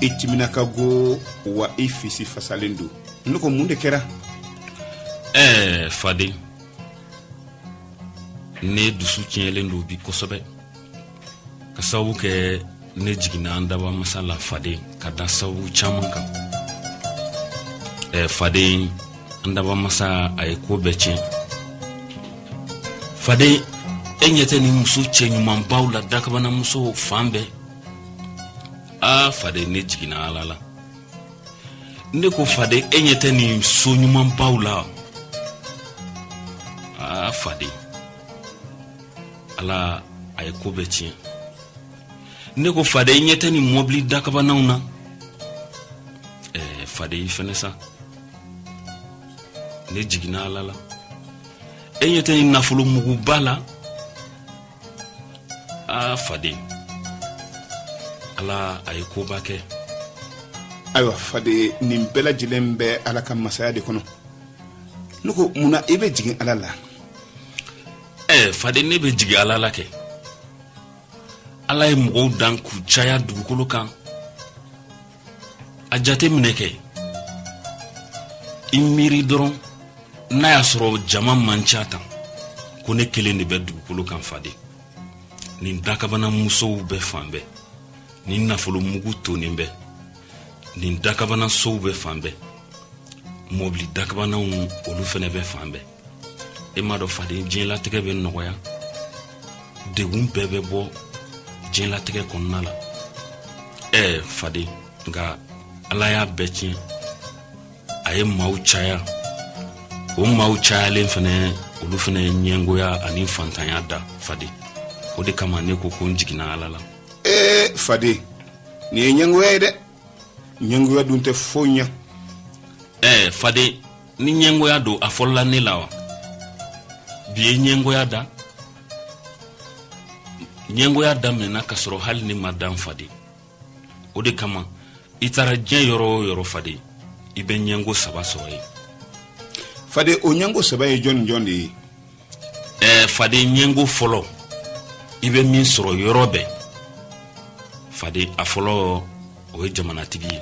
e timina ka go wa e fisi fasalen do nuko mun de kɛra Fade ne dusu tiɲɛlen do bi kosɛbɛ ka sababu kɛ ne jigina an daba masala Fade ka da sababu caman kan Fade an daba masa a ye ko bɛɛ tiɲɛ Fade e ɲɛtɛ ni muso cɛ ɲumanbaw la dakabana muso fan bɛɛ Fade ne jigina ala la ne ko Fade e ɲɛtɛ ni so ɲumanbaw la Fade ala a ye ko bɛɛ tiɲɛ ne ko Fade e ɲɛtɛ ni mobili dakabanaw na Fade i fɛnɛ sa ne jigina ala la e ɲɛtɛ ni nafolo muguba la Fade ala a ye koba kɛ ayiwa Fade nin bɛɛ lajɛlen bɛ ala ka masaya de kɔnɔ nuko muna e bɛ jigin ala la Fade ne bɛ jigin ala la kɛ ala ye mɔgɔw dan k'u caya dugukolo kan a jate minɛ kɛ i miiri dɔrɔn n'a y'a sɔrɔ jama man ca tan ko ne kelen de bɛ dugukolo kan Fade nin dakabana musow bɛ fan bɛɛ nin nafolo mugu tonen bɛ nin dakabana sow bɛ fan bɛɛ mobili dakabanaw olu fɛnɛ bɛ fan bɛɛ e ma dɔ Fade diɲɛlatigɛ bɛ nɔgɔya degun bɛɛ bɛ bɔ diɲɛlatigɛ kɔnɔna la Fade nka ala y'a bɛɛ tiɲɛ a ye maaw caya o maaw cayalen fɛnɛ olu fɛnɛ ye ɲɛngoya ani fantanya da Fade o de kama ne ko n jigina ala la Fade ni ye ɲɛngoya ye dɛ ɲɛngoya dun tɛ foyi ɲa Fade ni ɲɛngoya do a fɔlɔla ne la wa bi ye ɲɛngoya da ɲɛngoya daminɛna ka sɔrɔ hali ne ma dan Fade o de kama i taara diɲɛ yɔrɔ o yɔrɔ Fade i bɛ ɲɛngo saba sɔrɔ ye Fade o ɲɛngo saba ye jɔn jɔn de ye Fade ɲɛngo fɔlɔ i bɛ min sɔrɔ yɔrɔ bɛɛ Fade a fɔlɔ o ye jamanatigi ye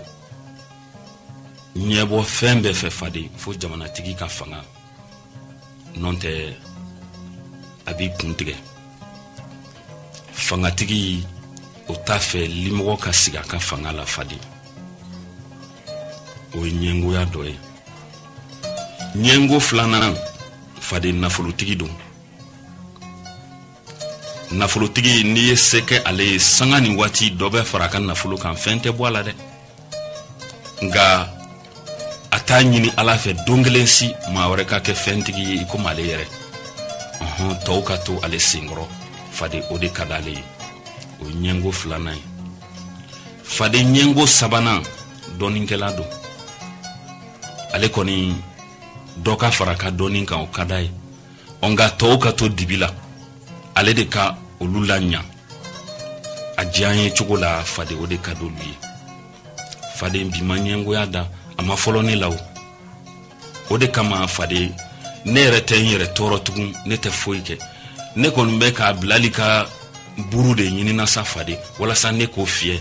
ɲɛbɔ fɛn bɛɛ fɛ Fade fo jamanatigi ka fanga non tɛ a b'i kuntigɛ fangatigi o t'a fɛ limɔgɔ ka sigi a ka fanga la Fade o ye ɲɛngoya dɔ ye ɲɛngo filanan Fade nafolotigi don nafolotigi n'i ye se kɛ ale ye sanga ni waati dɔ bɛ fara ka nafolo kan fɛn tɛ bɔ a la dɛ nka a t'a ɲini ala fɛ don kelen si maa wɛrɛ ka kɛ fɛntigi ye i komi ale yɛrɛ tɔw ka to ale senkɔrɔ Fade o de ka d'ale ye o ye ɲɛngo filanan ye Fade ɲɛngo sabanan dɔɔninkɛla don ale kɔni dɔ ka fara ka dɔɔnin kan o ka d'a ye nka tɔw ka to dibi la ale de ka olu la ɲa a diya ye cogo la Fade o de ka d'olu ye Fade bi ma ɲɛngoya da a ma fɔlɔ ne la o de kama Fade ne yɛrɛ tɛ n yɛrɛ tɔɔrɔ tugun ne tɛ foyi kɛ ne kɔni bɛ ka bilali ka buru de ɲinina sa Fade walasa ne k'o fiyɛ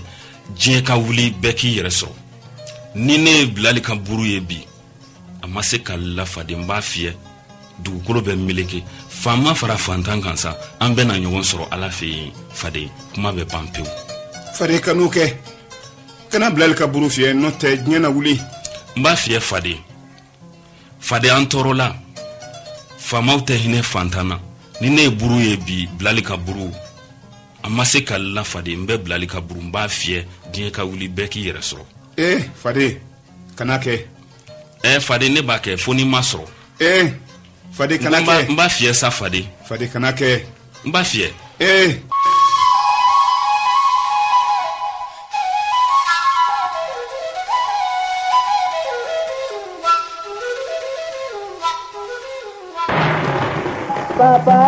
diɲɛ ka wuli bɛɛ k'i yɛrɛ sɔrɔ ni ne ye bilali ka buru ye bi a ma se ka la Fade n b'a fiyɛ dugukolo bɛ meleke faama fara fantan kan sa an bɛna ɲɔgɔn sɔrɔ ala fɛ yen Fade kuma bɛ ban pewu Fade kan'o kɛ kana bilali ka buru fiyɛ n'o tɛ diɲɛ na wuli n b'a fiyɛ Fade an tɔɔrɔ la faamaw tɛ hinɛ fantan na ni ne ye buru ye bi bilali ka buru a ma se ka la Fade n bɛ bilali ka buru n b'a fiyɛ diɲɛ ka wuli bɛɛ k'i yɛrɛ sɔrɔ Fade kana kɛ Fade ne b'a kɛ fo ni ma sɔrɔ Fade kana kɛ n b'a fiyɛ sa Fade kana kɛ n b'a fiyɛ Papa,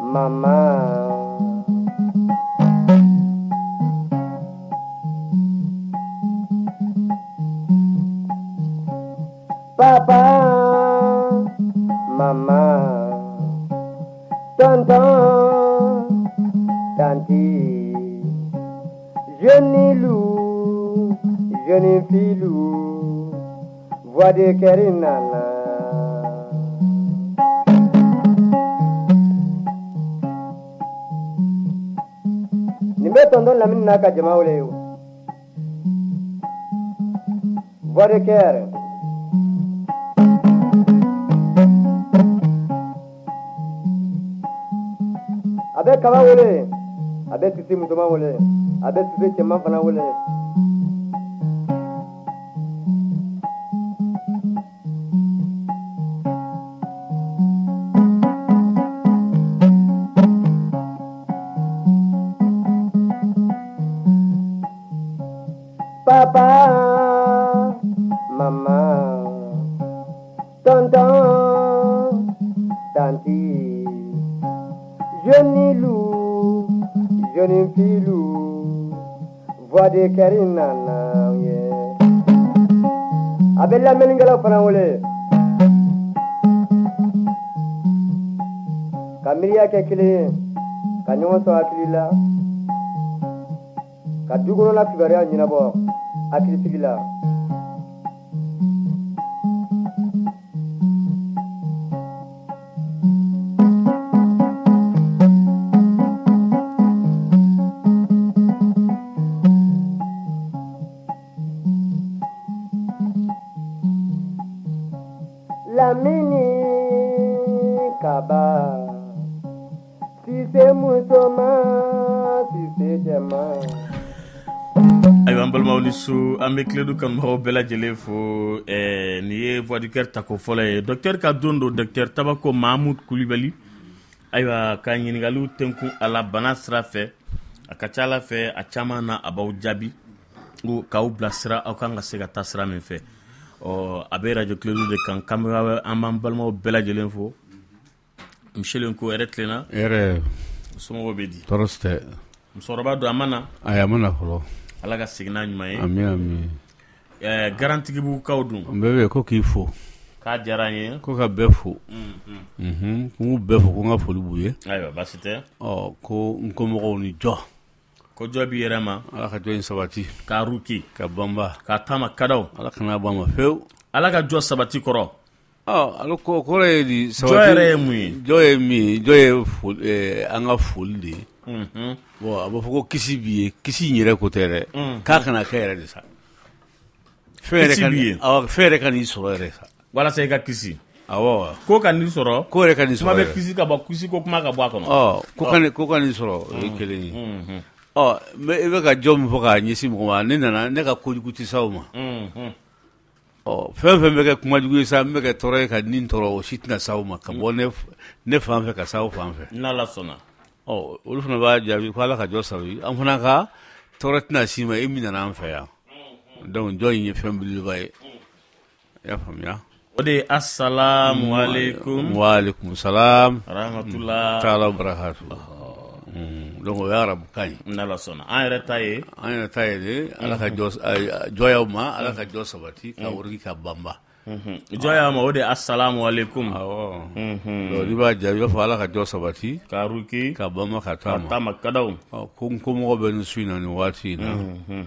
Mama, Papa, Mama, Tonton, tanti, jeune loup, jeune filou, voix de Kerinana. Nimbe tondo lamine naka jama wole yo. Voix de Ker. Abe kaba wole, abe sisi mutuma wole, abe sisi cema fana wole. Papa, maman, tonton, tanti, jeune loup, jeune filou, voix de Kerinana, yeah. Abella Melingala Fanawole Kamiria Kekile, Kanyoso Akila, Kadugo la Fibaria Ninabo. Akiligila Lamini Kaba si c'est Musoma si c'est Jama. Ayiwa an balimaw ni su an bɛ tiledu kanubagaw bɛɛ lajɛlen fo nin ye voix du cœur tako fɔlɔ ye docteur ka don don docteur Tabako Mahamud Kulibali ayiwa ka ɲininkaliw tɛnkun a la bana sira fɛ a ka ca Ala fɛ a caman na a b'aw jaabi k'aw bilasira aw kan ka se ka taa sira min fɛ a bɛ radio tiledu de kan an b'an balimaw bɛɛ lajɛlen fo Michel Nko yɛrɛ tilenna yɛrɛ somɔgɔw bɛ di tɔɔrɔ tɛ musokɔrɔba don a ma na a ma na fɔlɔ Ala ka segin n'a ɲuman ye ami ami garantigibugukaw dun bɛɛ bɛ ko k'i fo k'a diyara n ye ko ka bɛɛ fo k'u bɛɛ fo ko n ka foli b'u ye ayiwa baasi tɛ ko n komɔgɔw ni jɔ ko jɔ b'i yɛrɛ ma Ala ka jɔ in sabati k'a ruki ka banba k'a taama kadaw Ala kana bɔ a ma fewu Ala ka jɔ sabati kɔrɔ ale kɔrɔ ye di sabati jɔ yɛrɛ ye mun ye jɔ ye min ye jɔ ye an ka foli de ye bon a b'a fɔ ko kisi b'i ye kisi in yɛrɛ ko tɛ dɛ k'a kana kɛ yɛrɛ de sa fɛn yɛrɛ ka n'i sɔrɔ yɛrɛ sa walasa i ka kisi awɔ ko ka n'i sɔrɔ ko yɛrɛ ka n'i sɔrɔ kuma bɛ kisi ka bɔ kisi ko kuma ka bɔ a kɔnɔ ko ka n'i sɔrɔ o ye kelen ye i bɛ ka jɔ min fɔ k'a ɲɛsin mɔgɔ ma ne nana ne ka kojugu tɛ s'aw ma fɛn fɛn bɛ kɛ kumajugu ye sa n bɛ kɛ tɔɔrɔ ye ka nin tɔɔrɔ o si tɛna s'aw ma ka bɔ ne fan fɛ ka s'aw fan fɛ n'Ala sɔnna olu fana b'a jaabi ko Ala ka jɔ sababu an fana ka tɔɔrɔ tɛna s'i ma e min nana an fɛ yan donc jɔ in ye fɛn belebeleba ye i y'a faamuya o de ye assalamu alaikum wa alaikum salam rahmatulah taala barakatu donc o ye arabu kan ye n'Ala sɔnna an yɛrɛ ta ye de Ala ka jɔyaw ma Ala ka jɔ sabati ka wurigi ka banba jɔya ma o de assalamu alaikum awɔ donc i b'a jaabi i b'a fɔ Ala ka jɔ sabati ka ruki ka banba ka taama kadaw ko n komɔgɔ bɛ nin su in na nin waati in na n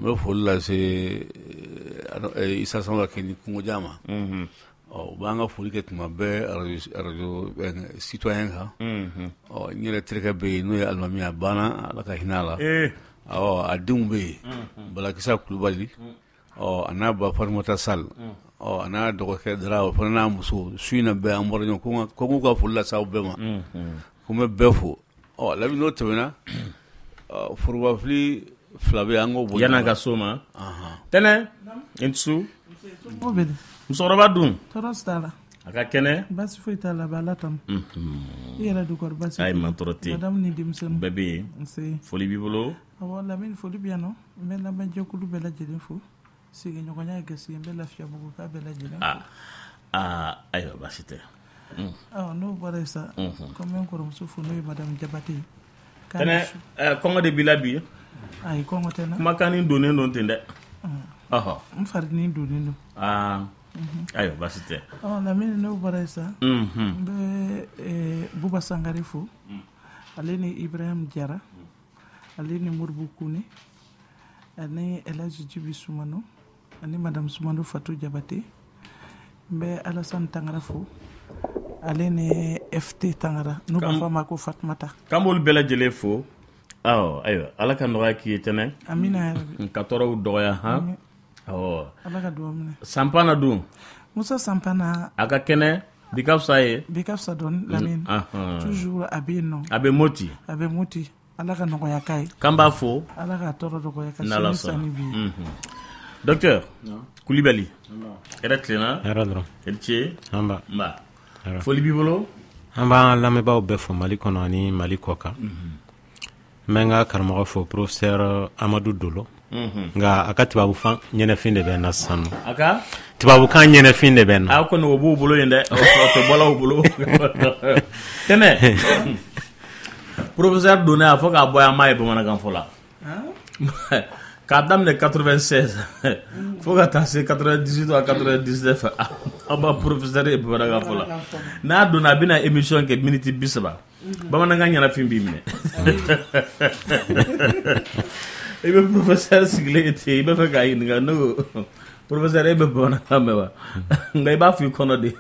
bɛ foli lase Isa Sama kɛ ni kungoja ma u b'an ka foli kɛ tuma bɛɛ radio citoyen kan n yɛrɛ terikɛ bɛ yen n'o ye alimami a banna Ala ka hinɛ a la a denw bɛ yen Balakisa Kulubali a n'a ba Farimata Sall a n'a dɔgɔkɛ Dara o fana n'a muso su in na bɛɛ an bɔra ɲɔgɔn ko n ka foli lase aw bɛɛ ma ko n bɛ bɛɛ fo labi n'o tɛmɛna forobafili fila bɛ an k'o bɔ yan'a ka so ma tɛnɛ i su musokɔrɔba dun tɔɔrɔ t'a la a ka kɛnɛ baasi foyi t'a la Ala tanu i yɛrɛ du kɔrɔ baasi ayi man tɔɔrɔ tɛ madame ni denmisɛnnin bɛɛ bɛ yen foli b'i bolo awɔ Lamini foli bɛ yan nɔ n bɛ lamɛnjɛkulu bɛɛ lajɛlen fo sigiɲɔgɔnya ye gasi n bɛ Lafiyabugu k'a bɛɛ lajɛlen fo ayiwa baasi tɛ n'o bɔra yen sa comme n kɔrɔmuso fo n'o ye madame Jabate tɛnɛ kɔngɔ de b'i la bi ayi kɔngɔ tɛ n na kumakanni donnen don ten dɛ n farinin donnen don ayiwa baasi tɛ Lamini n'o bɔra yen sa n bɛ Buba Sangare fo ale ni Ibrahim Jara, ale ni Murbu Kune, ani Elhaji Djibi Soumano, ani Madame Soumano Fatou Diabaté, mbe Alassane Tangara fo, ale ni FT Tangara, nous ba fama ko Fatmata. Kambol bela jele fo. Aw, ayo, ala ka nɔgɔya k'i ye tɛnɛ. Amina ya Rabbi. Ka tɔɔrɔw dɔgɔya han. Awɔ. Ala ka duwawu minɛ. Sampana dun. Musa Sampana. A ka kɛnɛ. Bi ka fisa ye. Bi ka fisa dɔɔni Lamine. Toujours a bɛ yen nɔ. A bɛ moti. A bɛ moti. Ala ka nɔgɔya k'a ye. K'an b'a fo. Ala ka tɔɔrɔ dɔgɔya ka N'Ala sini sanni bi ye. Docteur Kulibali. Hɛrɛ tilenna. Hɛrɛ dɔrɔn. I ni ce. An ba. Nba. Foli b'i bolo. An b'an lamɛnbaaw bɛɛ fɔ Mali kɔnɔ ani Mali kɔ kan. N bɛ n ka karamɔgɔ fɔ professeur Amadou Dolo. Nka a ka tubabukan ɲɛnɛfin de bɛ n na sisan nɔ. A ka tubabukan ɲɛnɛfin de bɛ n na. A kɔni o b'u bolo yen dɛ. O tɛ bɔla u bolo. Tɛnɛ. Professeur Done a fɔ k'a bɔ yan m'a ye bamanankan fɔ la. K'a daminɛ 96 fo ka taa se 98 à 99 an b'a professeur ye bamanankan fɔ la. N'a donna a bɛna émission kɛ minute 30 bamanankan ɲɛnafin b'i minɛ. I bɛ professeur sigilen ten i bɛ fɛ k'a ɲininka n'o professeur e bɛ bamanankan mɛn wa nka i b'a fɔ i kɔnɔ de.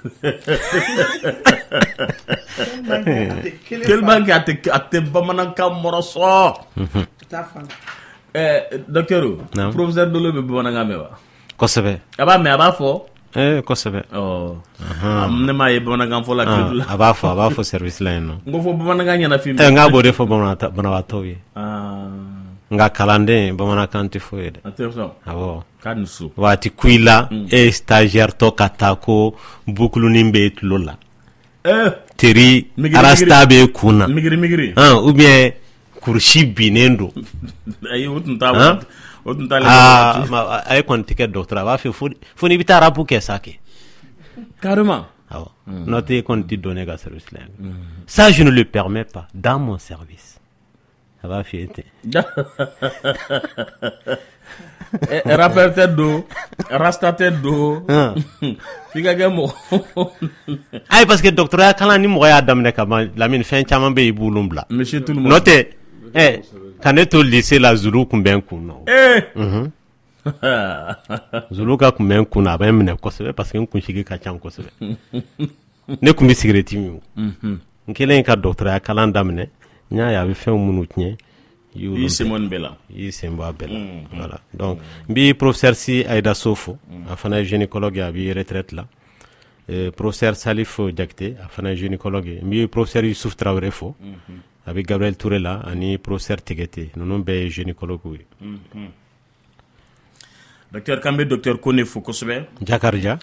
Tellement que a tɛ bamanankan mɔrɔ sɔrɔ. Docteur professeur Dolo bɛ bamanankan mɛn wa. Kosɛbɛ. A b'a mɛn a b'a fɔ. Kosɛbɛ. Ne m'a ye bamanankan fɔ la tile fila. A b'a fɔ service la yen nɔ. N ko fɔ bamanankan ɲɛnafin. N k'a b'o de fɔ banabaatɔw ye. Nka kalanden bamanankan tɛ fɔ ye dɛ. Awɔ. K'a ni so. Waati kuyi la e stagiaire tɔ ka taa ko bukulunin bɛ tulo la. Teri arasta bɛ kun na. Migiri. Ou bien kurusi binnen don. Ayi o tun t'a o tun t'a a ye kɔni tɛ kɛ docteur a b'a fɛ fo n'i bɛ taa arabu kɛ sa kɛ. Carrément. Awɔ. N'o tɛ e kɔni tɛ don ne ka service la yan. Ça je ne le permets pas dans mon service. A b'a f'i ye ten. Rappeur tɛ don rasta tɛ don f'i ka kɛ mɔgɔ. Ayi parce que docteur kalan ni mɔgɔ y'a daminɛ ka ban Lamine fɛn caman bɛ yen i b'olu bila. Monsieur tout le monde. N'o tɛ ka ne to lycée la Zulu kun bɛ n kun na. Zulu ka kun bɛ n kun na a bɛ n minɛ kosɛbɛ parce que n kunsigi ka ca kosɛbɛ. Ne kun bɛ cigarette min. N kɛlen ka docteur kalan daminɛ n y'a ye a bɛ fɛn minnu tiɲɛ. I sen bɛ la. I sen b'a bɛɛ la. Voilà. Donc n bɛ professeur Si Aïda Sow fo a fana ye gynécologue a bɛ retraite la. Professeur Salif Diakité a fana ye gynécologue ye. N bɛ professeur Youssouf Traoré fo a bɛ Gabriel Touré la ani professeur Tegete ninnu bɛɛ ye gynécologue ye. Docteur kan bɛ docteur Kone fo kosɛbɛ. Jakarija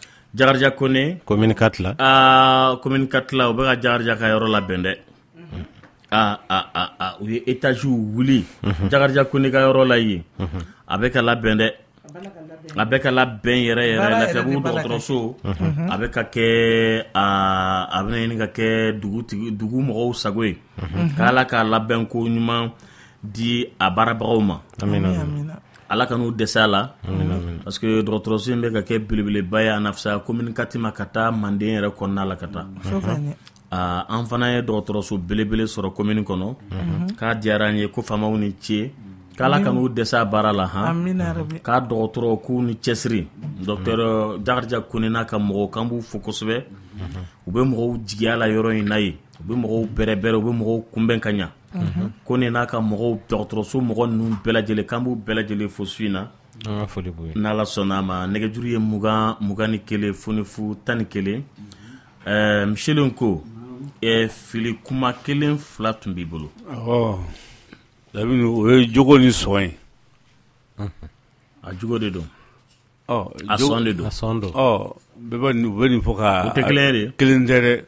Kone. Commune 4 la. Commune 4 la o bɛ ka Jakarija ka yɔrɔ labɛn dɛ. U ye étage wuli Jakarija Kone ka yɔrɔ la yen a bɛ ka labɛn dɛ a bɛ ka labɛn yɛrɛ Lafiyabugu dɔgɔtɔrɔso a bɛ ka kɛ a bɛna ɲini ka kɛ dugu mɔgɔw sago ye k'Ala ka labɛn ko ɲuman di a baarabagaw ma Ala ka n'u dɛsɛ a la parce que dɔgɔtɔrɔso in bɛ ka kɛ belebeleba ye a na fisaya commune 4 ma ka taa Manden yɛrɛ kɔnɔna la ka taa. An fana ye dɔgɔtɔrɔso belebele sɔrɔ commune kɔnɔ k'a diyara an ye ko faamaw ni ce k'Ala ka n'u dɛsɛ a baara la k'a dɔgɔtɔrɔ k'u ni cɛsiri docteur Jakarija Kone n'a ka mɔgɔw k'an b'u fo kosɛbɛ u bɛ mɔgɔw jigiya la yɔrɔ in na yen u bɛ mɔgɔw bɛrɛbɛrɛ u bɛ mɔgɔw kunbɛn ka ɲa Kone n'a ka mɔgɔw dɔgɔtɔrɔso mɔgɔ ninnu bɛɛ lajɛlen k'an b'u bɛɛ lajɛlen fo su in na n'Ala sɔnna ma nɛgɛjuru ye 21 fonifou 11 Michel ko fili kuma kelen fila tun b'i bolo. Lamine o ye jogo ni sɔn ye. A jogo de don. A sɔn de don. Bɛɛ bɛ nin fɔ ka. O tɛ kelen ye de. Kelen tɛ dɛ.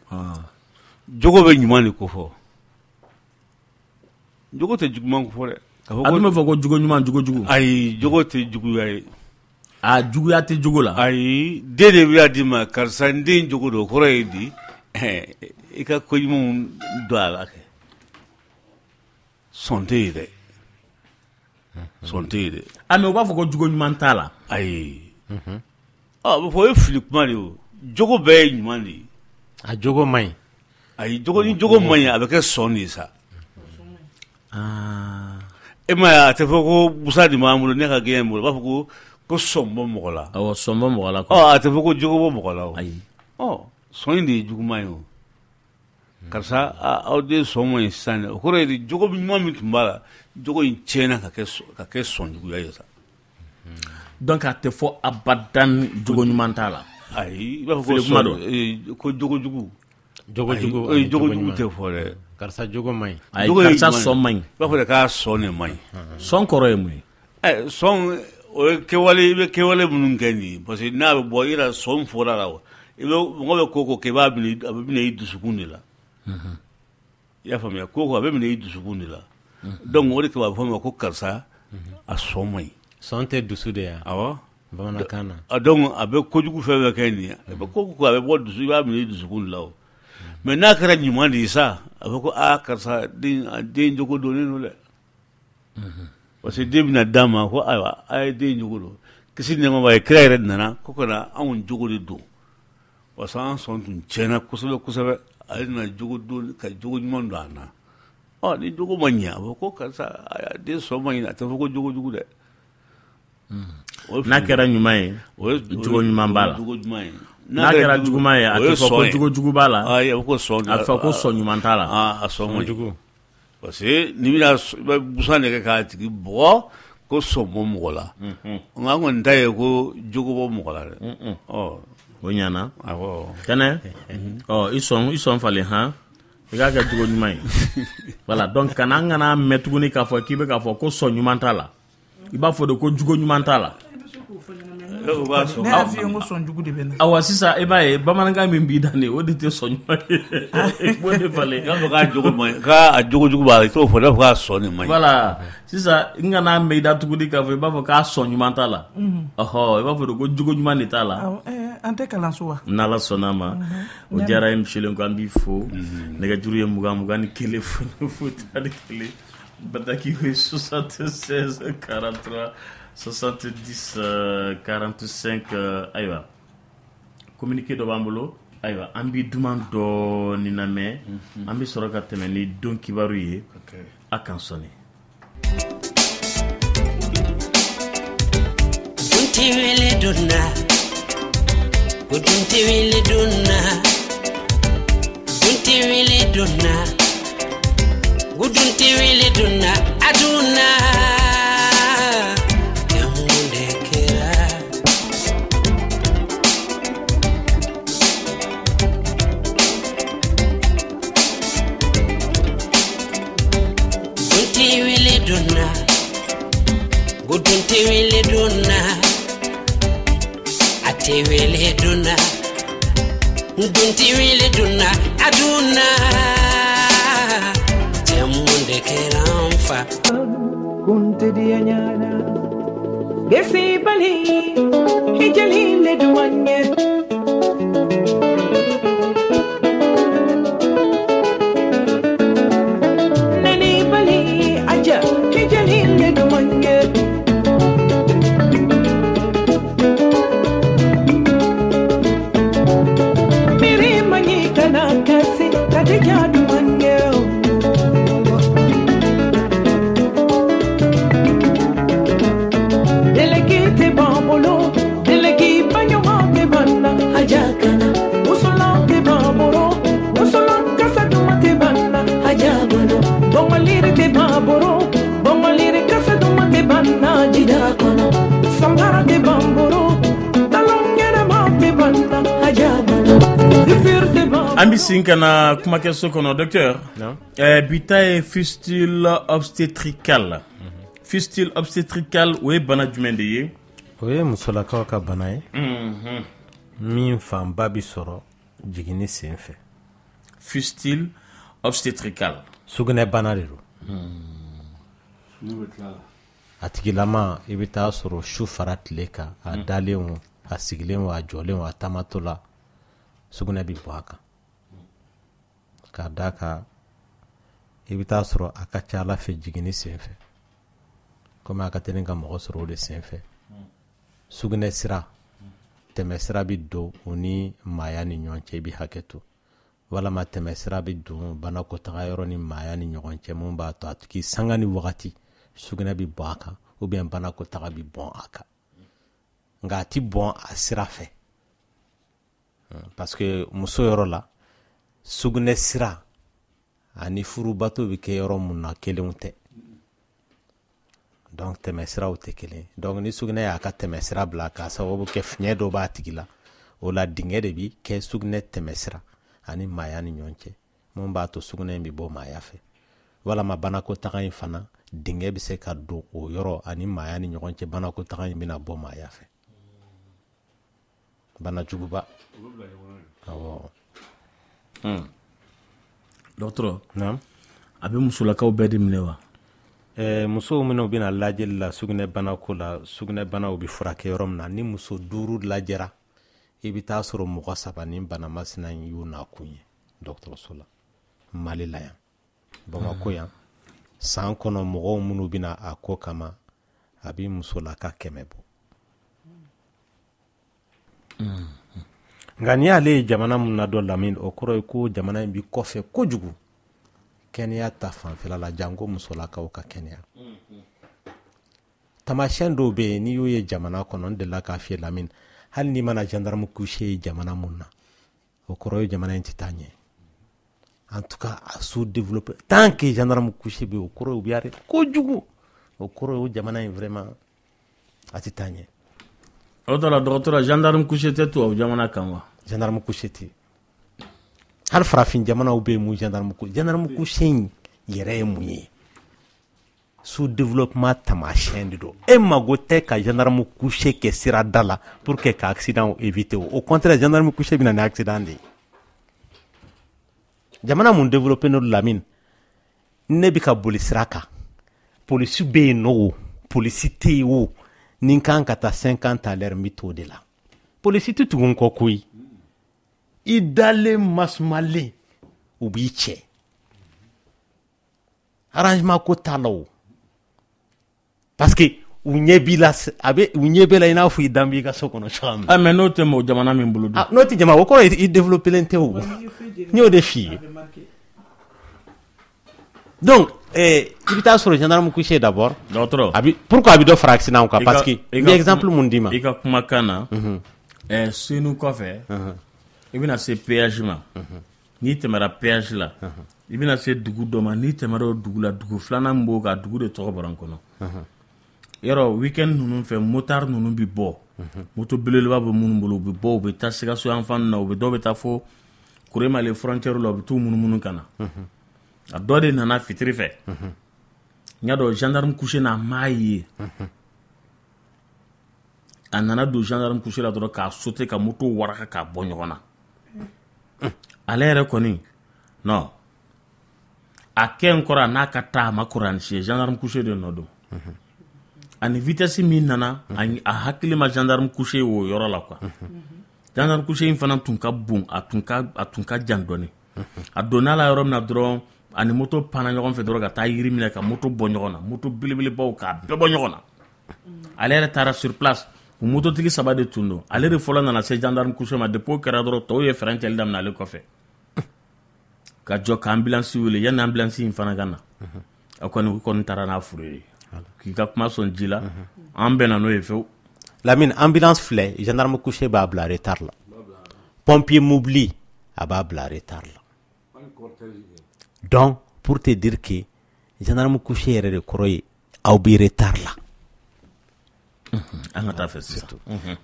Jogo bɛ ɲuman de ko fɔ. Jogo tɛ juguman ko fɔ dɛ. A dun bɛ fɔ ko jogo ɲuman jogo jugu. Ayi jogo tɛ juguya ye. A juguya tɛ jogo la. Ayi den de bɛ di ma karisa n den jogo don kɔrɔ ye di. I ka ko ɲumanw don a la kɛ. Sɔn tɛ ye dɛ. Sɔn tɛ ye dɛ. Mais u b'a fɔ ko jogo ɲuman t'a la. Ayi. Bɛ fɔ o ye fili kuma de ye o. Jogo bɛɛ ye ɲuman de ye. A jogo man ɲi. Ayi jogo ni jogo man ɲi a bɛ kɛ sɔn de ye sa. e ma te fo ko busa di mamulo ne ka gen mo ba fo ko sombo mo la sombo mo la ko ate fo ko jogo mo la ayi so ndi juguma yo karsa a de somo insane ko re di jogo bi mo mi tumbala jogo in chena ka ke son jugu ya sa donc ate fo abadan jogo nyumantala ayi ba fo ko jogo jugu te fo le karsa jogo mai ay karsa son mai ba fo ka son ne mai son koro e muy son o ke wale munun gani parce que na bo ira son fo la ilo ngobe koko ke ba bini abine idusukuni la ya famia koko abine idusukuni la donc o de ke ba fama ko karsa a son mai son te dusu de ya awa bamana kana donc abe kojugu fe kani abe koko abe bo dusu ba bine idusukuni la mais na kara nyuma di sa abe ko karsa din jogo do ne no le parce que debina dama ko ay din jogo do kisi ne ma ba créer nana ko na an jogo do wasan son tun cena kusebe ay na jogo do ka jogo nyuma do ana ni jogo manya ba ko karsa de so manya ta ko jogo de na kera nyuma e jogo nyuma bala na kera jogo mai ate ko jogo bala ay ko so a fa ko so nyuma tala so mo jogo parce que ni mina busane ka ti bo ko so mo la nga ngon ndaye ko jogo bo mo la onyana kana ison fale ha iga ga jogo nyumai voilà donc kana ngana metuguni ka fo kibe ka fo ko so nyumantala iba fo de ko jogo nyumantala awa sisa eba bamananga mimbi dane odi te so nyumai bonde fale ka jogo mai ka jogo ba to fo da ka so ni mai voilà sisa ngana meida tugudi ka fo iba fo ka so nyumantala iba fo de ko jogo nyumani tala ante kalansuwa nala sonama o jara em shilen ko ambi fo nega juru muga ni téléphone futa de kele badaki ko 76 43 70 45 aywa communiqué do bambulo aywa ambi demando ni name ambi soroka temeni don kibaru ye akan soni Dunti wele donna Dunti wele donna Dunti wele donna Dunti wele donna aduna Yamunde kera Dunti wele donna Dunti wele donna Ate wele donna Dunti wele donna aduna Jamunde keramfa Kunte dianyana Gesi bali Hijali le duanye Nani bali aja Hijali le duanye Kasi kadija duanye Delegate bambolo Delegi panyomate banna hajakana Usolante bamboro Usolan kasa dumate banna hajagana Bongalire te bamboro Bongalire kasa dumate banna jidakono Sangara te bamboro Talongere mate banna hajagana Ambi sinkana kuma keso kono docteur bita e fistule obstétrical fistule obstétrical ou bana jumende ye o musola ka bana ye min fanba bi soro jigini senfɛ fistule obstétrical sugunɛ bana de do a tigilama i bɛ taa sɔrɔ su fara tile kan a dalen a sigilen a jɔlen a tamatɔ la sugunɛ bi bɔ a kan k'a da kan i bɛ taa sɔrɔ a ka ca ala fɛ jigini senfɛ komi a ka teli ka mɔgɔ sɔrɔ o de senfɛ sugunɛ sira tɛmɛ sira bi don o ni maaya ni ɲɔgɔn cɛ i bi hakɛ to walama tɛmɛsira bɛ don banakɔtaga yɔrɔ ni maaya ni ɲɔgɔn cɛ mun b'a to a tigi sanga ni wagati sugunɛ bɛ bɔn a kan ou bien banakɔtaga bɛ bɔn a kan nka a ti bɔn a sira fɛ parce que muso yɔrɔ la sugunɛ sira ani furubato bɛ kɛ yɔrɔ mun na kelenw tɛ donc tɛmɛsiraw tɛ kelen donc ni sugunɛ y'a ka tɛmɛsira bila k'a sababu kɛ fiɲɛ dɔ b'a tigi la o la dingɛ de bi kɛ sugunɛ tɛmɛsira ani maaya ni ɲɔgɔn cɛ mun b'a to sugunɛ in bɛ bɔ maaya fɛ walama banakɔtaga in fana dingɛ bɛ se ka don o yɔrɔ ani maaya ni ɲɔgɔn cɛ banakɔtaga in bɛna bɔ maaya fɛ banajuguba awɔ dɔgɔtɔrɔ naam a bɛ musolakaw bɛɛ de minɛ wa musow minnu bɛna lajɛli la sugunɛbanako la sugunɛbanaw bɛ furakɛ yɔrɔ min na ni muso 5 lajɛra i bɛ taa sɔrɔ mɔgɔ 3 ni banamasina in y'u nakun ye dɔgɔtɔrɔso la Mali la yan Bamakɔ yan san kɔnɔ mɔgɔw minnu bɛna a ko kama a bɛ musolaka 100 bɔ nka n'i y'ale ye jamana min na dɔ lamini o kɔrɔ ye ko jamana in bɛ kɔfɛ kojugu kɛnɛya ta fanfɛla la janko musolakaw ka kɛnɛya tamasiyɛn dɔw bɛ yen n'i y'o ye jamana kɔnɔ n delila k'a f'i ye lamini hali n'i mana gendarme couché ye jamana mun na o kɔrɔ ye jamana in tɛ taa ɲɛ en tout cas a sous-développé tant que gendarme couché bɛ yen o kɔrɔ ye u bɛ arrêté kojugu o kɔrɔ ye o jamana in vraiment a tɛ taa ɲɛ. o tɔ la dɔgɔtɔrɔ gendarme couché tɛ tubabu jamana kan wa. gendarme couché tɛ hali farafin jamanaw bɛ yen mun gendarme couché in yɛrɛ ye mun ye sous-développement tamasiyɛn de don e mago tɛ ka gendarme couché kɛ sirada la pour que ka accident éviter au contraire gendarme couché bɛ na ni accident de ye jamana mun développé n'o lamini ne bɛ ka boli sira kan polisi bɛ yen nɔ o polisi tɛ yen o ni kan ka taa 50 à l'heure n bɛ t'o de la polisi tɛ tugu n kɔ koyi i dalen masumalen u b'i cɛ arrangement ko t'a la o parce que u ɲɛ b'i la i n'a fɔ i dan b'i ka so kɔnɔ cogoya min na. mais n'o tɛ mɔgɔ jamana min bolo dun. n'o tɛ jamana o kɔrɔ i développelen tɛ o n y'o de f'i ye donc i bɛ taa sɔrɔ gendarme couché d'abord. dɔgɔtɔrɔ pourquoi a bɛ dɔ fara accident kan parce que n bɛ exemple mun d'i ma. i ka kumakan na senu kɔfɛ i bɛna se péage ma n'i tɛmɛra péage la i bɛna se dugu dɔ ma n'i tɛmɛra o dugu la dugu filanan min b'o kan dugu de tɔgɔ bɔra n kɔnɔ yɔrɔ weekend ninnu fɛ motard ninnu bɛ bɔ moto belebeleba bɛ minnu bolo u bɛ bɔ u bɛ taa Sikaso yan fan na u bɛ dɔw bɛ taa fo Kuremale frontière la u bɛ t'u munumunu ka na a dɔ de nana fitiri fɛ n y'a dɔn gendarme couché n'a m'a ye a nana don gendarme couché la dɔrɔn k'a sauter ka moto waraka k'a bɔ ɲɔgɔn na ale yɛrɛ kɔni non a kɛ n kɔrɔ a n'a ka taa a ma kɔrɔ si ye gendarme couché de nɔ don ani vitesse min nana a hakili ma gendarme couché o yɔrɔ la quoi gendarme couché in fana tun ka bon a tun ka jan dɔɔni a donna la yɔrɔ min na dɔrɔn ani moto panna ɲɔgɔn fɛ dɔrɔn ka taa yiri minɛ ka moto bɔ ɲɔgɔn na moto belebelebaw k'a bɛɛ bɔ ɲɔgɔn na ale yɛrɛ taara sur place u mototigi 3 de tun don ale de fɔlɔ nana se gendarme couché ma depuis o kɛra dɔrɔn tɔw ye fɛrɛn cɛli daminɛ ale kɔfɛ ka jɔ ka ambulance wele yanni ambulance in fana ka na a kɔni taara n'a furu ye k'i ka kuma sɔn ji la an bɛnna n'o ye fewu. Lamine ambulance filɛ gendarme couché b'a bila retard la pompier mobile a b'a bila retard la donc pour te dire que gendarme couché yɛrɛ de kɔrɔ ye aw bɛ retard la an ka taa fɛ sisan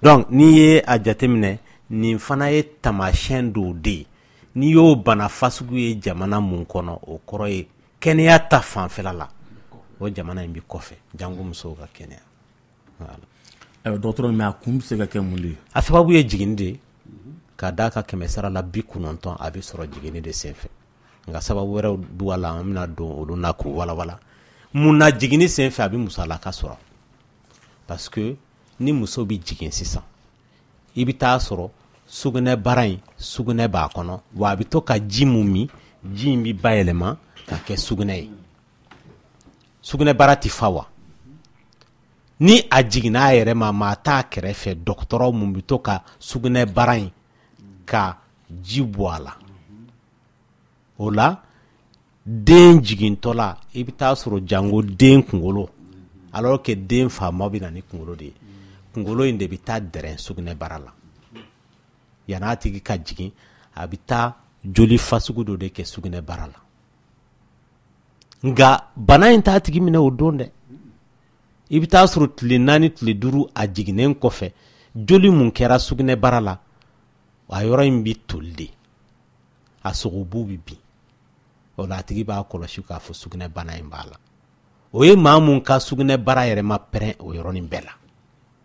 donc n'i ye a jateminɛ nin fana ye tamasiyɛn dɔw de ye n'i y'o bana fasugu ye jamana mun kɔnɔ o kɔrɔ ye kɛnɛya ta fanfɛla la o jamana in bɛ kɔfɛ jango musow ka kɛnɛya voilà. dɔgɔtɔrɔ mais a kun bɛ se ka kɛ mun de ye a sababu ye jiginni de ye k'a d'a ka 100 sara la 90 a bɛ sɔrɔ jiginni de senfɛ nka sababu wɛrɛw b'a la an bɛna don olu na k'u walawala mun na jiginni senfɛ a bɛ musalaka sɔrɔ parce que ni muso bɛ jigin sisan i bɛ taa sɔrɔ sugunɛ bara in sugunɛ b'a kɔnɔ wa a bɛ to ka ji mun min ji in bɛ bayɛlɛma ka kɛ sugunɛ ye sugunɛ bara tɛ fa wa ni a jiginna a yɛrɛ ma maa t'a kɛrɛfɛ dɔgɔtɔrɔ mun bɛ to ka sugunɛ bara in ka ji bɔ a la o la den jigintɔ la i bɛ taa sɔrɔ jango den kunkolo alors que den faama bɛ na ni kunkolo de ye kunkolo in de bɛ taa dɛrɛn sugunɛbara la yan'a tigi ka jigin a bɛ taa joli fasugu dɔ de kɛ sugunɛbara la nka bana in t'a tigi minɛ o don dɛ i bɛ taa sɔrɔ tile 4 tile 5 a jiginnen kɔfɛ joli mun kɛra sugunɛbara la a yɔrɔ in bɛ toli de a sogobu bɛ bin o la a tigi b'a kɔlɔsi k'a fɔ sugunɛbana in b'a la o ye maa mun ka sugunɛbara yɛrɛ ma pɛrɛn o yɔrɔnin bɛɛ la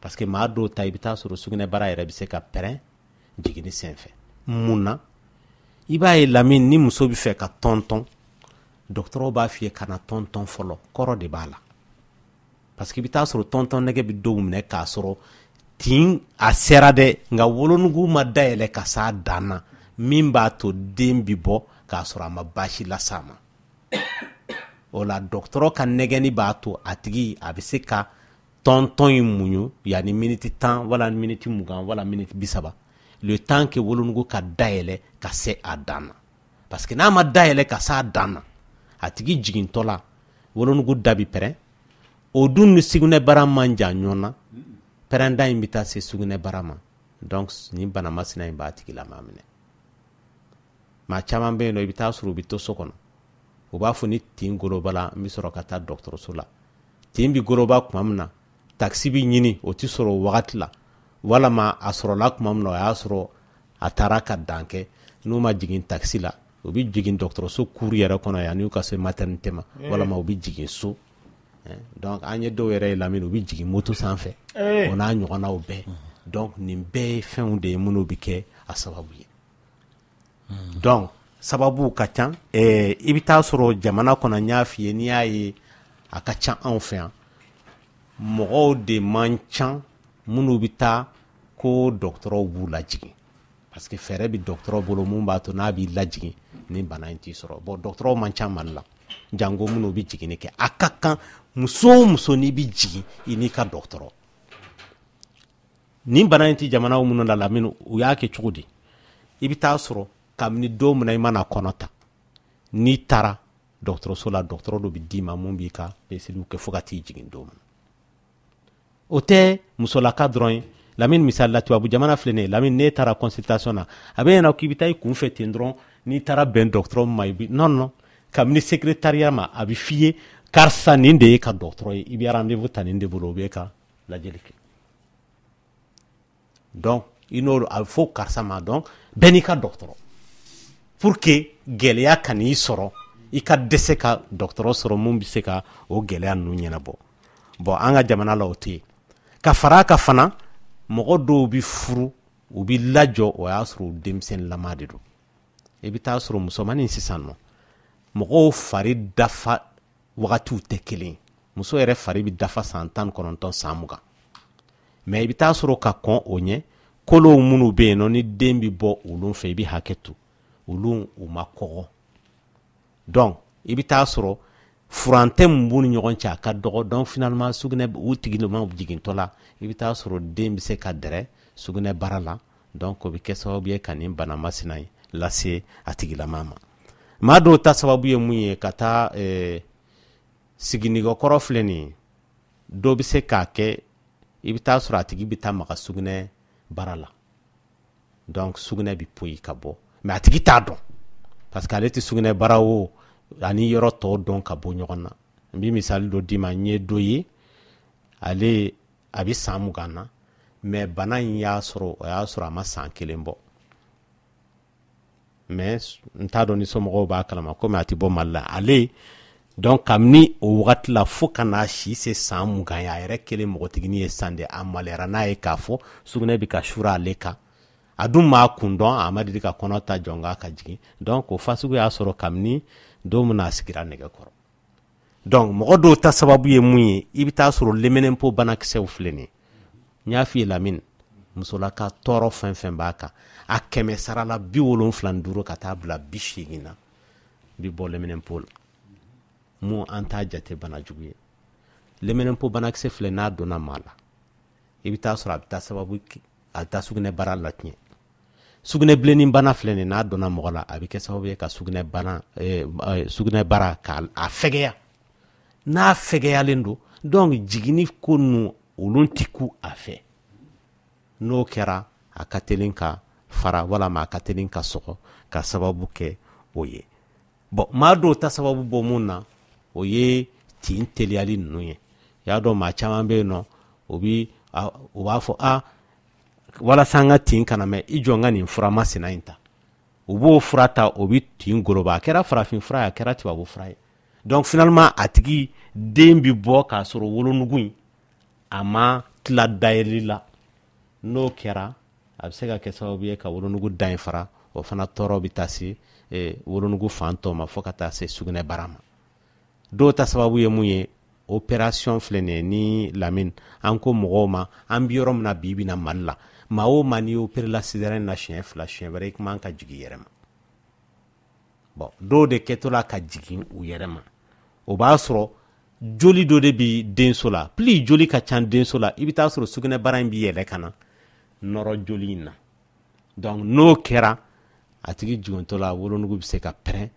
parce que maa dɔw ta i bɛ taa sɔrɔ sugunɛbara yɛrɛ bɛ se ka pɛrɛn jiginni senfɛ mun na i b'a ye Lamine ni muso bɛ fɛ ka tɔntɔn dɔgɔtɔrɔw b'a f'i ye ka na tɔntɔn fɔlɔ kɔrɔ de b'a la parce que i bɛ taa sɔrɔ tɔntɔn nɛgɛ bɛ dɔw minɛ k'a sɔrɔ tin a sera dɛ nka wolonugu ma dayɛlɛ ka s'a dan na min b'a to den bɛ bɔ k'a sɔrɔ a ma baasi las'a ma o la dɔgɔtɔrɔ ka nɛgɛni b'a to a tigi a bɛ se ka tɔntɔn in muɲu yanni miniti 10 wala miniti 20 wala miniti 30 le temps que wolonugu ka dayɛlɛ ka se a dan na parce que n'a ma dayɛlɛ ka s'a dan na a tigi jigintɔ la wolonugu da bɛ pɛrɛn o dun ni sugunɛbara man jan ɲɔgɔn na pɛrɛnda in bɛ taa se sugunɛbara ma donc ni bana masina in b'a tigi la maa minɛ maa caman bɛ yen nɔ i bɛ taa sɔrɔ u bɛ to so kɔnɔ u b'a fɔ ni tin goloba la n bɛ sɔrɔ ka taa dɔgɔtɔrɔso la tin bɛ goloba tuma min na taxi bɛ ɲini o tɛ sɔrɔ o wagati la walama a sɔrɔla tuma min na o y'a sɔrɔ a taara ka dan kɛ n'u ma jigin taxi la u bɛ jigin dɔgɔtɔrɔso kuru yɛrɛ kɔnɔ yanni u ka se maternité ma walama u bɛ jigin so donc an ye dɔw yɛrɛ ye Lamine u bɛ jigin moto sanfɛ o n'a ɲɔgɔnnaw bɛɛ donc nin bɛɛ ye fɛnw de ye minnu bɛ kɛ a sababu ye donc sababu ka ca i bɛ taa sɔrɔ jamana kɔnɔ n y'a f'i ye n'i y'a ye a ka ca anw fɛ yan mɔgɔw de man ca minnu bɛ taa ko dɔgɔtɔrɔw b'u lajigin parce que fɛɛrɛ bɛ dɔgɔtɔrɔ bolo mun b'a to n'a b'i lajigin ni bana in t'i sɔrɔ bon dɔgɔtɔrɔw man ca Mali la jango minnu bɛ jiginni kɛ a ka kan muso o muso n'i bɛ jigin i n'i ka dɔgɔtɔrɔ nin bana in tɛ jamana minnu la Lamine u y'a kɛ cogo di i bɛ taa sɔrɔ kabini don min na i mana kɔnɔ ta n'i taara dɔgɔtɔrɔso la dɔgɔtɔrɔ dɔ bɛ d'i ma mun b'i ka peseliw kɛ fo ka t'i jigin don min o tɛ musolaka dɔrɔn ye Lamine misali la tubabu jamana filɛ nin ye Lamine n'e taara consultation na a bɛ ɲɛna k'i bɛ taa i kunfɛ ten dɔrɔn n'i taara bɛn dɔgɔtɔrɔ ma i bi non kabini secrétariat ma a bɛ f'i ye karisa nin de ye ka dɔgɔtɔrɔ ye i bɛ rendez-vous ta nin de bolo o bɛ ka lajɛli kɛ donc i n'o a bɛ fɔ karisa ma donc bɛɛ n'i ka dɔgɔtɔrɔ pour que gɛlɛya ka n'i sɔrɔ i ka dɛsɛ ka dɔgɔtɔrɔ sɔrɔ mun bɛ se ka o gɛlɛya ninnu ɲɛnabɔ bon an ka jamana la o tɛ yen ka fara a kan fana mɔgɔ dɔw bɛ furu u bɛ lajɔ o y'a sɔrɔ denmisɛnninlama de don i bɛ taa sɔrɔ musomanin sisan nɔ mɔgɔw fari dafa wagatiw tɛ kelen muso yɛrɛ fari bɛ dafa san 19 san 20 mais i bɛ taa sɔrɔ ka kɔn o ɲɛ kolow minnu bɛ yen nɔ ni den bɛ bɔ olu fɛ i bɛ hakɛ to olu u ma kɔgɔ donc i bɛ taa sɔrɔ furancɛ min b'u ni ɲɔgɔn cɛ a ka dɔgɔ donc finalement sugunɛ u tigilama jigintɔ la i bɛ taa sɔrɔ den bɛ se ka dɛrɛ sugunɛbara la donc o bɛ kɛ sababu ye ka nin bana masina ye lase a tigilama ma maa dɔw ta sababu ye mun ye ka taa siginigɔkɔrɔ filɛ nin ye dɔw bɛ se k'a kɛ i bɛ taa sɔrɔ a tigi bɛ taa maga sugunɛbara la donc sugunɛ bɛ poyi ka bɔ mais a tigi t'a dɔn parce que ale tɛ sugunɛbara o ani yɔrɔ tɔw dɔn ka bɔ ɲɔgɔn na n bɛ misali dɔ d'i ma n ye dɔ ye ale a bɛ san 20 na mais bana in y'a sɔrɔ o y'a sɔrɔ a ma san 1 bɔ mais n t'a dɔn ni somɔgɔw b'a kalama komi a tɛ bɔ Mali la ale donc kabini o wagati la fo ka n'a si se san 20 ye a yɛrɛ kelen mɔgɔtigini ye san de a maliyara n'a ye k'a fɔ sugunɛ bɛ ka sura ale kan a dun m'a kun dɔn a ma deli ka kɔnɔ ta jɔn k'a ka jigin donc o fasugu y'a sɔrɔ kabini don min na a sigira nɛgɛ kɔrɔ donc mɔgɔ dɔw ta sababu ye mun ye i bɛ taa sɔrɔ leminɛnpo banakisɛw filɛ nin ye n y'a f'i ye Lamine musolaka tɔɔrɔ fɛn fɛn b'a kan a 100 sarala 75 ka taa bila 80 na bi bɔ leminɛnpo la mun an t'a jate bana jugu ye leminɛnpo banakisɛ filɛ n'a donna maa la i bɛ taa sɔrɔ a bɛ taa sababu a bɛ taa sugunɛbara la tiɲɛ sugunɛ bilenni bana filɛ nin n'a donna mɔgɔ la a bɛ kɛ sababu ye ka sugunɛ bara ka a fɛgɛya n'a fɛgɛyalen don donc jiginni ko ninnu olu ti ku a fɛ n'o kɛra a ka teli ka fara walama a ka teli ka sɔgɔ ka sababu kɛ o ye bon maa dɔw ta sababu bɔ mun na o ye tin teliyali ninnu ye y'a dɔn maa caman bɛ yen nɔ o b'a fɔ walasa an ka tin kana mɛn i jɔ n ka nin fura masina in ta u b'o fura ta o bɛ tin goloba a kɛra farafin fura ye a kɛra tubabu fura ye donc finalement a tigi den bi bɔ k'a sɔrɔ wolonugu in a ma tila dayɛlɛli la n'o kɛra a bɛ se ka kɛ sababu ye ka wolonugu da in fara o fana tɔɔrɔ bɛ taa se wolonugu fan tɔ ma fo ka taa se sugunɛ bara ma dɔw ta sababu ye mun ye opération filɛ nin ye ni Lamine an ko mɔgɔw ma an bɛ yɔrɔ min na bi bi na Mali la maa o maa n'i opéré la césarienne na siɲɛ 2 siɲɛ wɛrɛ i kuma an ka jigin i yɛrɛ ma bon dɔw de kɛtɔ la ka jigin u yɛrɛ ma o b'a sɔrɔ joli dɔ de bi denso la plus joli ka ca denso la i bɛ taa sɔrɔ sugunɛ bara in bi yɛlɛ ka na nɔrɔ joli in na donc n'o kɛra a tigi jigintɔ la wolonugu bɛ se ka pɛrɛn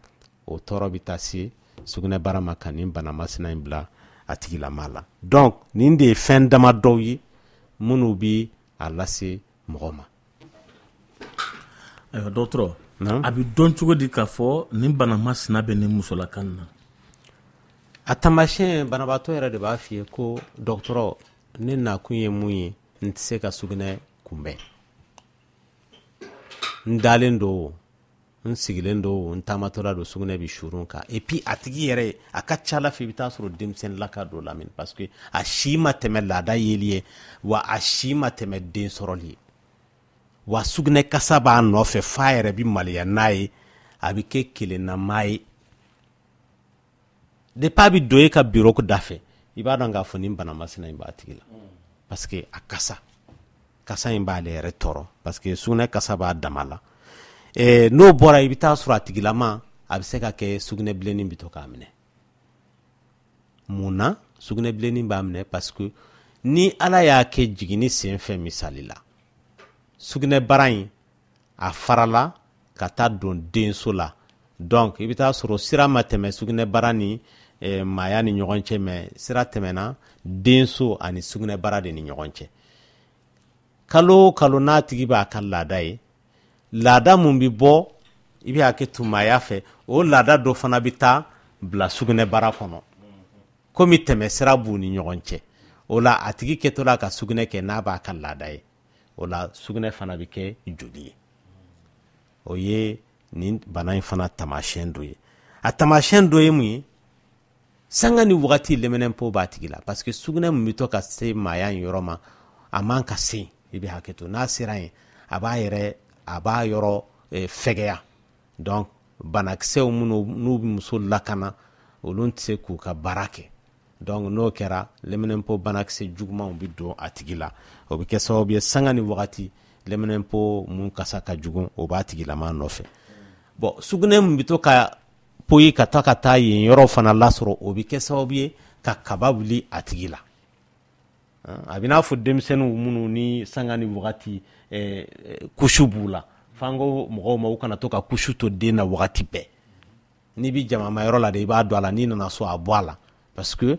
o tɔɔrɔ bɛ taa se sugunɛ bara ma ka nin bana masina in bila a tigilama la donc nin de ye fɛn dama dɔw ye minnu bi a lase mɔgɔ ma ayiwa dɔgɔtɔrɔ a bɛ dɔn cogo di k'a fɔ nin bana masina bɛ nin musolaka na a taamasiyɛn banabaatɔ yɛrɛ de b'a f'i ye ko dɔgɔtɔrɔ ne nakun ye mun ye n tɛ se ka sugunɛ kunbɛn n dalen don n sigilen don n taamatɔla don sugunɛ bɛ surun kan et puis a tigi yɛrɛ a ka ca la fɛ i bɛ taa sɔrɔ denmisɛnnin laka don Lamine parce que a si ma tɛmɛ laada yeli ye wa a si ma tɛmɛ den sɔrɔli ye wa sugunɛ kasa b'a nɔfɛ f'a yɛrɛ bɛ maloya n'a ye a bɛ kɛ kelennama ye depuis a bɛ don e ka bureau da fɛ i b'a dɔn k'a fɔ nin bana masina in b'a tigi la parce que a kasa in b'ale yɛrɛ tɔɔrɔ parce que sugunɛ kasa b'a dama la n'o bɔra i bɛ taa sɔrɔ a tigilama a bɛ se ka kɛ sugunɛ bilenni bɛ to k'a minɛ mun na sugunɛ bilenni b'a minɛ parce que ni Ala y'a kɛ jiginni senfɛ misali la sugunɛ bara in a farala ka taa don denso la donc i bɛ taa sɔrɔ sira ma tɛmɛ sugunɛ bara ni maaya ni ɲɔgɔn cɛ mais sira tɛmɛna denso ani sugunɛ bara de ni ɲɔgɔn cɛ kalo o kalo n'a tigi b'a ka laada ye laada mun bi bɔ i bɛ hakɛ to maaya fɛ o laada dɔ fana bɛ taa bila sugunɛ bara kɔnɔ komi tɛmɛ sira b'u ni ɲɔgɔn cɛ o la a tigi kɛtɔ la ka sugunɛ kɛ n'a b'a ka laada ye o la sugunɛ fana bɛ kɛ joli ye o ye nin bana in fana taamasiyɛn dɔ ye a taamasiyɛn dɔ ye mun ye sanga ni wagati lɛmɛnɛnpo b'a tigi la parce que sugunɛ mun bɛ to ka se maaya in yɔrɔ ma a man ka se i bɛ hakɛ to n'a sera yen a b'a yɔrɔ fɛgɛya donc banakisɛw minnu n'u bɛ muso lakana olu tɛ se k'u ka baara kɛ donc n'o kɛra lɛmɛnɛnpo banakisɛ jugumanw bɛ don a tigi la o bɛ kɛ sababu ye sanga ni wagati lɛmɛnɛnpo mun kasa ka jugu o b'a tigilama nɔfɛ bon sugunɛ mun bɛ to ka poyi ka taa yen yɔrɔ fana lasɔrɔ o bɛ kɛ sababu ye ka kaba wuli a tigi la a bɛ n'a fɔ denmisɛnninw minnu ni sanga ni wagati kusu b'u la f'an ko mɔgɔw ma u kana to ka kusu to den na wagati bɛɛ n'i bɛ jamama yɔrɔ la de i b'a don a la n'i nana so a bɔ a la parce que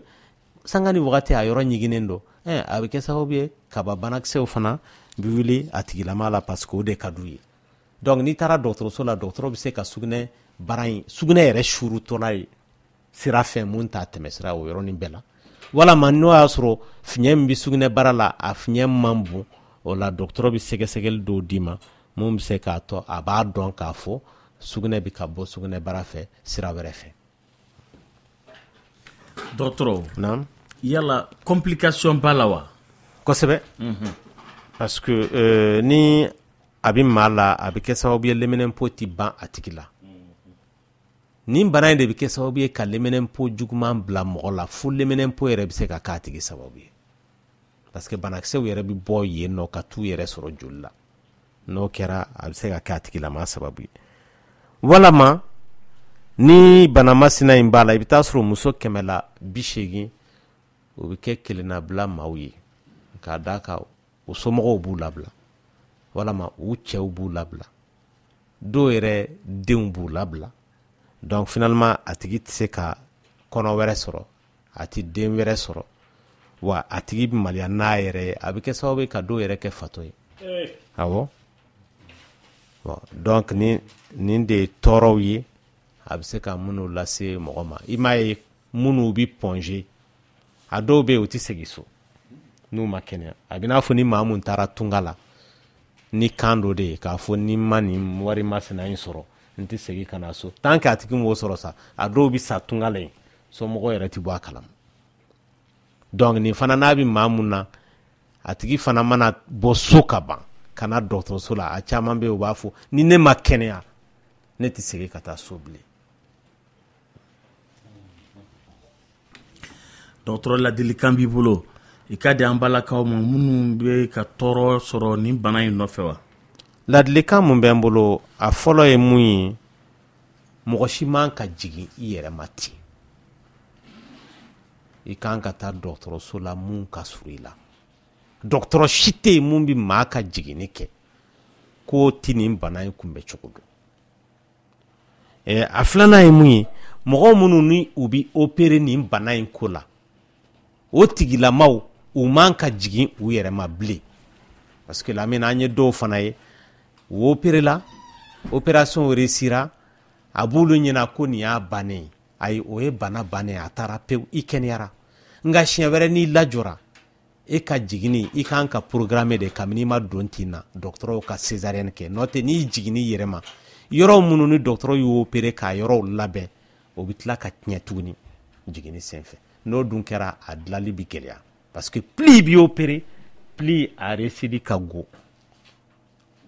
sanga ni wagati a yɔrɔ ɲiginnen don a bɛ kɛ sababu ye kaba banakisɛw fana bɛ wuli a tigilama la parce que o de ka d'u ye donc n'i taara dɔgɔtɔrɔso la dɔgɔtɔrɔ bɛ se ka sugunɛ bara in sugunɛ yɛrɛ surutɔla ye sira fɛ mun t'a tɛmɛ sira o yɔrɔnin bɛɛ la walama n'o y'a sɔrɔ fiɲɛ min bɛ sugunɛ bara la a fiɲɛ man bon o la dɔgɔtɔrɔ bɛ sɛgɛsɛgɛli dɔw d'i ma mun bɛ se k'a to a b'a dɔn k'a fɔ sugunɛ bɛ ka bɔ sugunɛ bara fɛ sira wɛrɛ fɛ. dɔgɔtɔrɔ naamu yala complication b'a la wa. kosɛbɛ parce que ni a bɛ maa la a bɛ kɛ sababu ye lɛmɛnɛnpo tɛ ban a tigi la nin bana in de bɛ kɛ sababu ye ka lɛmɛnɛnpo juguman bila mɔgɔ la fo lɛmɛnɛnpo yɛrɛ bɛ se ka k'a tigi sababu ye parce que banakisɛw yɛrɛ bɛ bɔ yen nɔ ka t'u yɛrɛ sɔrɔ joli la n'o kɛra a bɛ se ka k'a tigilama sababu ye walama ni bana masina in b'a la i bɛ taa sɔrɔ muso 180 o bɛ kɛ kelennabila maaw ye k'a d'a kan o somɔgɔw b'u labila walama u cɛw b'u labila dɔw yɛrɛ denw b'u labila donc finalement a tigi tɛ se ka kɔnɔ wɛrɛ sɔrɔ a ti den wɛrɛ sɔrɔ wa a tigi bɛ maloya n'a yɛrɛ ye a bɛ kɛ sababu ye ka dɔw yɛrɛ kɛ fatɔ ye awɔ bon donc nin de ye tɔɔrɔw ye a bɛ se ka minnu lase mɔgɔ ma i m'a ye minnu bɛ pɔnze a dɔw bɛ yen u tɛ segin so n'u ma kɛnɛya a bɛ n'a fɔ ni maa mun taara tunga la ni kan dɔ de ye k'a fɔ ni ma nin wari masina in sɔrɔ n tɛ segin ka na so tant que a tigi m'o sɔrɔ sa a dɔw bɛ sa tunga la yen somɔgɔw yɛrɛ tɛ bɔ a kalama donc nin fana n'a bɛ maa mun na a tigi fana mana bɔ so ka ban ka na dɔgɔtɔrɔso la a caman bɛ yen u b'a fɔ ni ne ma kɛnɛya ne tɛ segin ka taa so bilen. dɔgɔtɔrɔ ladilikan b'i bolo i ka di an balakaw ma minnu bɛ ka tɔɔrɔ sɔrɔ nin bana in nɔfɛ wa. ladilikan mun bɛ n bolo a fɔlɔ ye mun ye mɔgɔ si man ka jigin i yɛrɛ ma ten i kan ka taa dɔgɔtɔrɔso la mun ka surun i la dɔgɔtɔrɔ si tɛ yen mun bɛ maa ka jiginni kɛ k'o tɛ nin bana in kunbɛ cogo dɔn a filanan ye mun ye mɔgɔ minnu ni u bɛ opérer nin bana in ko la o tigilamaw u man ka jigin u yɛrɛ ma bilen parce que lamɛn an ye dɔw fana ye u opérer la opération réussira a b'olu ɲɛna ko nin y'a bannen ye ayi o ye bana bannen a taara pewu i kɛnɛyara nka siɲɛ wɛrɛ n'i lajɔra e ka jiginni i kan ka programme de kabini i ma don tin na dɔgɔtɔrɔw ka césarienne kɛ n'o tɛ n'i jiginni yɛrɛ ma yɔrɔ minnu ni dɔgɔtɔrɔ y'o opérer k'a yɔrɔw labɛn o bɛ tila ka tiɲɛ tuguni jiginni senfɛ n'o dun kɛra a dilali bɛ gɛlɛya parce que plus i b'i opérer plus a récidi ka go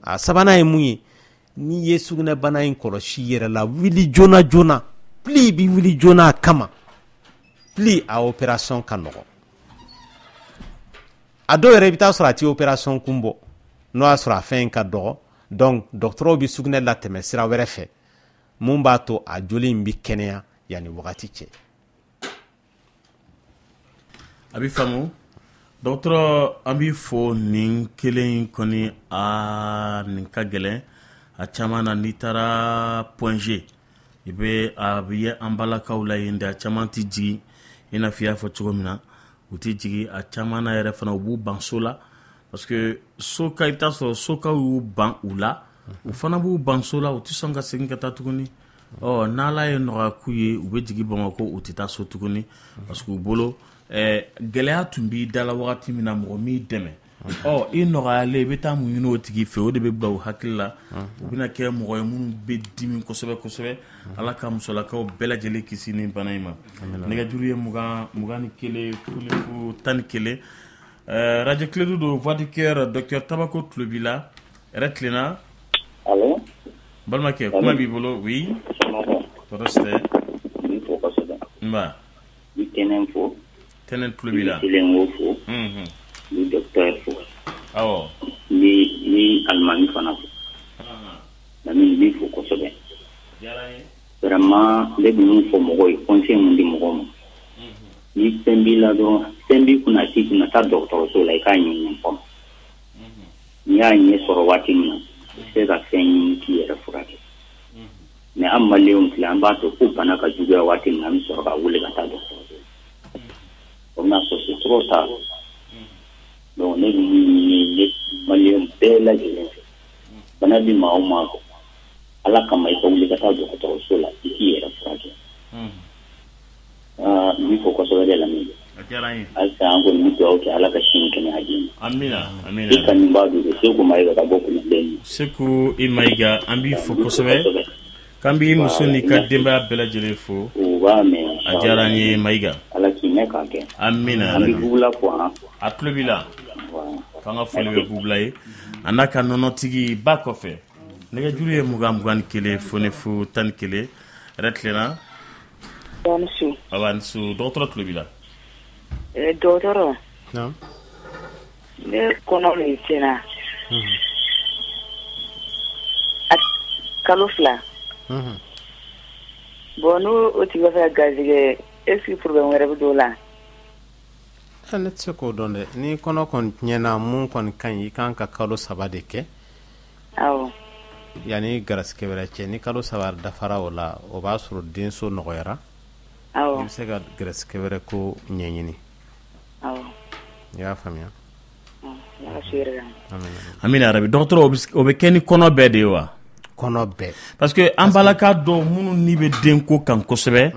a sabanan ye mun ye n'i ye sugunɛbana in kɔlɔsi yɛrɛ la wuli joona joona plus i bɛ wuli joona a kama plus a opération ka nɔgɔn a dɔw yɛrɛ i bɛ taa sɔrɔ a tɛ opération kun bɔ n'o y'a sɔrɔ a fɛn in ka dɔgɔ donc dɔgɔtɔrɔw bɛ sugunɛ latɛmɛ sira wɛrɛ fɛ mun b'a to a joli in bɛ kɛnɛya yanni wagati cɛ. a bɛ faamu dɔgɔtɔrɔ an b'i fo nin kelen in kɔni nin ka gɛlɛn a caman na n'i taara point G a bɛ ye an balakaw la yen de a caman tɛ jigin i n'a fɔ i y'a fɔ cogo min na u tɛ jigin a caman na yɛrɛ fana u b'u ban so la parce que soka i bɛ taa sɔrɔ sokaw y'u ban u la u fana b'u ban so la u tɛ sɔn ka segin ka taa tuguni n'Ala ye nɔgɔya k'u ye u bɛ jigin Bamakɔ u tɛ taa so tuguni parce que u bolo gɛlɛya tun b'i da la wagati min na mɔgɔ m'i dɛmɛ i nɔgɔyalen i bɛ taa mun ɲini o tigi fɛ o de bɛ bila u hakili la u bɛna kɛ mɔgɔ ye minnu bɛ dimi kosɛbɛ kosɛbɛ Ala ka musolakaw bɛɛ lajɛlen kisi nin bana in ma nɛgɛjuru ye 21 11 radio Clé do voix du cœur docteur Tabako tulo b'i la yɛrɛ tilenna allo balimakɛ kuma b'i bolo oui tɔɔrɔ si tɛ n fo kosɛbɛ nba i tɛnɛn fo tɛnɛn tulo b'i la kelen wo fo ni docteur fo awɔ ni alimami fana fo lamini b'i fo kosɛbɛ vraiment ne bɛ mun fɔ mɔgɔw ye conseil mun di mɔgɔw ma ni fɛn b'i la dɔrɔn fɛn b'i kunna k'i kunna taa dɔgɔtɔrɔso la i k'a ɲɛɲini fɔlɔ n'i y'a ɲɛ sɔrɔ waati min na i se ka fɛn ɲini k'i yɛrɛ furakɛ mais an maliyɛnw filɛ an b'a to ko bana ka juguya waati min na an bɛ sɔrɔ ka wuli ka taa dɔgɔtɔrɔso o bɛna sɔrɔ c'est trop tard donc ne bɛ min ɲini maliyɛn bɛɛ lajɛlen fɛ bana bɛ maa o maa kɔ Ala kama i ka wuli ka taa dɔgɔtɔrɔso la i k'i yɛrɛ furakɛ n b'i fo kosɛbɛ de lamɛn halisa an kɔni bɛ dugawu kɛ Ala ka sini kɛnɛya di ma amina amina i ka nin b'a don Seku Mayiga ka bɔ Kulibɛn Seku i Mayiga an b'i fo kosɛbɛ k'an b'i muso n'i ka denbaya bɛɛ lajɛlen fo u b'a mɛn a diyara an ye Mayiga Ala k'i mɛn k'a kɛ amina an bɛ Bugula fo a tulo b'i la k'an ka foli bɛ Bugula ye a n'a ka nɔnɔtigi ba kɔfɛ nɛgɛjuru ye 21 foni fu 11 yɛrɛ tilenna Awa Nisu dɔgɔtɔrɔ tulo b'i la dɔgɔtɔrɔ ne kɔnɔ min tiɲɛna kalo 2 bon n'o tigi bɛ fɛ ka garizigɛ est-ce que problème wɛrɛ bɛ dɔw la ne tɛ se k'o dɔn dɛ ni kɔnɔ kɔni tiɲɛna mun kɔni ka ɲi i kan ka kalo 3 de kɛ awɔ yani garaske wɛrɛ cɛ ni kalo saba dafara o la o b'a sɔrɔ denso nɔgɔyara i bɛ se ka garaske wɛrɛ ko ɲɛɲini i y'a faamuya amina arabi dɔgɔtɔrɔ o bɛ kɛ ni kɔnɔ bɛɛ de ye wa kɔnɔ bɛɛ parce que an balaka dɔw minnu ni bɛ den ko kan kosɛbɛ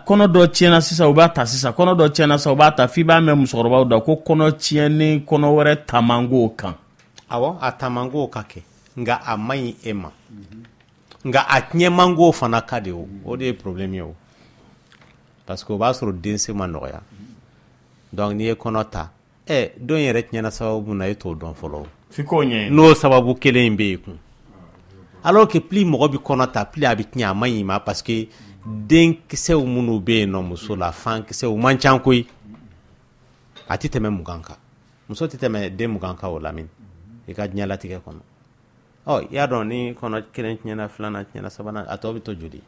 kɔnɔ dɔ tiɲɛna sisan u b'a ta sisan kɔnɔ dɔ tiɲɛna sisan u b'a ta f'i b'a mɛn musokɔrɔbaw da ko kɔnɔ tiɲɛni kɔnɔ wɛrɛ tamango kan awɔ a tamango ka kɛ nka a man ɲi e ma nka a tiɲɛmango fana ka de o de ye problème ye o parce que o b'a sɔrɔ dense ma nɔgɔya donc n'i ye kɔnɔ ta don yɛrɛ tiɲɛna sababu mun na e t'o dɔn fɔlɔ f'i k'o ɲɛɲini n'o sababu kelen in bɛ yen kun alors que plus mɔgɔ bɛ kɔnɔ ta plus a bɛ tiɲɛ a man ɲi ma parce que denkisɛw minnu bɛ yen nɔ muso la fankisɛw man ca koyi a tɛ tɛmɛ 20 kan muso tɛ tɛmɛ den 20 kan o lamini i ka diɲɛlatigɛ kɔnɔ i y'a dɔn ni kɔnɔ kelen tiɲɛna filanan tiɲɛna sabanan a tɔ bɛ to joli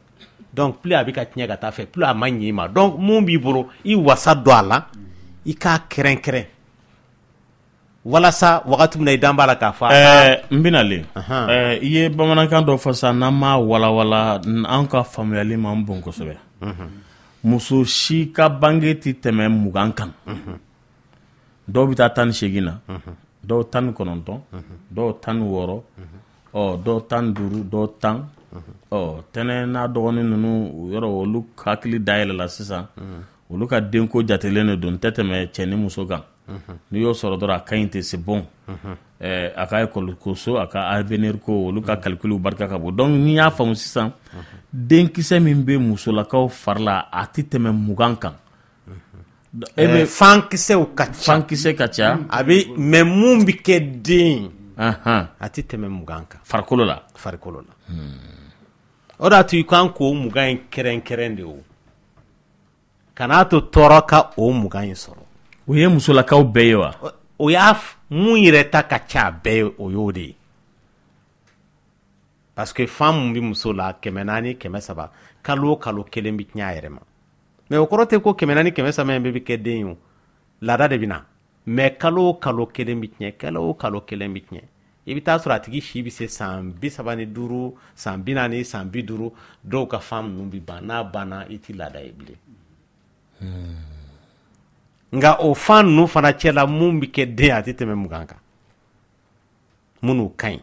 donc plus a bɛ ka tiɲɛ ka taa fɛ plus a man ɲi ma donc mun b'i bolo i wasa don a la i k'a kɛrɛnkɛrɛn walasa wagati min na i dan b'a la k'a fɔ n bɛna le i ye bamanankan dɔ fɔ sisan n'an m'a walawala an ka faamuyali man bon kosɛbɛ muso si ka bange tɛ tɛmɛ 20 kan dɔw bɛ taa 18 na dɔw 19 dɔw 16 dɔw 15 dɔw 10 tɛnɛ n'a dɔgɔnin ninnu yɔrɔ olu hakili dayɛlɛla sisan olu ka denko jatelen de don tɛ tɛmɛ cɛ ni muso kan n'i y'o sɔrɔ dɔrɔn a ka ɲi tɛ se bon a ka école ko so a ka avenir ko olu ka calcul barika ka bon donc n'i y'a faamu sisan denkisɛ min bɛ musolakaw fari la a tɛ tɛmɛ 20 kan fankisɛw ka ca fankisɛ ka ca a bɛ mais mun bɛ kɛ den a tɛ tɛmɛ 20 kan farikolo la o de y'a to i kan k'o 20 in kɛrɛnkɛrɛn de o kan'a to tɔɔrɔ ka o 20 in sɔrɔ o ye musolakaw bɛɛ ye wa o y'a mun yɛrɛ ta ka ca bɛɛ ye o y'o de ye parce que fan mun bɛ muso la 400 300 kalo o kalo kelen bɛ tiɲɛ a yɛrɛ ma mais o kɔrɔ tɛ ko 400 300 in bɛɛ bɛ kɛ den ye o laada de bɛ na mais kalo o kalo kelen bɛ tiɲɛ kalo o kalo kelen bɛ tiɲɛ i bɛ taa sɔrɔ a tigi si bɛ se san 35 san 40 san 50 dɔw ka fan ninnu bɛ ban n'a banna i tɛ laada ye bilen nka o fan ninnu fana cɛla mun bɛ kɛ den a tɛ tɛmɛ 20 kan minnu ka ɲi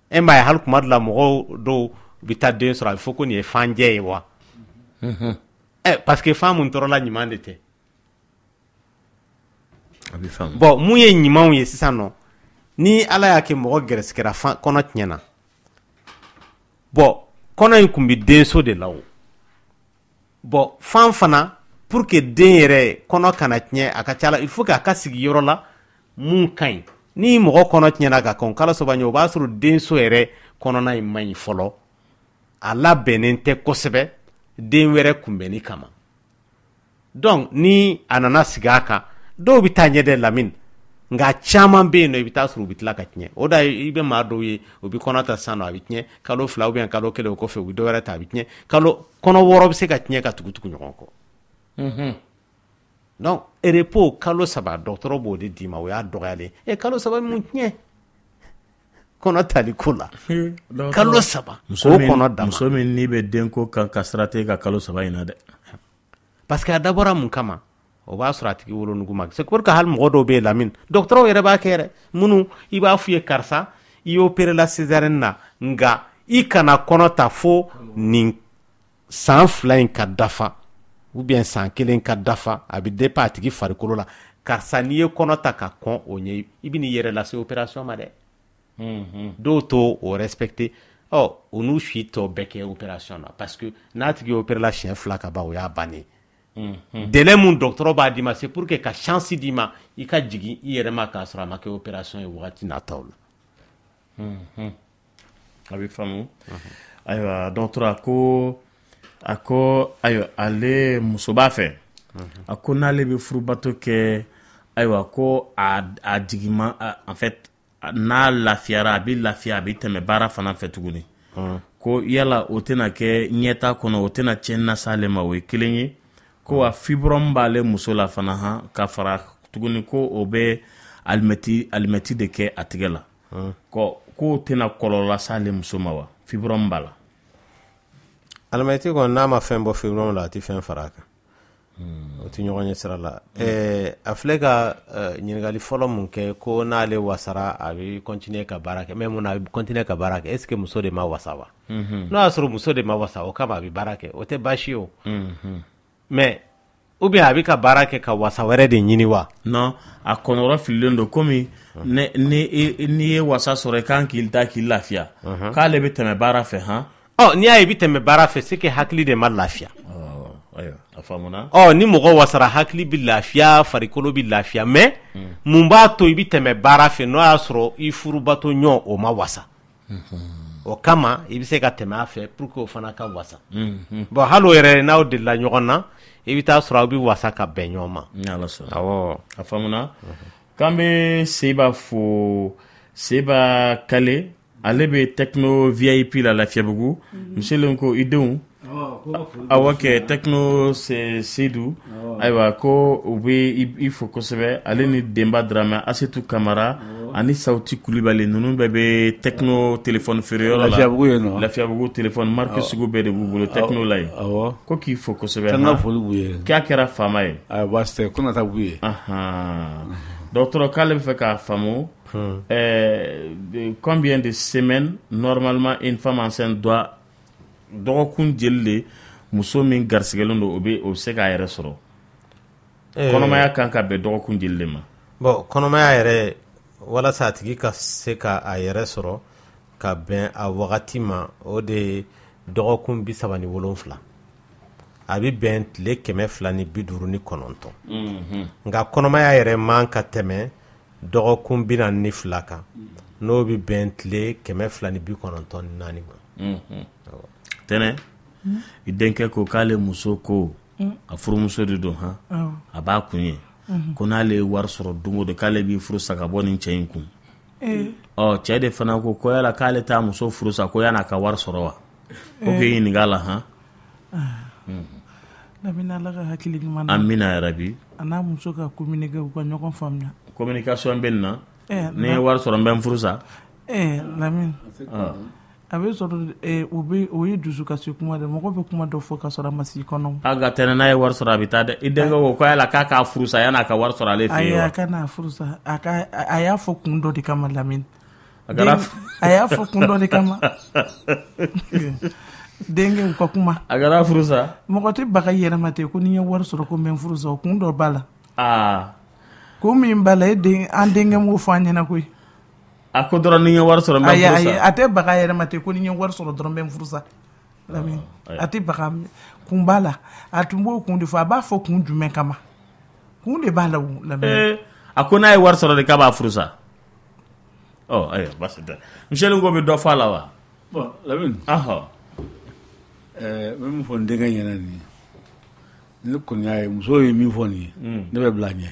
e m'a ye hali kuma dɔ la mɔgɔw dɔw bɛ taa den sɔrɔ a bɛ fɔ ko nin ye fanjɛ ye wa parce que fan mun tɔɔrɔla ɲuman de tɛ a bɛ faamu bon mun ye ɲumanw ye sisan nɔ ni ala y'a kɛ mɔgɔ gɛrɛsigɛra kɔnɔ tiɲɛna bon kɔnɔ in tun bɛ denso de la o bon fan fana pour que den yɛrɛ kɔnɔ kana tiɲɛ a ka ca la il faut que a ka sigi yɔrɔ la mun ka ɲi ni mɔgɔ kɔnɔ tiɲɛna ka kɔn kalo saba ɲɛ o b'a sɔrɔ denso yɛrɛ kɔnɔna in man ɲi fɔlɔ a labɛnnen tɛ kosɛbɛ den wɛrɛ kunbɛnni kama donc ni a nana sigi a kan dɔw bɛ taa ɲɛdɛ lamini nka caman bɛ yen nɔ i bɛ taa sɔrɔ u bɛ tila ka tiɲɛ o da i bɛ maa dɔw ye u bɛ kɔnɔ ta sisan nɔ a bɛ tiɲɛ kalo 2 ou bien kalo 1 o kɔfɛ u bɛ dɔ wɛrɛ ta a bɛ tiɲɛ kɔnɔ 6 bɛ se ka tiɲɛ ka tugu ɲɔgɔn kɔ donc repos kalo 3 dɔgɔtɔrɔ b'o de d'i ma o y'a dɔgɔyalen kalo 3 mun tiɲɛ kɔnɔ tali ko la kalo 3 k'o kɔnɔ dama muso min n'i bɛ denko kan ka sira tɛ ka kalo 3 in na dɛ parce que a dabɔra mun kama o b'a sɔrɔ a tigi wolonugu ma c'est pour que hali mɔgɔ dɔw bɛ yen lamini dɔgɔtɔrɔw yɛrɛ b'a kɛ yɛrɛ minnu i b'a f'u ye karisa i opéré la césarienne na nka i kana kɔnɔ ta fo nin san 2 in ka dafa ou bien san 1 ka dafa a bɛ dépend a tigi farikolo la karisa n'i ye kɔnɔ ta ka kɔn o ɲɛ i bɛ n'i yɛrɛ lase opération ma dɛ dɔw t'o o respecté o n'u si tɔ bɛɛ kɛ opération na parce que n'a tigi opéré la siɲɛ 2 ka ban o y'a bannen délai mun dɔgɔtɔrɔ b'a d'i ma c'est pour que ka chance d'i ma i ka jigin i yɛrɛ ma k'a sɔrɔ a ma kɛ opération ye wagati nataw la a bɛ faamu ayiwa dɔgɔtɔrɔ a ko ayiwa ale muso b'a fɛ a ko n'ale bɛ furubato kɛ ayiwa ko a jigin en fait n'a lafiyara a bɛ lafiya a bɛ tɛmɛ baara fana fɛ tuguni ko yala o tɛna kɛ ɲɛta kɔnɔ o tɛna tiɲɛni lase ale ma o ye kelen ye ko a fibrome b'ale muso la fana ka fara tuguni ko o bɛ alimɛti de kɛ a tigɛ la ko ko tena kolola sale muso ma wa fibrom bala almayti ko na ma fen bo fibrom la ti fen faraka o ti ɲɔgɔn ye sira la a filɛ ka ɲininkali fɔlɔ mun kɛ ko n'ale wasara a bɛ continuer ka baara kɛ mais mun na a bɛ continuer ka baara kɛ est ce que muso de ma wasa wa n'o y'a sɔrɔ muso de ma wasa o kama a bɛ baara kɛ o tɛ baasi o mais ou bien a bɛ ka baara kɛ ka wasa wɛrɛ de ɲini wa non a kɔnɔrɔ fililen don komi n'i ye wasa sɔrɔ i kan k'i da k'i lafiya k'ale bɛ tɛmɛ baara fɛ han n'i y'a ye i bɛ tɛmɛ baara fɛ c'est que hakili de ma lafiya a faamuna ni mɔgɔ wasara hakili bɛ lafiya farikolo bɛ lafiya mais mun b'a to i bɛ tɛmɛ baara fɛ n'o y'a sɔrɔ i furubato ɲɔ o ma wasa o kama i bɛ se ka tɛmɛ a fɛ pour que o fana ka wasa bon hali o yɛrɛ n'aw delila ɲɔgɔn na i bɛ taa sɔrɔ aw bɛ wasa ka bɛn ɲɔgɔn ma awɔ a faamuna k'an bɛ Seba fo Seba Kale ale bɛ Techno VIP la Lafiyabugu monsieur ko i denw awa kɛ Techno Seydou ayiwa ko u bɛ i fo kosɛbɛ ale ni Denba Dramɛ Asetu Kamara ani Sauti Kulibali ninnu bɛɛ bɛ Techno téléphone feereyɔrɔ la Lafiyabugu téléphone marque sugu bɛɛ de b'u bolo Techno la yen ko k'i fo kosɛbɛ k'a kɛra faama ye dɔgɔtɔrɔ k'ale bɛ fɛ k'a faamu combien de semaines normalement une femme enceinte doit dɔgɔkun jeli de muso min garisigɛlen don o bɛ se k'a yɛrɛ sɔrɔ kɔnɔmaya kan ka bɛn dɔgɔkun jeli de ma bon kɔnɔmaya yɛrɛ walasa a tigi ka se ka a yɛrɛ sɔrɔ ka bɛn a wagati ma o de ye dɔgɔkun 37 a bɛ bɛn tile 259 nka kɔnɔmaya yɛrɛ man ka tɛmɛ dɔgɔkun 42 kan n'o bɛ bɛn tile 294 ma tɛnɛ i denkɛ ko k'ale muso ko a furumuso de don a b'a kun ye ko n'ale ye wari sɔrɔ don o don k'ale b'i furu sa ka bɔ nin cɛ in kun cɛ de fana ko yala k'ale t'a muso furu sa ko yan'a ka wari sɔrɔ wa ko k'i ɲininka a la Ala ka hakili ɲuman na amina yarabi a n'a muso ka communiquer u ka ɲɔgɔn faamuya communication bɛ nin na ni ye wari sɔrɔ n bɛ n furu sa Lamine a bɛ sɔrɔ o ye dusu kasi kuma de mɔgɔ bɛ kuma dɔ fɔ ka sɔrɔ a ma s'i kɔnɔ a ka tɛnɛ n'a ye wari sɔrɔ a bɛ taa dɛ i denkɛ ko yala k'a k'a furu sa yan'a ka wari sɔrɔ ale fɛ yen wa a ka n'a furu sa a y'a fɔ kun dɔ de kama Lamine a y'a fɔ kun dɔ de kama denkɛ u ka kuma a kɛra furu sa mɔgɔ tɛ baga yɛrɛma ten ko ni n ye wari sɔrɔ ko n bɛ n furu sa o kun dɔ b'a la ko min b'a la an denkɛ m'o fɔ an ɲɛna koyi a ko dɔrɔn ni n ye wari sɔrɔ n bɛ n furu sa a tɛ baga yɛrɛma ten ko ni n ye wari sɔrɔ dɔrɔn n bɛ n furu sa Lamine a tɛ baga kun b'a la a tun b'o kun de fɔ a b'a fɔ kun jumɛn kama kun de b'a la Lamine a ko n'a ye wari sɔrɔ de k'a b'a furu sa ayiwa basi tɛ Michel ko bɛ dɔ fɔ a la wa bon Lamine n bɛ min fɔ n denkɛ ɲɛna nin ye ne kɔni y'a ye muso ye min fɔ nin ye ne bɛ bila ɲɛ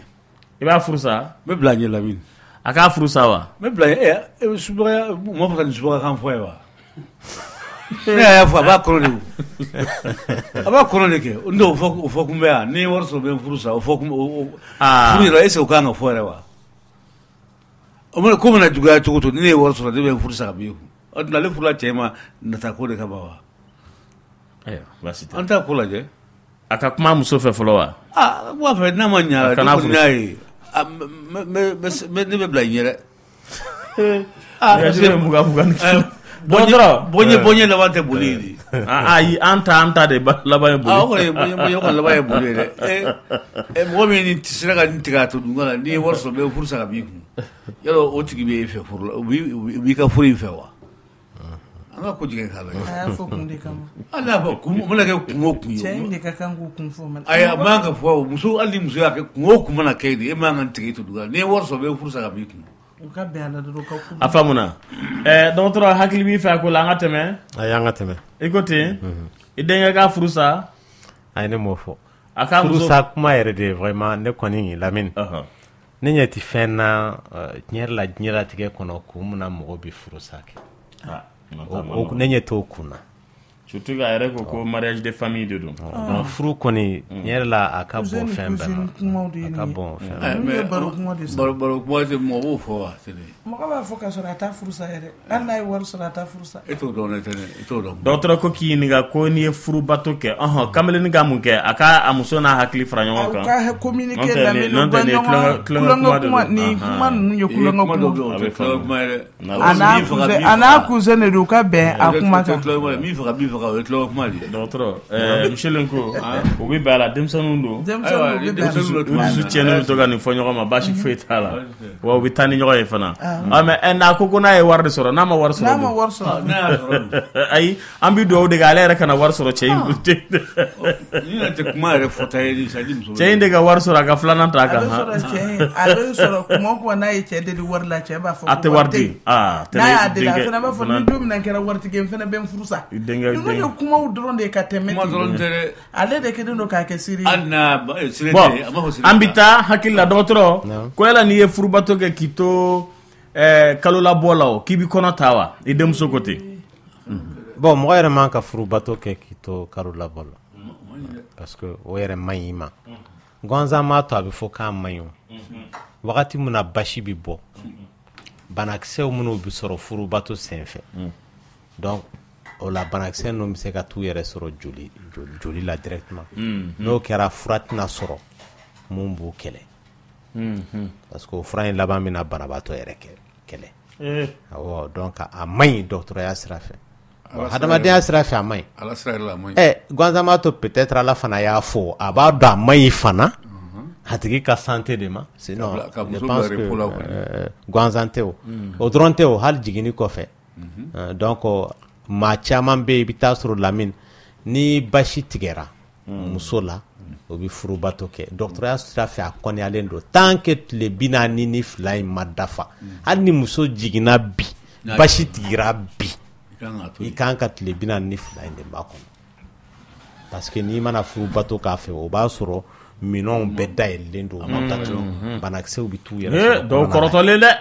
i b'a furu sa n bɛ bila ɲɛ Lamine a k'a furu sa wa n bɛ bila ɲɛ e bɛ subaga u ma fɔ ka nin subagakan fɔ ye wa ne y'a fɔ a b'a kɔrɔ de a b'a kɔrɔ de kɛ n tɛ o fɔ kun bɛ yan ni wari sɔrɔ bɛ n furu sa o fɔ kun furu yɛrɛ est-ce que o kan ka fɔ yɛrɛ wa o mana ko mana juguya cogo to ni ne ye wari sɔrɔ ne bɛ n furu sa ka b'i kun ale furula cɛ ma nata ko de kama wa an t'a ko lajɛ a ka kuma muso fɛ fɔlɔ wa b'a fɛ n'a ma ɲa ne kɔni y'a ye ne bɛ bila ɲɛ dɛ bɔɲɛ laban tɛ boli de ayi an ta de laban ye boli bɔɲɛ ka laban ye boli dɛ mɔgɔ min sera ka nin tigɛ a to dunga la n'i ye wari sɔrɔ bɛ furu sa ka b'i kun yɔrɔ o tigi bɛ e fɛ furu la u b'i ka furu in fɛ wa an ka ko jigin k'a la a y'a fɔ kun de kama ala fɔ kun mana kɛ kun o kun ye cɛ in de ka kan k'o kun fɔ man ayi a man ka fɔ muso hali ni muso y'a kɛ kun o kun mana kɛ de e man ka tigɛ to dunga n'i ye wari sɔrɔ bɛ furu sa ka b'i kun u ka bɛn a la dɔrɔn ka kun a faamuna dɔgɔtɔrɔ hakili b'i fɛ ko la an ka tɛmɛ ayi an ka tɛmɛ i ko ten i denkɛ k'a furu sa ayi ne m'o fɔ a ka furu sa kuma yɛrɛ de vraiment ne kɔni Lamine ne ɲɛ tɛ fɛn na diɲɛlatigɛ kɔnɔ kun min na mɔgɔ bɛ furu sa kɛ ne ɲɛ t'o kun na surtout ka yɛrɛ ko mariage de famille de don furu kɔni yɛrɛ la a ka bon fɛn bɛɛ ma a ka bon fɛn mais baro kuma de mɔgɔ b'o fɔ wa mɔgɔ b'a fɔ ka sɔrɔ a t'a furusa yɛrɛ hali n'a ye wari sɔrɔ a t'a furusa e t'o dɔn ne tɛ e t'o dɔn dɔgɔtɔrɔ ko k'i ɲininka ko n'i ye furubato kɛ kamalenin ka mun kɛ a ka a muso n'a hakili fara ɲɔgɔn kan ka communiquer lamɛn kulonkɛ kuma ni kuma ninnu ye kulonkɛ kuma a n'a cousin de don u ka bɛn a kuma kan min fɛ ka o ye kulonkɛ kuma de ye dɔgɔtɔrɔ Michel ko u bɛ bɛn a la denmisɛnninw don dusu tiɲɛnen bɛ to ka nin fɔ ɲɔgɔn ma baasi foyi t'a la wa u bɛ taa ni ɲɔgɔn ye fana mais n'a ko n'a ye wari de sɔrɔ n'a ma wari sɔrɔ ayi an bɛ dugawu de kɛ ale yɛrɛ kana wari sɔrɔ cɛ in cɛ in de ka wari sɔrɔ a ka filanan ta a kan a bɛ sɔrɔ kuma n'a ye cɛ deli wari la cɛ b'a fɔ a tɛ wari di n'a y'a deli a fana b'a fɔ ni don min kɛra waritigi n fana bɛ n furusa ninnu ye kumaw dɔrɔn de ka tɛmɛ ale de kelen don k'a kɛ siri an bɛ taa hakili la dɔgɔtɔrɔ ko yala n'i ye furubato kɛ k'i to kalo labɔ la o k'i bɛ kɔnɔ ta wa i denmuso ko ten bon mɔgɔ yɛrɛ man ka furubato kɛ k'i to kalo labɔ la parce que o yɛrɛ man ɲi ma gansan m'a to a bɛ fɔ k'a man ɲi o wagati min na basi bɛ bɔ banakisɛw minnu bɛ sɔrɔ furubato senfɛ donc o la banakisɛ ninnu bɛ se ka t'u yɛrɛ sɔrɔ joli la directement n'o kɛra fura tɛna sɔrɔ mun b'o kɛlɛ parce que o fura in laban bɛna banabaatɔ yɛrɛ kɛlɛ awɔ donc a man ɲi dɔgɔtɔrɔya sira fɛ hadamadenya sira fɛ a man ɲi gansan m'a to peut-être ala fana y'a fɔ a b'a dɔn a man ɲi fana a tigi ka santé de ma sinon je pense que gansan tɛ o dɔrɔn tɛ o hali jiginni kɔfɛ donc maa caman bɛ yen i bɛ taa sɔrɔ Lamine ni basi tigɛra muso la o bɛ furubato kɛ dɔgɔtɔrɔya sira fɛ a kɔniyalen don tant que tile 42 in ma dafa hali ni muso jiginna bi basi tigira bi i kan ka tile 42 in de b'a kɔnɔ parce que n'i mana furubato k'a fɛ o b'a sɔrɔ minɛnw bɛɛ dayɛlɛlen don banakisɛw bɛ t'u yɛrɛ dɔw kɔrɔtɔlen dɛ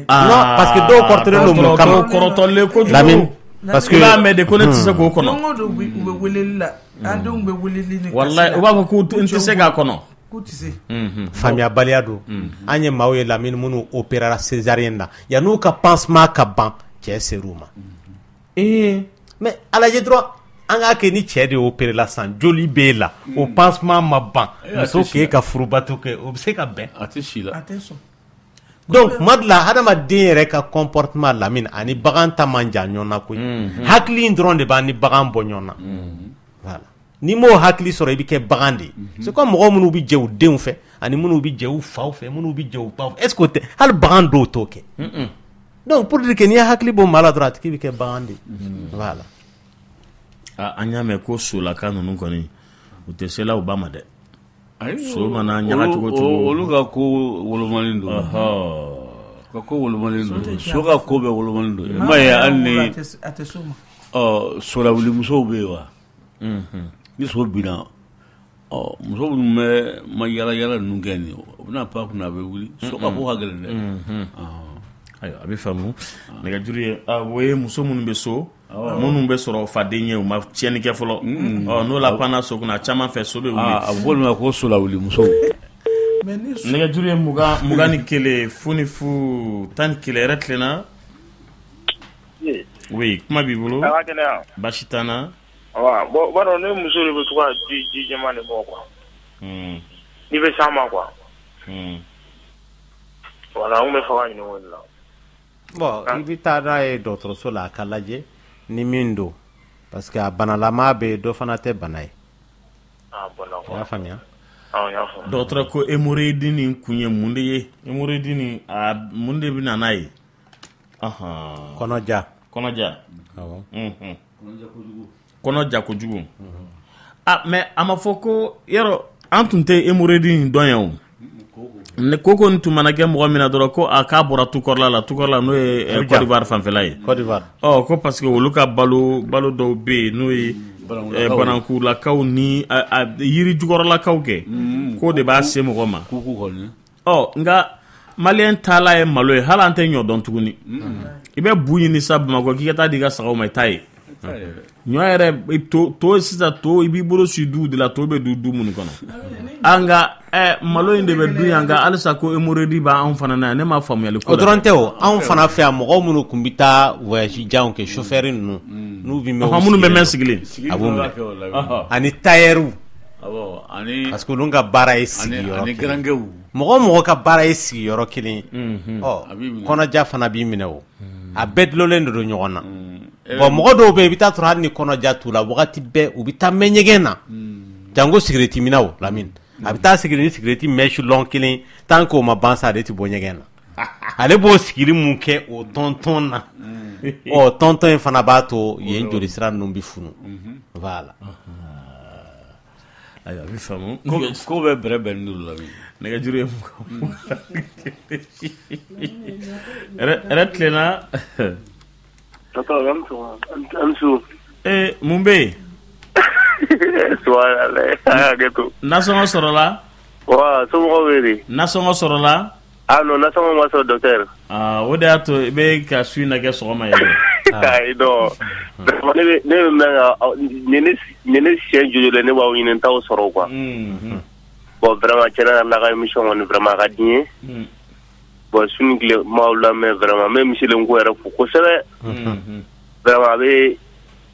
non parce que dɔw kɔrɔtɔlen don mun kama kɔrɔtɔlen kojugu Lamine parce que là mais de ko ne tɛ se k'o kɔnɔ don u bɛ weleli la an denw bɛ weleli ni wallahi u b'a fɔ k'u tɛ se k'a kɔnɔ k'u tɛ se faamuyabaliya don an ye maaw ye Lamine minnu opérera césarienne na yan'u ka pansement ka ban cɛ ser'u ma mais a lajɛ dɔrɔn an k'a kɛ ni cɛ de opéré la san joli b'e la o pansement ma ban muso k'e ka furubato kɛ o bɛ se ka bɛn a tɛ si la a tɛ sɔn donc tuma dɔ la hadamaden yɛrɛ ka comportement Lamine ani bagan ta man jan ɲɔgɔn na koyi hakili in dɔrɔn de b'a ni bagan bɔ ɲɔgɔn na voilà ni m'o hakili sɔrɔ i bɛ kɛ bagan de ye c'est comme mɔgɔ minnu bɛ jɛ u denw fɛ ani minnu bɛ jɛ u faw fɛ minnu bɛ jɛ u baw fɛ est-ce que o tɛ hali bagan dɔw t'o kɛ donc pour dire que n'i ye hakili bɔ maa la dɔrɔn a tigi bɛ kɛ bagan de voilà an y'a mɛn ko solaka ninnu kɔni u tɛ se la u ba ma dɛ so mana ɲaga cogo cogo olu ka ko wolomalen don ka ko wolomalen don so ka ko bɛɛ wolomalen don i m'a ye hali ni a tɛ so ma solawulimusow bɛ yen wa ni so binna muso minnu bɛ ma yala ninnu kɛ nin o bɛna pan kunna a bɛ wuli so ka ko ka gɛlɛn dɛ ayiwa a bɛ faamu nɛgɛjuru ye o ye muso minnu bɛ so minnu bɛ sɔrɔ faden ye u ma tiɲɛni kɛ fɔlɔ n'o la panna so kunna caman fɛ so bɛ wuli a bɛ fɔ olu ma ko solawulimusow nɛgɛjuru ye 21 fu ni fu 11 yɛrɛ tilenna oui kuma b'i bolo baasi t'an na bon b'a dɔn ne muso de bɛ to ka ji jɛman de bɔ quoi n'i bɛ s'a ma quoi voilà n bɛ fɛ ka ɲininka o de la bon i bɛ taa n'a ye dɔgɔtɔrɔso la a ka lajɛ ni min don parce que a banalama bɛ yen dɔ fana tɛ bana ye i y'a faamuya dɔgɔtɔrɔ ko hémorroïde nin kun ye mun de ye hémorroïde nin mun de bɛ na n'a ye kɔnɔja kɔnɔja kojugu mais a ma fɔ ko yɔrɔ an tun tɛ hémorroïde nin dɔn yan o ne koko nin tun mana kɛ mɔgɔ min na dɔrɔn ko a k'a bɔra tukɔrɔla n'o ye Côte d'Ivoire fanfɛla ye ko parce que olu ka balo dɔw bɛ yen n'o ye banankulakaw ni yiri jukɔrɔlakaw kɛ k'o de b'a se mɔgɔ ma nka maliyɛn taala ye malo ye hali an tɛ ɲɔ dɔn tuguni i bɛ bu ɲini sa Bamakɔ k'i ka taa di i ka sagaw ma i t'a ye ɲɔ yɛrɛ to sisan to i b'i bolo si du de la to bɛ du minnu kɔnɔ an ka malo in de bɛ dun yan nka halisa ko hémorroïde b'anw fana na yan ne ma faamuyali ko la. O dɔrɔn tɛ o anw fana fɛ yan mɔgɔ minnu kun bɛ taa voyage janw kɛ chauffeur ninnu n'u bɛ mɛn minnu bɛ mɛn sigilen a b'u minɛ ani tailleur parce que olu ka baara ye sigiyɔrɔ kelen mɔgɔ ka baara ye sigiyɔrɔ kelen kɔnɔja fana b'i minɛ o a bɛɛ dulonlen de don ɲɔgɔn na bon mɔgɔ dɔw bɛ yen i bɛ taa sɔrɔ hali ni kɔnɔja t'u la wagati bɛɛ u bɛ taa mɛn ɲɛgɛn na jango sigireti minɛ o Lamine a bɛ taa sigi ni sigireti mèche long kelen tant que o ma ban sa ale tɛ bɔ ɲɛgɛn na ale b'o sigiri mun kɛ o tɔntɔn na tɔntɔn in fana b'a to yen joli sira ninnu bɛ funu voilà. Ayiwa a bɛ faamu ko bɛ bɛrɛbɛn n'olu la nɛgɛjuru ye tilenna mun bɛ yen nasɔngɔ sɔrɔla wa somɔgɔw bɛ di nasɔngɔ sɔrɔla non nasɔngɔ ma sɔrɔ docteur o de y'a to i bɛ ka su in lajɛ sɔgɔma yɛrɛ ayi non ne bɛ mɛn ka ni ne siɲɛ joli la ne b'aw ɲini n t'aw sɔrɔ quoi bon vraiment tiɲɛna na ka émission kɔni vraiment a ka di n ye bon su ni tile m'aw lamɛn vraiment n bɛ misilen ko yɛrɛ fo kosɛbɛ vraiment a bɛ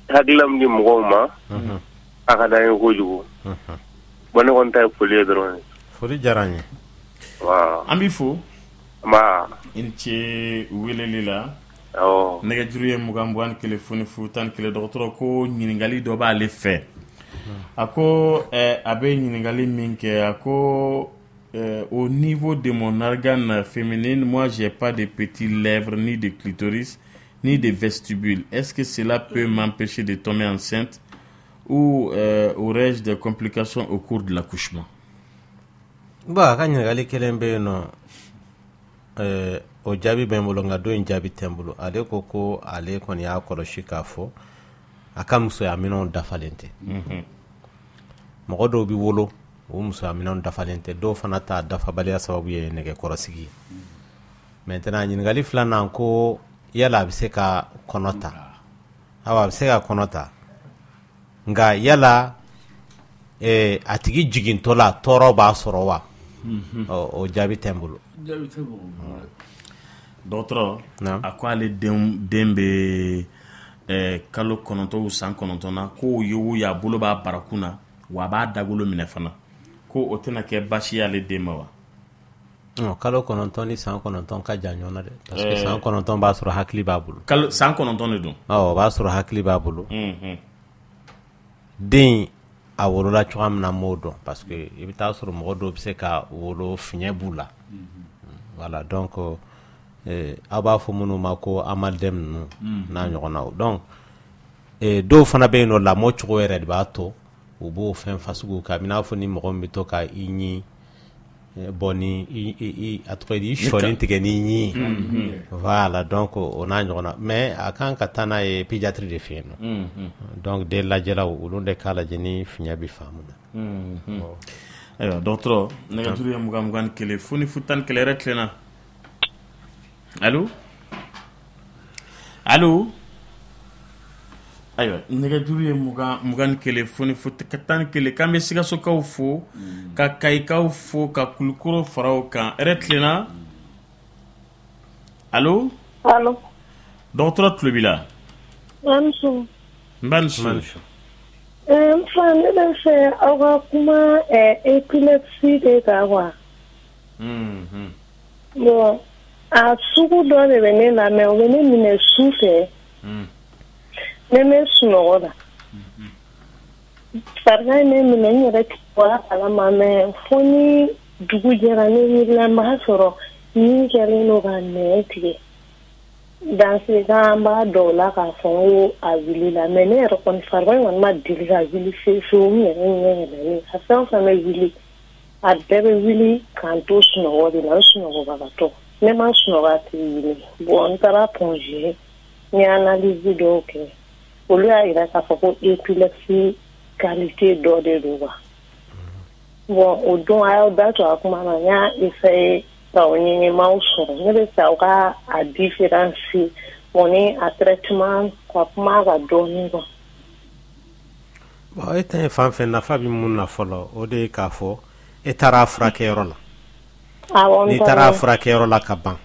hakilila min di mɔgɔw ma a ka d'an ye kojugu bon ne kɔni ta ye foli ye dɔrɔn foli diyara n ye an b'i fo i ni ce weleli la nɛgɛjuru ye 21 kelen fu 11 dɔgɔtɔrɔ ko ɲininkali dɔ b'ale fɛ a ko a bɛ ɲininkali min kɛ a ko au niveau de mon organe féminin moi j'ai pas de petites lèvres ni de clitoris ni de vestibule est-ce que cela peut m'empêcher de tomber enceinte ou aurais-je des complications au cours de l'accouchement? Bon a ka ɲininkali kelen bɛ yen nɔ o jaabi bɛ n bolo nka dɔ in jaabi tɛ n bolo ale ko ale kɔni y'a kɔlɔsi k'a fɔ a ka musoya minɛnw dafalen tɛ mɔgɔ dɔw bɛ wolo o musoya minɛnw dafalen tɛ dɔw fana ta dafabaliya sababu ye nɛgɛkɔrɔsigi ye maintenant ɲininkali filanan ko yala a bɛ se ka kɔnɔ ta awɔ a bɛ se ka kɔnɔ ta nka yala a tigi jigintɔ la tɔɔrɔ b'a sɔrɔ wa o jaabi tɛ n bolo dɔgɔtɔrɔ a ko ale den bɛ kalo 9 san 9 na ko ye a bolo b'a barakun na wa a b'a dagolo minɛ fana ko o tɛna kɛ baasi ye ale den ma wa kalo 9 ni san 9 ka jan ɲɔgɔn na dɛ parce que san 9 b'a sɔrɔ hakili b'a bolo san 9 de don o b'a sɔrɔ hakili b'a bolo den a wolola cogoya min na m'o dɔn parce que i bɛ taa sɔrɔ mɔgɔ dɔw bɛ se ka wolo fiɲɛ b'u la voilà donc aw b'a fɔ minnu ma ko amalgame ninnu n'a ɲɔgɔnnaw donc dɔw fana bɛ yen nɔ lamɔ cogo yɛrɛ de b'a to u b'o fɛn fasugu kɛ a bɛ n'a fɔ ni mɔgɔ min bɛ to ka i ɲi bɔ ni a tɔgɔ ye di sɔɔni tigɛ ni ɲi voilà donc o n'a ɲɔgɔnna mais a kan ka taa n'a ye pédiatre de fɛ yen nɔ donc den lajɛlaw olu de k'a lajɛ ni fiɲɛ bɛ faamu na ayiwa dɔgɔtɔrɔ nɛgɛjuru ye 21 fo ni fu 11 yɛrɛ tilenna allo allo ayiwa nɛgɛjuru ye 21 fo ni fu 11 k'an bɛ Sikasokaw fo ka Kayikaw fo ka Kulukoro fara o kan yɛrɛ tilenna allo allo dɔgɔtɔrɔ tulo b'i la n b'a ni su n fa ne bɛ fɛ aw ka kuma épilepsie de kan quoi bon a sugu dɔ de bɛ ne la mais o bɛ ne minɛ su fɛ ne bɛ sunɔgɔ la farigan ne minɛ n yɛrɛ tɛ bɔ a kalama mais fo ni dugu jɛra ne wulila n b'a sɔrɔ min kɛlen don ka nɛgɛ tigɛ dansekan b'a dɔw la k'a fɔ n ko a wulila mais ne yɛrɛ kɔni farigan kɔni ma deli ka wuli fewu n yɛrɛ ɲɛ yɛlɛlen a fɛn o fɛn bɛ wuli a bɛɛ bɛ wuli k'an to sunɔgɔ de la n sunɔgɔbagatɔ ne ma sunɔgɔ a tɛ wuli bon n taara pɔnze n ye analyse dɔw kɛ olu y'a yira k'a fɔ ko épilepsie qualité dɔ de don quoi bon o don a y'aw da to a kuma na n y'a essayer ka o ɲɛɲɛmaw sɔrɔ ne bɛ fɛ aw ka a différence o ni a traitement ka kuma ka dɔɔni quoi. Bon, e ta ye fan fɛn nafa bi mun na fɔlɔ o de ye k'a fɔ e taara furakɛyɔrɔ la. Awɔ, n'i taara furakɛyɔrɔ la ka ban.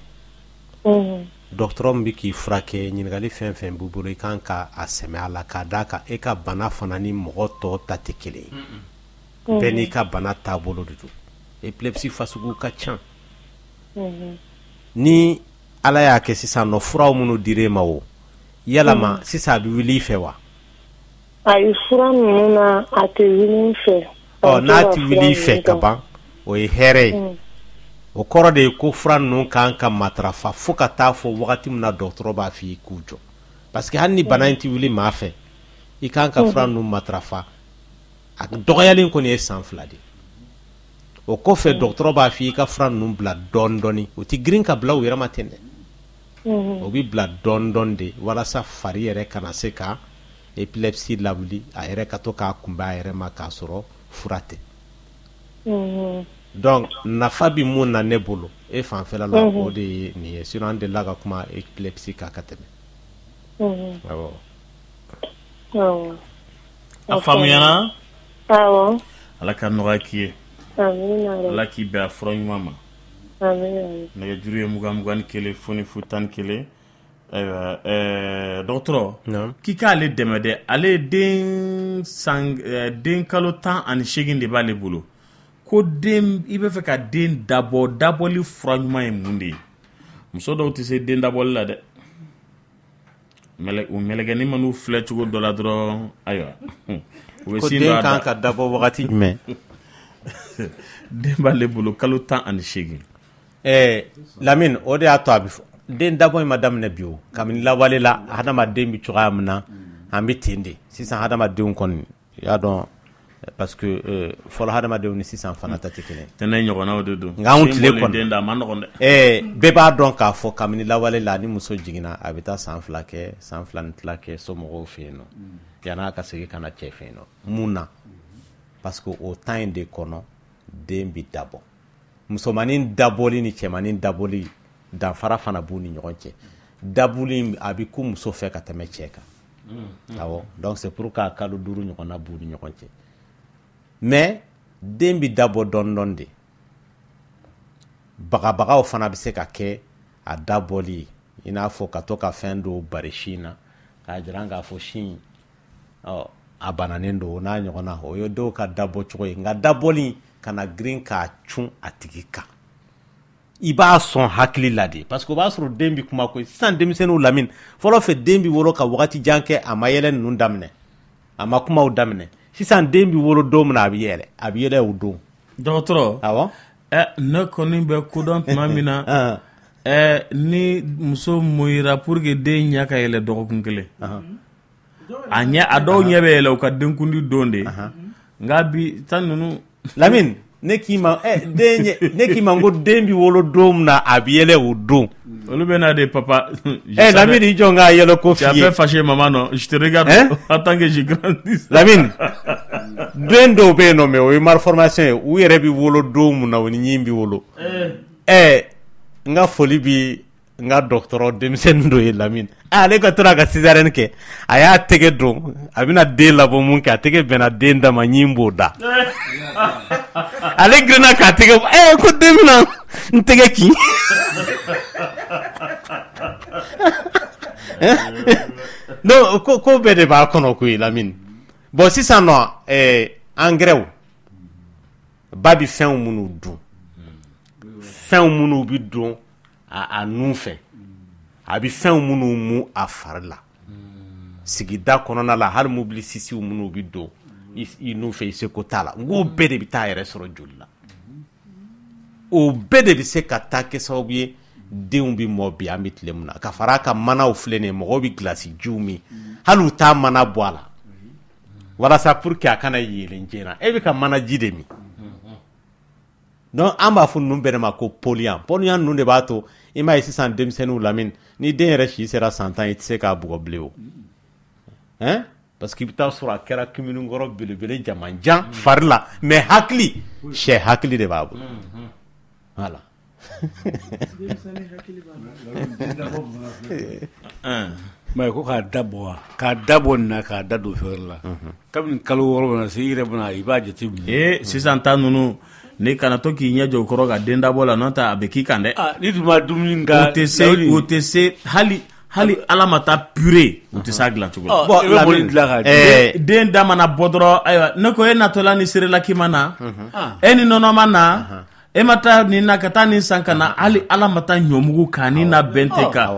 Dɔgɔtɔrɔ min bɛ k'i furakɛ ɲininkali fɛn fɛn b'u bolo i kan ka a sɛmɛ a la k'a d'a kan e ka bana fana ni mɔgɔ tɔw ta tɛ kelen ye. Bɛɛ n'i ka bana taabolo de don. Epilepsie fasugu ka ca. Ni ala y'a kɛ sisan nɔ furaw minnu dir'e ma o yalama sisan a bɛ wuli i fɛ wa? Ayi, fura ninnu na a tɛ wuli n fɛ. N'a tɛ wuli i fɛ ka ban o ye hɛrɛ ye. O kɔrɔ de ye ko fura ninnu kan ka matarafa fo ka taa fɔ wagati min na dɔgɔtɔrɔ b'a f'i ye k'u jɔ. Parce que hali ni bana in tɛ wuli maa fɛ i kan ka fura ninnu matarafa a dɔgɔyalen kɔni ye san 2 de. O kɔfɛ dɔgɔtɔrɔ b'a f'i ye i ka fura ninnu bila dɔɔni dɔɔni o tɛ girin ka bila u yɛrɛ ma ten dɛ. O bɛ bila dɔɔni dɔɔni de walasa fari yɛrɛ kana se ka epilepsie lawuli a yɛrɛ ka to k'a kunbɛn a yɛrɛ ma k'a sɔrɔ fura tɛ. Donc nafa bi mun na ne bolo e fanfɛla la o de ye nin ye sinon an delila ka kuma epilepsie kan ka tɛmɛ. Awɔ. A faamuyara? Awɔ. Ala ka nɔgɔya k'i ye. Amina. Ala k'i bɛn a fura ɲuman ma. Amina. Nɛgɛjuru ye 21 21 foni fu 11. Ayiwa dɔgɔtɔrɔ k'i k'ale dɛmɛ dɛ ale den kalo 18 de b'ale bolo ko den i bɛ fɛ ka den dabɔli fura ɲuman ye mun de ye muso dɔw tɛ se den dabɔli la dɛ mɛlɛkɛni man'u filɛ cogo dɔ la dɔrɔn ayiwa u bɛ sin dɔ den kan ka dabɔ wagati jumɛn den b'ale bolo kalo 18 Lamine o de y'a to a bɛ fɔ den dabɔ in ma daminɛ bi o kabini lawale la hadamaden bɛ cogoya min na an bɛ ten de sisan hadamadenw kɔni i y'a dɔn parce que fɔlɔ hadamadenw ni sisan fana ta tɛ kelen tɛnɛ ɲɔgɔnnaw de don nka anw tile kɔnɔ den da ma nɔgɔn dɛ bɛɛ b'a dɔn k'a fɔ kabini lawale la ni muso jiginna a bɛ taa san 2 kɛ san 2 ni tila kɛ somɔgɔw fɛ yen nɔ yan'a ka segin ka na cɛ fɛ yen nɔ mun na parce que o temps in de kɔnɔ den bɛ dabɔ musomanin dabɔli ni cɛmanin dabɔli danfara fana b'u ni ɲɔgɔn cɛ dabuli a bɛ ku muso fɛ ka tɛmɛ cɛ kan awɔ donc c'est pour que kalo 5 ɲɔgɔnna b'u ni ɲɔgɔn cɛ mais den bɛ dabɔ dɔɔni dɔɔni de bagabagaw fana bɛ se ka kɛ a dabɔli i n'a fɔ ka to ka fɛn dɔw bari sin na k'a jira k'a fɔ sin a bananen don o n'a ɲɔgɔnna o ye dɔw ka dabɔ cogo ye nka dabɔli kana girin k'a cun a tigi kan i b'a sɔn hakili la de parce que o b'a sɔrɔ den bi kuma koyi sisan denmisɛnninw Lamine fɔlɔ fɛ den bi wolo ka wagati jan kɛ a ma yɛlɛ ninnu daminɛ a ma kumaw daminɛ sisan den bi wolo don min na a bɛ yɛlɛ o don. Dɔgɔtɔrɔ awɔ ne kɔni bɛ kodɔn tuma min na ni muso moyira pour que den ɲɛ ka yɛlɛ dɔgɔkun kelen a dɔw ɲɛ bɛ yɛlɛ u ka denkundi don de nka bi tan ninnu Lamine ne k'i ma ko den bi wolo don min na a bɛ yɛlɛ o don olu bɛ na de papa Lamine i jɔ n k'a yɛlɛ ko f'i ye tu as fait fâcher maman non je te regarde en tant que je grandis Lamine den dɔw bɛ yen nɔ mais o ye malformation ye u yɛrɛ bi wolo don min na o ni ɲin bi wolo n ka foli bi n ka dɔgɔtɔrɔ denmisɛnnin dɔ ye Lamine ale ka tora ka césarienne kɛ a y'a tɛgɛ don a bɛna den labɔ mun kɛ a tɛgɛ bɛnna den da ma ɲin b'o da ale girinna k'a tɛgɛ ko den bɛna n tɛgɛ kin non ko bɛɛ de b'a kɔnɔ koyi Lamine bon sisan nɔ engrais ba bi fɛnw minnu dun fɛnw minnu bi don a nun fɛ a bi fɛnw minnu mu a fari la sigida kɔnɔna la hali mobili sisiw minnu bi don i nun fɛ i se ko t'a la n ko bɛɛ de bi taa yɛrɛ sɔrɔ joli la o bɛɛ de bi se ka taa kɛ sababu ye denw bi mɔ bi an bi tile mun na ka fara a ka manaw filɛ nin ye mɔgɔw bi gilasi jiw min hali u t'a mana bɔ a la walasa pour que a kana yelen joona e bɛ ka mana ji de min donc an b'a fɔ ninnu bɛɛ de ma ko polluant ninnu de b'a to i m'a ye sisan denmisɛnninw Lamine ni den yɛrɛ si sera 100 ans i tɛ se k'a bugɔ bilen o parce que i bɛ taa sɔrɔ a kɛra kiminikɔrɔ belebele jamanjan fari la mais hakili sɛ hakili de b'a bolo voilà mais ko k'a dabɔ na k'a da don fɛrɛ la kabini kalo 6 na se yɛrɛ bɛna i b'a jate minɛ sisan ta ninnu ni kana to k'i ɲɛ jɔ kɔrɔ ka den dabɔ la n'o tɛ a bɛ k'i kan dɛ ni tun ma dumuni ka o tɛ se hali ala ma taa purée u tɛ se a dilan cogo la den da mana bɔ dɔrɔn ayiwa ne ko e natɔla ni serelaki ma na e ni nɔnɔ ma na e ma taa nin na ka taa nin san ka na hali ala ma taa ɲɔmugu kan ni na bɛn tɛ kan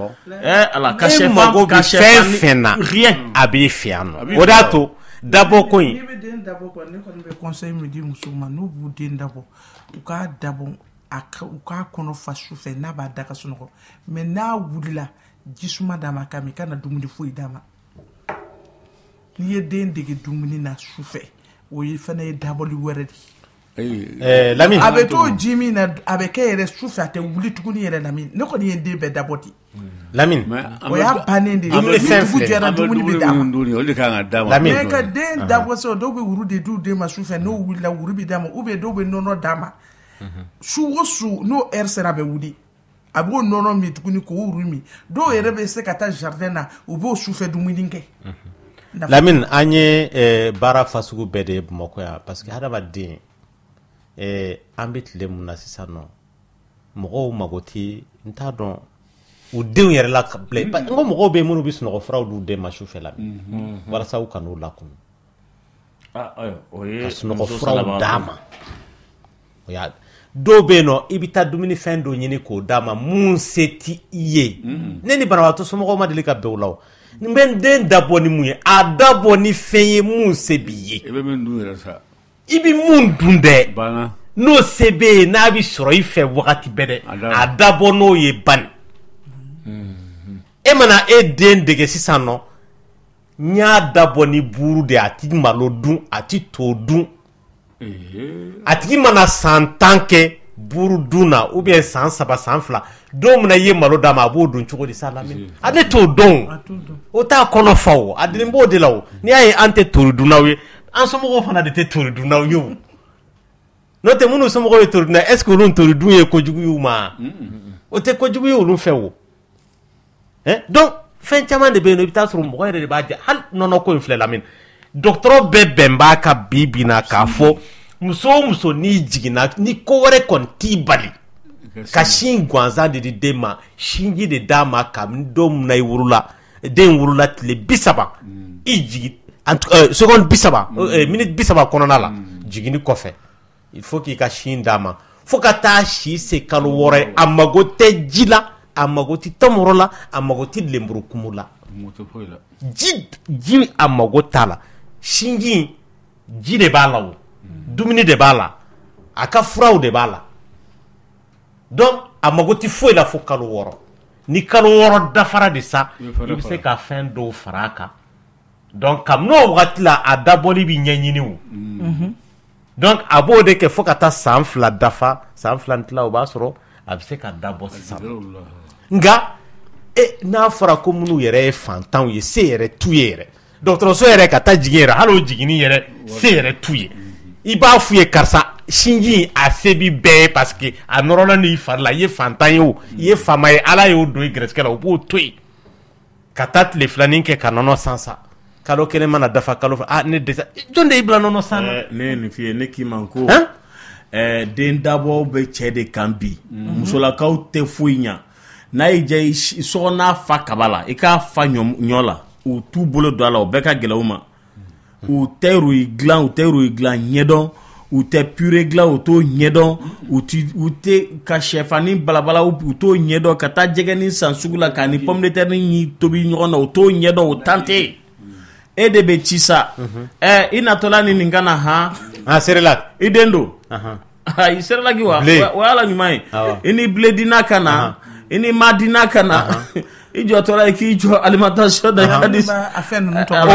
ala ka fɛn na rien a b'i fɛ yan nɔ o de y'a to dabɔ ko in n'i bɛ den dabɔ kɔ ne kɔni bɛ conseil min di musow ma n'u b'u den dabɔ u k'a dabɔ u k'a kɔnɔ fa su fɛ n'a b'a da ka sunɔgɔ mais n'a wulila jisuma d'a ma k'a min kana dumuni foyi d'a ma n'i ye den dege dumuni na su fɛ o ye fana ye dabɔli wɛrɛ de Lamine a bɛ to ji min na a bɛ kɛ yɛrɛ su fɛ a tɛ wuli tuguni yɛrɛ Lamine ne kɔni ye n den bɛɛ dabɔ ten Lamine o y'a bannen de ye ni dugu jɛra dumuni bɛ d'a ma mais ka den dabɔ se dɔw bɛ wuru de d'u den ma su fɛ n'o wulila wuru bɛ d'a ma ou bien dɔw bɛ nɔnɔ d'a ma su o su n'o heure sera a bɛ wuli a b'o nɔnɔ min tuguni k'o wuru min dɔw yɛrɛ bɛ se ka taa jardin na u b'o su fɛ dumuni kɛ Lamine an ye baara fasugu bɛɛ de ye Bamakɔ yan parce que hadamaden an bɛ tile mun na sisan nɔ mɔgɔw mago tɛ n t'a dɔn u denw yɛrɛ la bilen n ko mɔgɔw bɛ yen minnu bɛ sunɔgɔfuraw d'u den ma su fɛ Lamine walasa u kan'u lakunu ka sunɔgɔfuraw d'a ma dɔw bɛ yen nɔ i bɛ taa dumunifɛn dɔ ɲini k'o d'a ma mun se tɛ i ye ne ni banabagatɔ somɔgɔw ma deli ka bɛn o la n bɛ n den dabɔ ni mun ye a dabɔ ni fɛn ye mun se b'i ye i bɛ mun dun dɛ n'o se bɛ yen n'a bɛ sɔrɔ i fɛ wagati bɛɛ dɛ a dabɔ n'o ye bani e mana e den dege sisan nɔ n y'a dabɔ ni buru de a tɛ malo dun a tɛ to dun a tigi mana san 10 kɛ buru dun na ou bien san 3 san 2 don mina ye malo d'a ma a b'o dun cogo di sa Lamine a ne t'o dɔn o t'a kɔnɔ fa o a deni b'o de la o n'i y'a ye an tɛ tori dunnaw ye an somɔgɔw fana de tɛ tori dunnaw ye o n'o tɛ minnu somɔgɔw ye tori dunnaw est ce que olu tori dun ye kojugu y'u ma o tɛ kojugu ye olu fɛ o donc fɛn caman de bɛ yen nɔ i bɛ taa sɔrɔ mɔgɔ yɛrɛ de b'a jɛ hali nɔnɔ ko in filɛ Lamine dɔgɔtɔrɔ bɛɛ bɛn b'a ka bi na k'a fɔ muso o muso n'i jiginna ni ko wɛrɛ kɔni t'i bali ka sin gansan de di den ma sinji de d'a ma kabini don min na i wurula den wurula tile 30 i jigi seconde 30 minute 30 kɔnɔna la jiginni kɔfɛ il faut k'i ka sin d'a ma fo ka taa si se kalo 6 ye a mago tɛ ji la a mago tɛ tɔmɔrɔ la a mago tɛ lenburukumu la ji a mago t'a la sinji ji de b'a la o dumuni de b'a la a ka furaw de b'a la donc a mago tɛ foyi la fo kalo 6 ni kalo 6 dafara de sa i bɛ se ka fɛn dɔw fara a kan donc kabini o wagati la a dabɔli bɛ ɲɛɲini o donc a b'o de kɛ fo ka taa san 2 dafa san 2 tila o b'a sɔrɔ a bɛ se ka dabɔ sisan nka n'a fɔra ko minnu yɛrɛ ye fantanw ye se yɛrɛ t'u ye yɛrɛ dɔgɔtɔrɔso yɛrɛ ka taa jigin yɛrɛ hali o jiginni yɛrɛ se yɛrɛ t'u ye i b'a f'u ye karisa sinji a se bi bɛɛ ye parce que a nɔrɔla n'i fari la i ye fantan ye o i ye faama ye ala y'o don i gɛrɛsɛgɛ la o b'o to yen ka taa tile 2 kɛ ka nɔnɔ san sa kalo 1 mana dafa kalo fila ne dɛsɛ jɔn de y'i bila nɔnɔ san na ne ye nin f'i ye ne k'i ma ko den dabɔw bɛ cɛ de kan bi musolakaw tɛ foyi ɲa n'a y'i diya sɔgɔnɔ fa kaba la i k'a fa ɲɔ la u t'u bolo don a la o bɛɛ ka gɛlɛn u ma u tɛ ruyi dilan ɲɛdɔn u tɛ purée dilan u t'o ɲɛdɔn u tɛ ka sɛfani balabala u t'o ɲɛdɔn ka taa jɛgɛni san sugu la k'a ni pomme de terre ni tobi ɲɔgɔn na u t'o ɲɛdɔn o tan tɛ e de bɛ ci sa i natɔla ni nin ka na han Cerelac i den don i Cerelac wa o y'ala ɲuman ye i ni blé dina ka na i ni ma dina ka na i jɔtɔla i k'i jɔ alimentation da ka di o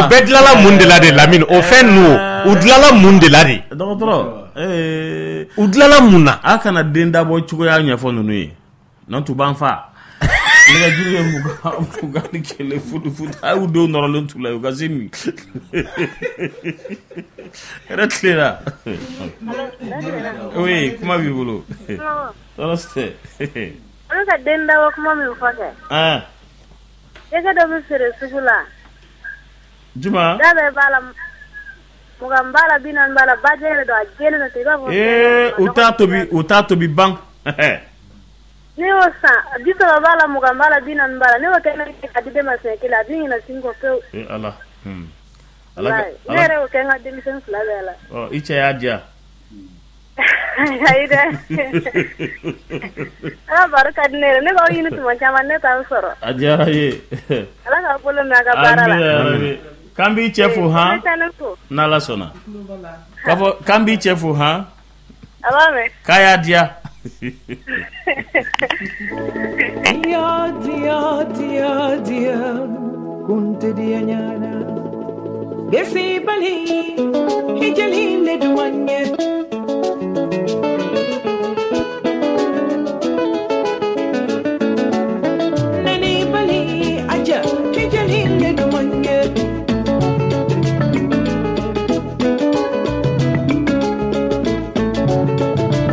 bɛɛ dilala mun de la de Lamine o fɛn ninnu u dilala mun de la de dɔgɔtɔrɔ u dilala mun na a kana den dabɔ cogoya ɲɛfɔ ninnu ye n'o tun b'an fa nega jure muga ni kele futu au do noralen tula yo gazini retlera oui comment vivolo Namaste. Anga denda wa kuma mi fake. Ega do mi sere sugula. Juma. Da be bala mugambala binan bala bajere do ajene na tiba bo. Utato bi bang. Ni osa dito bala mugambala binan bala ni wakena kadide masekela bingi na singo pe. Allah. Allah. Nere wakenga dimisen flavela. Oh, icha yaja. Haida. Barka dinere ne ba yini tuma chama ne ta soro. Aja ye. Ala ka polo me aga barala. Kambi chefu ha? Nala sona. Kavo kambi chefu ha? Abame. Kaya dia. Dia kunte dia nyana. Besi bali hijali le duanye. Nani bali aja hijali le duanye.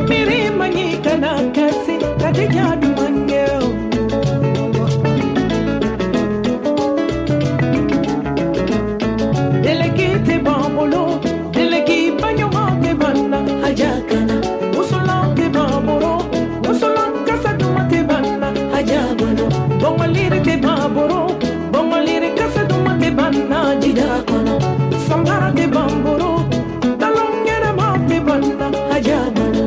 Miri mani kana kasi kadija duanye. Delegate bambolo, delegate banyomate banna hajakana. Usulante bambolo, usulan kasadumate banna hajabano. Bongalire te bambolo, bongalire kasadumate banna jidakono. Sambara te bambolo, talongera mate banna hajabano.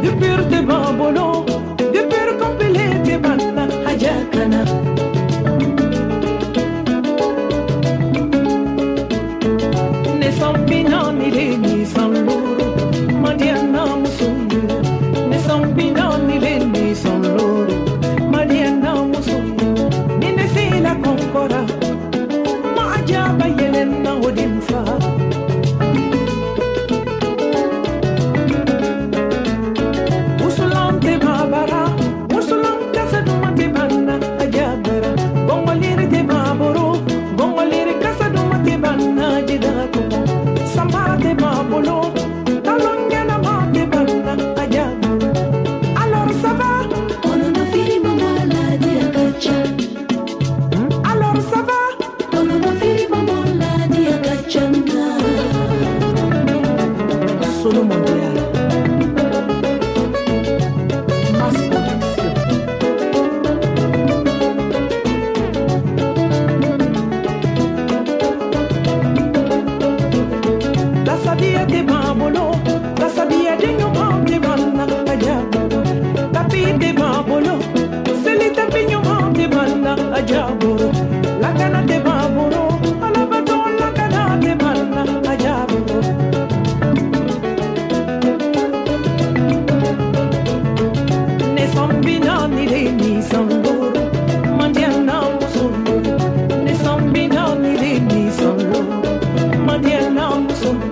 Dupir te bambolo, dupir compile te banna hajakana. Binani le ni sanloro Madiana musundu ne son binani le ni sanloro Madiana musundu ne se la concora ma ajaba yelena odinfa usulante babara usulante sadumate banna ajabara bongolire te baboro bongolire kasadumate banna jidako Samate babolo, talongena mate banna ajaba. Alors ça va? On en a fini maman la diagacha. Alors ça va? On en a fini maman la diagacha. Solo mondial. Sabia de bambolo, la sabia de nyoma de banna ajaboro. Tapi de bambolo, selita pinyoma de banna ajaboro. La cana de bambolo, ala baton la cana de banna ajaboro. Ne son binani de ni son loro, mandiana musundo. Ne son binani de ni son loro, mandiana musundo.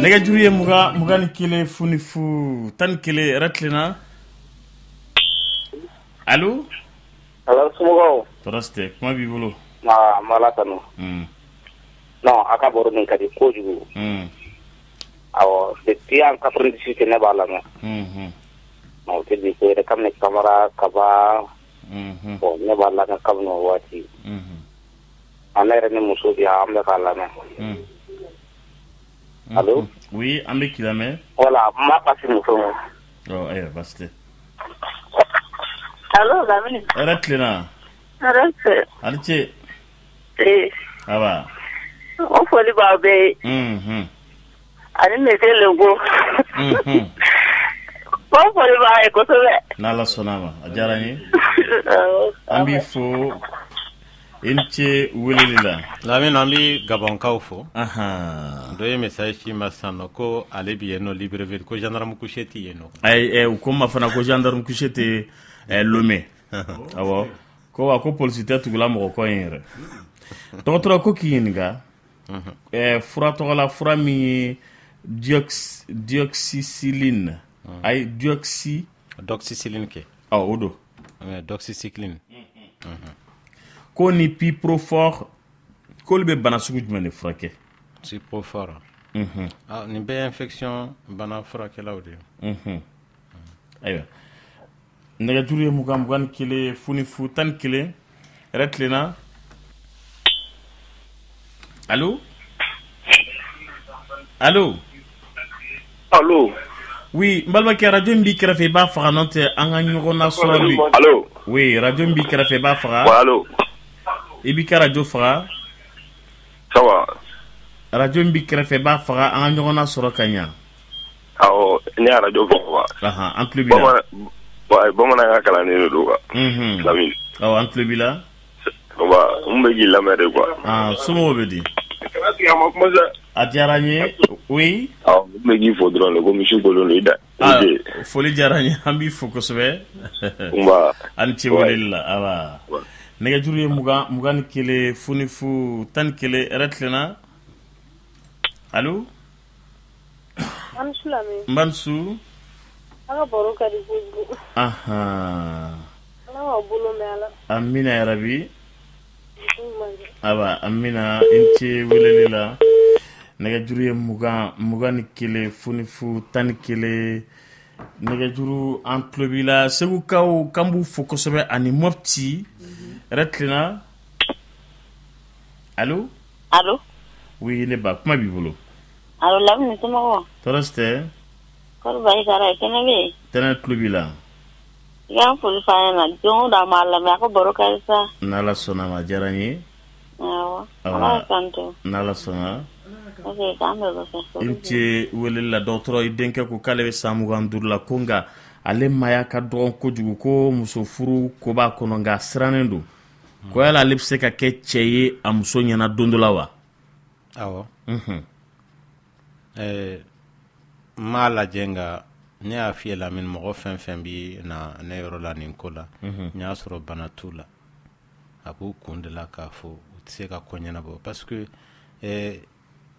Nega juriye muga ni kile funifu tan kile ratlina. Allô? Alors sumugo. Toraste, kuma bibolo. Malatano. Non, akaboro nin kadi kojugu. Awo depuis en 98 ne bala na. Non, te di ko re kamne kamera kaba. Bon, ne bala na kamno wati. Anere ne musudi amle kala na. Allô? Oui, ambe kilame. Voilà, ma passe musomo. Oh, baste. Allô, Lamine. Ratlina. Arate. Alche. Aba. O foli babe. Ani mete lego. O foli ba ko sobe. Nala sonama. Ajarani. Ambi fo ince welelila Lamine an bi Gabonkaw fo. Dɔ ye message ci ma sisan nɔ ko ale bi yen nɔ Libreville ko gendarme couché ti yen nɔ. U ko ma fana ko gendarme couché tɛ Lomé. Awɔ ko wa ko polisi tɛ tugula mɔgɔ kɔ in yɛrɛ. Dɔgɔtɔrɔ ko k'i ɲininka fura tɔgɔ la fura min ye dioxycycline ayi doxycycline kɛ. O don. Doxycycline. Ko ni Piprofort k'olu bɛ bana sugu jumɛn de furakɛ? Piprofort. Nin bɛɛ infection bana furakɛlaw de ye. Ayiwa nɛgɛjuru ye 21 funifu 11 yɛrɛ tilenna. Allo? Allo? Allo? Oui, n balimakɛ radio in b'i kɛrɛfɛ i b'a faga n'o tɛ an ka ɲɔgɔn nasɔrɔ bi. Allo? Oui, radio in b'i kɛrɛfɛ i b'a faga. Allo? I b'i ka radio faga. Ça va? Radio in b'i kɛrɛfɛ i b'a faga an ka ɲɔgɔn nasɔrɔ ka ɲa. Awɔ, ne y'a radio faga. An tulo b'i la. Bamanankan kalannen de don quoi. Lamine. Awɔ, an tulo b'i la. N bɛ k'i lamɛn de quoi. Somɔgɔw bɛ di? A diyara n ye. Oui. N bɛ k'i fo dɔrɔn de ko misi kolon don i da. Foli diyara n ye, an b'i fo kosɛbɛ. A ni ce weleli la, awa. Nɛgɛjuru ye 21 funifu 11 yɛrɛ tilenna. Allo? N b'a ni su. An ka baro ka di kojugu. Ala k'aw bolo mɛn Ala. Amina yarabi. Aba Amina i ce weleli la. Nɛgɛjuru ye 21 funifu 11 nɛgɛjuru an tulo b'i la. Segukaw k'an b'u fo kosɛbɛ ani Mopti yɛrɛ tilenna. Allo? Allo? Oui, ne ba kuma b'i bolo. Allo, Lamine somɔgɔw? Tɔɔrɔ si tɛ? Kɔri baasi t'a la, kɛnɛ bɛ yen? Tɛnɛ tulo b'i la. I ka foli f'an ɲɛna don o don an b'a lamɛn a ka baro ka di sa. N'Ala sɔnna ma, a diyara n ye. Awɔ, Ala k'an to. N'Ala sɔnna. Ok, k'an bɛɛ bɛ fɛ. I ce weleli la dɔgɔtɔrɔ i denkɛ ko k'ale bɛ san 25 la ko nka ale maya ka dɔgɔn kojugu ko muso furu ko b'a kɔnɔ nka a sirannen don. Ko yala ale bɛ se ka kɛ cɛ ye a muso ɲɛna don dɔ la wa? Awɔ. N m'a lajɛ nka ne y'a f'i ye Lamine mɔgɔ fɛn fɛn bi na ne yɔrɔ la nin ko la n y'a sɔrɔ bana t'u la a b'u kun de la k'a fɔ u tɛ se ka ko ɲɛnabɔ parce que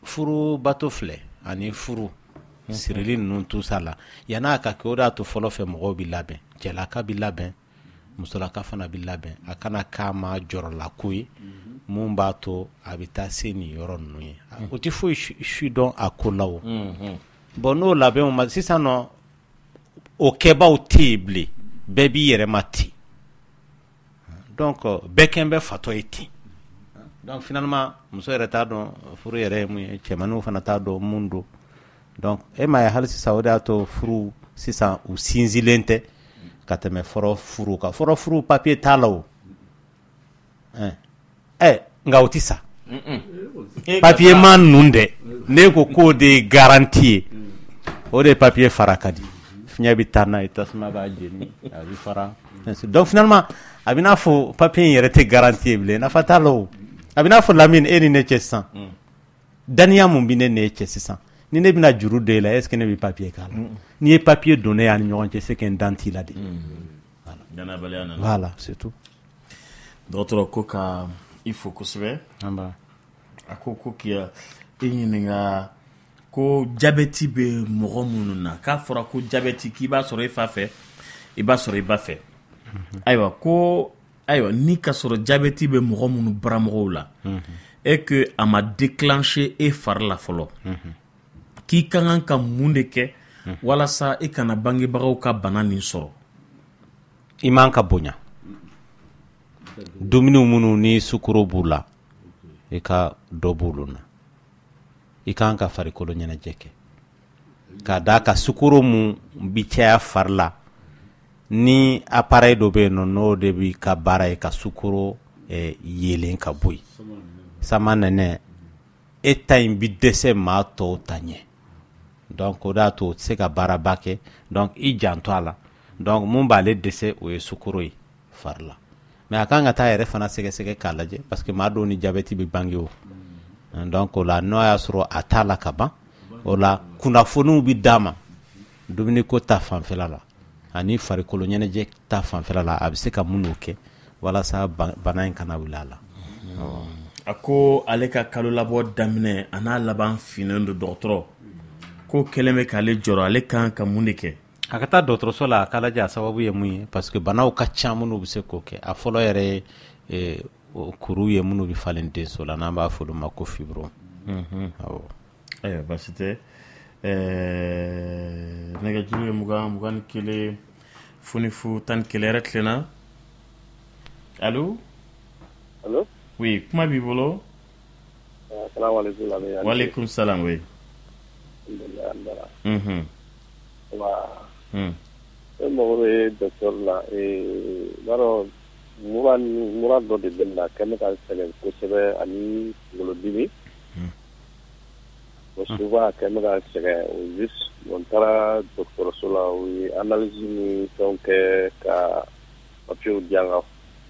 furu bato filɛ ani furu sirili ninnu tout ça la yan'a ka kɛ o de y'a to fɔlɔ fɛ mɔgɔw bi labɛn cɛlaka bi labɛn musolaka fana bi labɛn a kana k'a ma jɔrɔlako ye mun b'a to a bɛ taa se nin yɔrɔ ninnu ye o tɛ foyi su dɔn a ko la o bon n'o labɛnw ma sisan nɔ o kɛbaw tɛ yen bilen bɛɛ b'i yɛrɛ ma ten donc bɛɛ kɛn bɛ fatɔ ye ten donc finalement muso yɛrɛ t'a dɔn furu yɛrɛ ye mun ye cɛmanninw fana t'a dɔn mun don donc e ma ye hali sisan o de y'a to furu sisan u sinsinlen tɛ ka tɛmɛ fɔlɔ furu kan fɔlɔ furu papier t'a la o nka o tɛ sa papier ma ninnu dɛ ne ko k'o de ye garanti ye o de ye papier fara ka di fiɲɛ bɛ taa n'a ye tasuma b'a jeni a bɛ fara donc finalement a bɛ n'a fɔ papier in yɛrɛ tɛ garanti ye bilen nafa t'a la o a bɛ n'a fɔ Lamine e ni ne cɛ sisan daniya mun bɛ ne n'e cɛ sisan ni ne bɛna juru don e la est ce que ne bɛ papier k'a la n'i ye papier don ne y'a ni ɲɔgɔn cɛ c'est que n dan t'i la de voilà c'est tout dɔgɔtɔrɔ ko ka i fo kosɛbɛ a ko k'i e ɲininka ko jabɛti bɛ mɔgɔ minnu na k'a fɔra ko jabɛti k'i b'a sɔrɔ i fa fɛ i b'a sɔrɔ i ba fɛ ayiwa ni ka sɔrɔ jabɛti bɛ mɔgɔ minnu baramɔgɔw la et que a ma déclencher e fari la fɔlɔ k'i ka kan ka mun de kɛ walasa i kana bangebagaw ka bana nin sɔrɔ i man ka bonya dumuni minnu ni sukaro b'u la i ka dɔ b'olu na i kan ka farikolo ɲɛnajɛ kɛ k'a d'a ka sukaro mun bi caya fari la ni appareil dɔ bɛ yen nɔ n'o de bi ka baara ye ka sukaro yelen ka bɔ yen sama nɛnɛ e ta in bi dɛsɛ maa tɔw ta ɲɛ donc o de y'a to o tɛ se ka baaraba kɛ donc i janto a la donc mun b'ale dɛsɛ o ye sukaro ye fari la mais a kan ka taa yɛrɛ fana sɛgɛsɛgɛ k'a lajɛ parce que maa dɔw ni jabɛti bɛ bange o donc o la n'o y'a sɔrɔ a t'a la ka ban o la kunnafoniw bi d'a ma dumuni ko ta fanfɛla la ani farikolo ɲɛnajɛ ta fanfɛla la a bɛ se ka mun kɛ walasa bana in kana wuli a la a ko ale ka kalo labɔ daminɛ a n'a laban finnen don dɔgɔtɔrɔ ko kɛlen bɛ k'ale jɔrɔ ale kan ka mun de kɛ a ka taa dɔgɔtɔrɔso la a k'a lajɛ a sababu ye mun ye parce que banaw ka ca minnu bɛ se k'o kɛ a fɔlɔ yɛrɛ ye kuru ye minnu bɛ falen denso la n'an b'a fɔ olu ma ko fibro awɔ ayiwa baasi tɛ nɛgɛjuru ye 21 fonifu 11 yɛrɛ tilenna allo allo oui kuma b'i bolo salaamaaleykum waaleykum salam oui e mago bɛ docteur la b'a dɔn mura dɔ de bɛ na kɛmɛ ka sɛgɛn kosɛbɛ ani kunkolodimi souvent a kɛmɛ ka sɛgɛn o juste n taara dɔgɔtɔrɔso la u ye analyse ni fɛnw kɛ ka papiyew di yan ka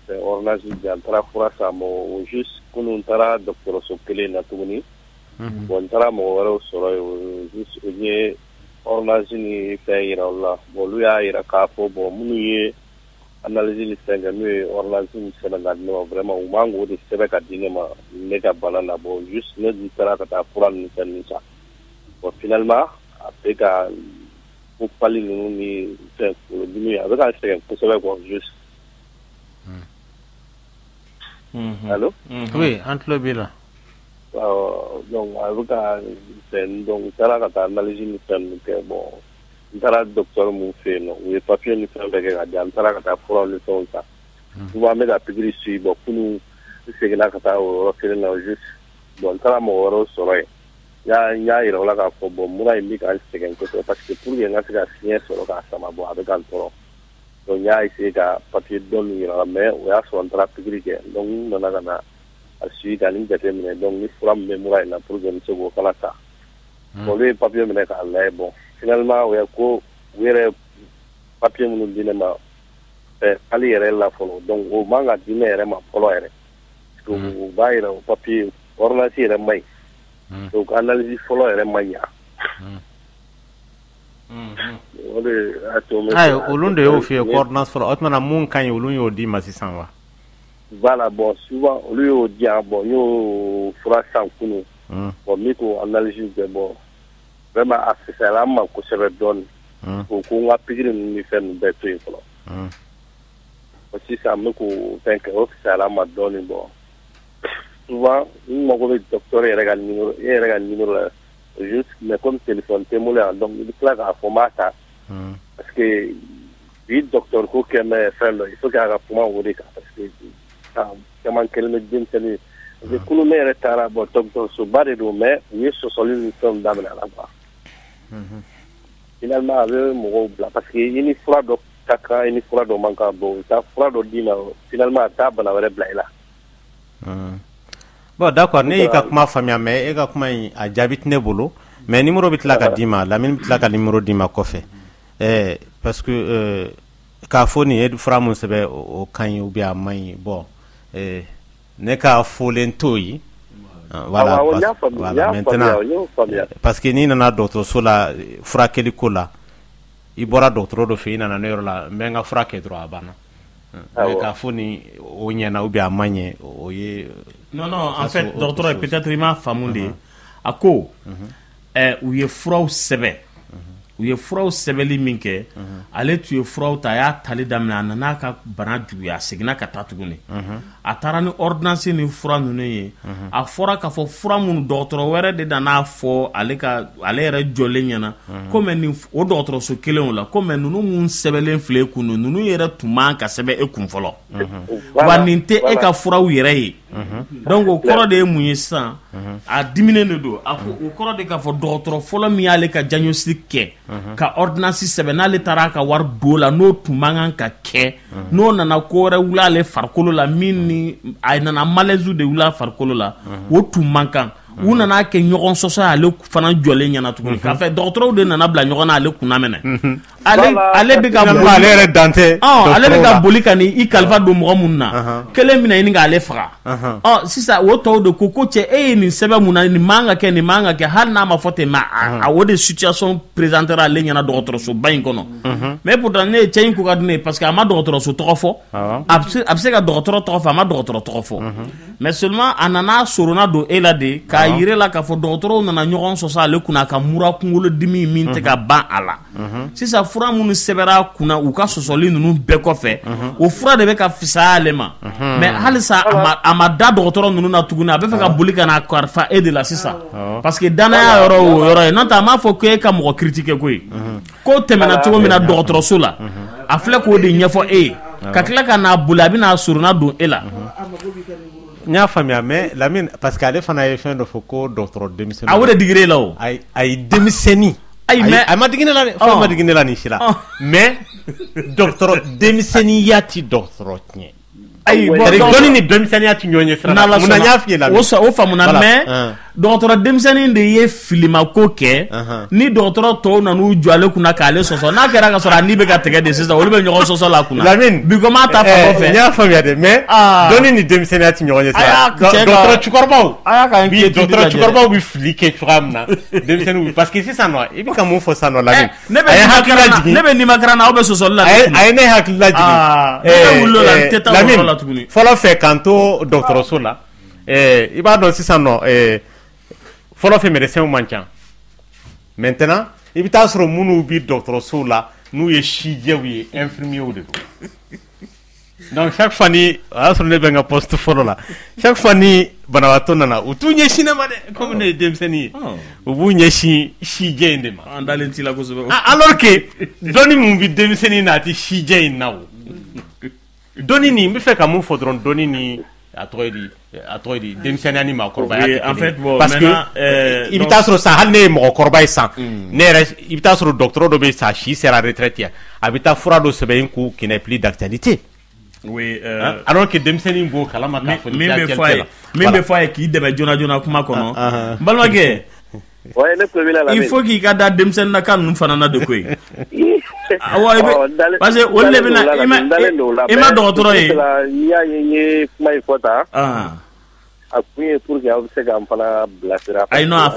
fɛn ordonnance di yan n taara fura san ma o juste kunun n taara dɔgɔtɔrɔso kelen na tuguni bon n taara mɔgɔ wɛrɛw sɔrɔ yen o juste o ye ordonnance ni fɛn yira o la bon olu y'a yira k'a fɔ bon minnu ye analyse ni fɛn kɛ n'o ye ordonnance ni sɛbɛn ka di ne ma vraiment u man k'o de sɛbɛn ka di ne ma ne ka bana na bon juste ne dun taara ka taa fura ni fɛn ninnu san bon finalement a bɛ ka ko pali ninnu ni fɛn kunkolodimi a bɛ ka sɛgɛn kosɛbɛ quoi juste allo oui an tulo b'i la donc a bɛ ka fɛn donc n taara ka taa analyse ni fɛn ninnu kɛ bon n taara docteur mun fɛ yen nɔ u ye papier ni fɛn bɛɛ kɛ ka di yan n taara ka taa furaw ni fɛnw ta souvent an bɛ ka pikiri suit bon kunun n seginna ka taa o yɔrɔ kelen na juste bon n taara mɔgɔ wɛrɛw sɔrɔ yen n y'a yira o la k'a fɔ bon mura in bɛ ka n sɛgɛn kosɛbɛ parce que pour que n ka se ka fiɲɛ sɔrɔ k'a sama bon a bɛ ka n tɔɔrɔ donc n y'a essayé ka papier dɔɔni yira la mais o y'a sɔrɔ n taara pikiri kɛ donc n nana ka na a suivi ka nin jateminɛ donc ni fura min bɛ mura in na pour que n se k'o fana ta bon olu ye papier minɛ k'a lajɛ bon finalement o ye ko u yɛrɛ papier minnu di ne ma hali yɛrɛ la fɔlɔ donc o man ka di ne yɛrɛ ma fɔlɔ yɛrɛ parce que u b'a yira o papier ordonnance yɛrɛ man ɲi donc analyse fɔlɔ yɛrɛ man ɲa o de y'a to ayi olu de y'o f'i ye ko ordonnance fɔlɔ o tumana mun ka ɲi olu y'o di ma sisan wa voilà bon souvent olu y'o di yan bon n y'o fura san kunun bon min k'o analyse kɛ bon vraiment a fisayala an ma kosɛbɛ dɔɔni o ko n ka pikiri ninnu ni fɛn ninnu bɛɛ to yen fɔlɔ sisan n bɛ k'o fɛn kɛ o fisayala an ma dɔɔni bon souvent n mago bɛ docteur yɛrɛ ka numéro e yɛrɛ ka numéro la juste mais comme téléphone tɛ n bolo yan donc i bɛ tila k'a fɔ n b'a ta parce que bi docteur ko kɛ mɛ fɛn dɔ il faut que a ka kuma o de kan parce que caman kɛlen bɛ denmisɛnnin parce que kunun ne yɛrɛ taara bon dɔgɔtɔrɔsoba de don mais u ye sɔsɔli ni fɛnw daminɛ a la quoi finalement a bɛ mɔgɔw bila parce que i ni fura dɔ ka kan i ni fura dɔ man kan bon u taa fura dɔ d'i ma finalement a taa bana wɛrɛ bila i la bon d'accord ne y'i ka kuma faamuya mais e ka kuma in a jaabi tɛ ne bolo mais numéro bɛ tila ka d'i ma Lamini bɛ tila ka numéro d'i ma kɔfɛ parce que k'a fɔ nin ye fura mun sɛbɛn o ka ɲi ou bien a man ɲi bon ne ka fɔlen t'o ye voilà maintenant parce que n'i nana dɔgɔtɔrɔso la furakɛli ko la i bɔra dɔgɔtɔrɔ dɔ fɛ i nana ne yɔrɔ la n bɛ n ka fura kɛ dɔrɔn a banna mais k'a fɔ ni o ɲɛna ou bien a man ɲɛ o ye non en fait dɔgɔtɔrɔ peut-être i m'a faamu de a ko u ye furaw sɛbɛn u ye furaw sɛbɛnli min kɛ ale tun ye furaw ta a y'a tali daminɛ a nana ka bana juguya a seginna ka taa tuguni a taara ni ordonnance ni fura ninnu ye a fɔra k'a fɔ fura minnu dɔgɔtɔrɔ wɛrɛ de nana fɔ ale yɛrɛ jɔlen ɲɛna komi nin o dɔgɔtɔrɔso kelenw la komi ninnu mun sɛbɛnlen filɛ e kun ninnu yɛrɛ tun man ka sɛbɛn e kun fɔlɔ wa nin tɛ e ka furaw yɛrɛ ye donc o kɔrɔ de ye mun ye sisan a diminen de don a ko o kɔrɔ de k'a fɔ dɔgɔtɔrɔ fɔlɔ min y'ale ka diagnostic kɛ ka ordonnance sɛbɛn n'ale taara ka wari don la n'o tun man kan ka kɛ n'o nana ko wɛrɛ wuli ale farikolo la min ni a nana malaise de wuli a farikolo la o tun man kan u nana kɛ ɲɔgɔn sɔsɔ ale fana jɔlen ɲɛna tuguni k'a fɛ dɔgɔtɔrɔw de nana bila ɲɔgɔn na ale kunna minɛ ale bɛ ka boli ale yɛrɛ dantɛ ale bɛ ka boli ka ni i kalifa don mɔgɔ mun na kelen mina ɲini k'ale faga sisan o tɔw de ko cɛ e ye nin sɛbɛn mun na nin man ka kɛ nin man ka kɛ hali n'a ma fɔ ten mais a o de situation présentera ale ɲɛna dɔgɔtɔrɔsoba in kɔnɔ mais pourtant ne cɛ in ko ka di ne ye parce que a ma dɔgɔtɔrɔso tɔgɔ fɔ a bɛ se ka dɔgɔtɔrɔ tɔgɔ fɔ a ma dɔgɔtɔrɔ tɔgɔ fɔ mais seulement a nana sorona don e la de k'a yire la k'a fɔ dɔgɔtɔrɔw nana ɲɔgɔn sɔsɔ ale kunna a ka mura kunkolodimi min tɛ ka ban a la sisan fura minnu sɛbɛra kunna u ka sɔsɔli ninnu bɛɛ kɔfɛ o fura de bɛ ka fisaya ale ma mais halisa a ma da dɔgɔtɔrɔ ninnu na tuguni a bɛ fɛ ka boli ka na kalifa e de la sisan parce que danaya yɔrɔ o yɔrɔ ye n'o tɛ a m'a fɔ k'e ka mɔgɔ critiquer koyi ko tɛmɛna cogo min na dɔgɔtɔrɔso la a filɛ k'o de ɲɛfɔ e ye ka tila ka n'a boli a bɛ n'a suruna don e la n y'a faamuya mais Lamine parce que ale fana ye fɛn dɔ fɔ ko dɔgɔtɔrɔ denmisɛnnin a o de digir'e la o ayi denmisɛnnin mais a ma digi ne la dɛ fɛn ma digi ne la nin si la mais dɔgɔtɔrɔ denmisɛnninya ti dɔgɔtɔrɔ tiɲɛ ayi dɔnni ni denmisɛnninya ti ɲɔgɔn ye sira la mun na n y'a f'i ye la o faamuna mais dɔgɔtɔrɔ denmisɛnnin de ye filimako kɛ ni dɔgɔtɔrɔ tɔw nan'u jɔ ale kunna k'ale sɔsɔ n'a kɛra ka sɔrɔ a ni bɛ ka tigɛ de sisan olu bɛ ɲɔgɔn sɔsɔ la kunna Lamine bi ko m'a ta fan dɔ fɛ n y'a faamuya dɛ mais dɔnni ni denmisɛnninya ti ɲɔgɔn ye sira dɔgɔtɔrɔ cɛkɔrɔbaw bi dɔgɔtɔrɔ cɛkɔrɔbaw bi fili kɛ cogoya min na denmisɛnninw parce que sisan nɔ i bɛ ka mun fɔ sisan nɔ Lamine ne bɛ Nimakara na aw bɛ sɔsɔli la a ye ne hakili lajigin Lamine fɔlɔ fɛ k'an to dɔgɔtɔrɔso la i b'a dɔn sisan nɔ fɔlɔ fɛ médecins man ca maintenant i bɛ taa sɔrɔ minnu bi dɔgɔtɔrɔsow la n'u ye sijɛw ye infirmiers de don donc chaque fois ni o y'a sɔrɔ ne bɛ n ka poste fɔlɔ la chaque fois ni banabaatɔ nana u t'u ɲɛsin ne ma dɛ comme ne ye denmisɛnnin ye u b'u ɲɛsin sijɛ in de ma an dalen t'i la kosɛbɛ alors que dɔnni mun bi denmisɛnnin na a tɛ sijɛ in na o dɔnni nin n bɛ fɛ ka mun fɔ dɔrɔn dɔnni ni a tɔgɔ di denmisɛnninya ni maakɔrɔbaya en fait bon parce que i bɛ taa sɔrɔ san hali ne ye mɔgɔkɔrɔba ye san ne yɛrɛ i bɛ taa sɔrɔ dɔgɔtɔrɔ dɔ bɛ sa si sera retraite ye a bɛ taa fura dɔ sɛbɛn in kun qui n'est plus d'actualité oui alors que denmisɛnnin b'o kalama k'a fɔ min bɛ fɔ a ye k'i dɛmɛ joona joona kuma kɔnɔ n balimakɛ il faut k'i ka da denmisɛnnin na kan ninnu fana na de koyi parce que olu de bɛna i ma dɔgɔtɔrɔ ye n'i y'a ye n ye kuma in fɔ tan a kun ye pour que aw bɛ se k'an fana bilasira ayi non a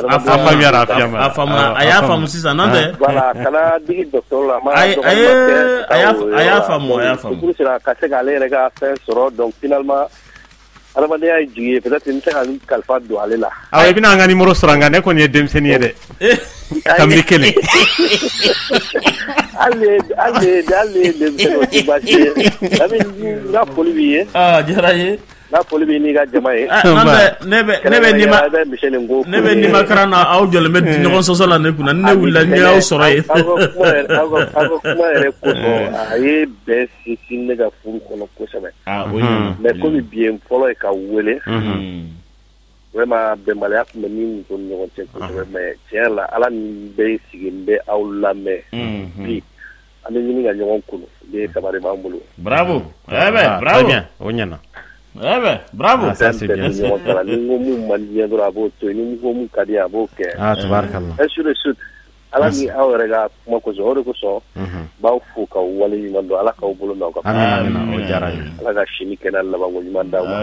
faamuna a y'a faamu sisan n'o tɛ voilà kana digi dɔgɔtɔrɔ la a y'a faamu pour ka se k'ale yɛrɛ ka fɛn sɔrɔ donc finalement adamadenya ye jigi ye peut-être n tɛ ka n kalifa don ale la awɔ i bɛna an ka numéro sɔrɔ nka ne kɔni ye denmisɛnnin ye dɛ kabini kelen hali ye denmisɛnnin o tɛ baasi ye n ka foli b'i ye diyara n ye n'a foli b'i n'i ka jama ye ne bɛ Nimakara na aw jɔlen bɛ ɲɔgɔn sɔsɔ la ne kunna ni ne wulila n y'aw sɔrɔ yen aw ka kuma yɛrɛ kosɔn a ye bɛn sinsin ne ka furu kɔnɔ kosɛbɛ mais komi bi ye fɔlɔ ye ka wele vraiment bɛnbaliya tun bɛ min muso ni ɲɔgɔn cɛ kosɛbɛ mais tiɲɛ yɛrɛ la ala min bɛ sigi n bɛ aw lamɛn bi an bɛ ɲini ka ɲɔgɔn kunu den saba de b'an bolo bravo bravo o ɲɛna bravo ça c'est bien ni ko mun man di dɔrɔn a b'o to yen ni ko mun ka di a b'o kɛ tabarakallah ainsi de suite ala ni aw yɛrɛ ka kuma kosɔn o de kosɔn b'aw fo k'aw wale ɲuman dɔn ala k'aw bolo n'aw ka amina o diyara n ye ala ka sini kɛnɛ labanko ɲuman d'aw ma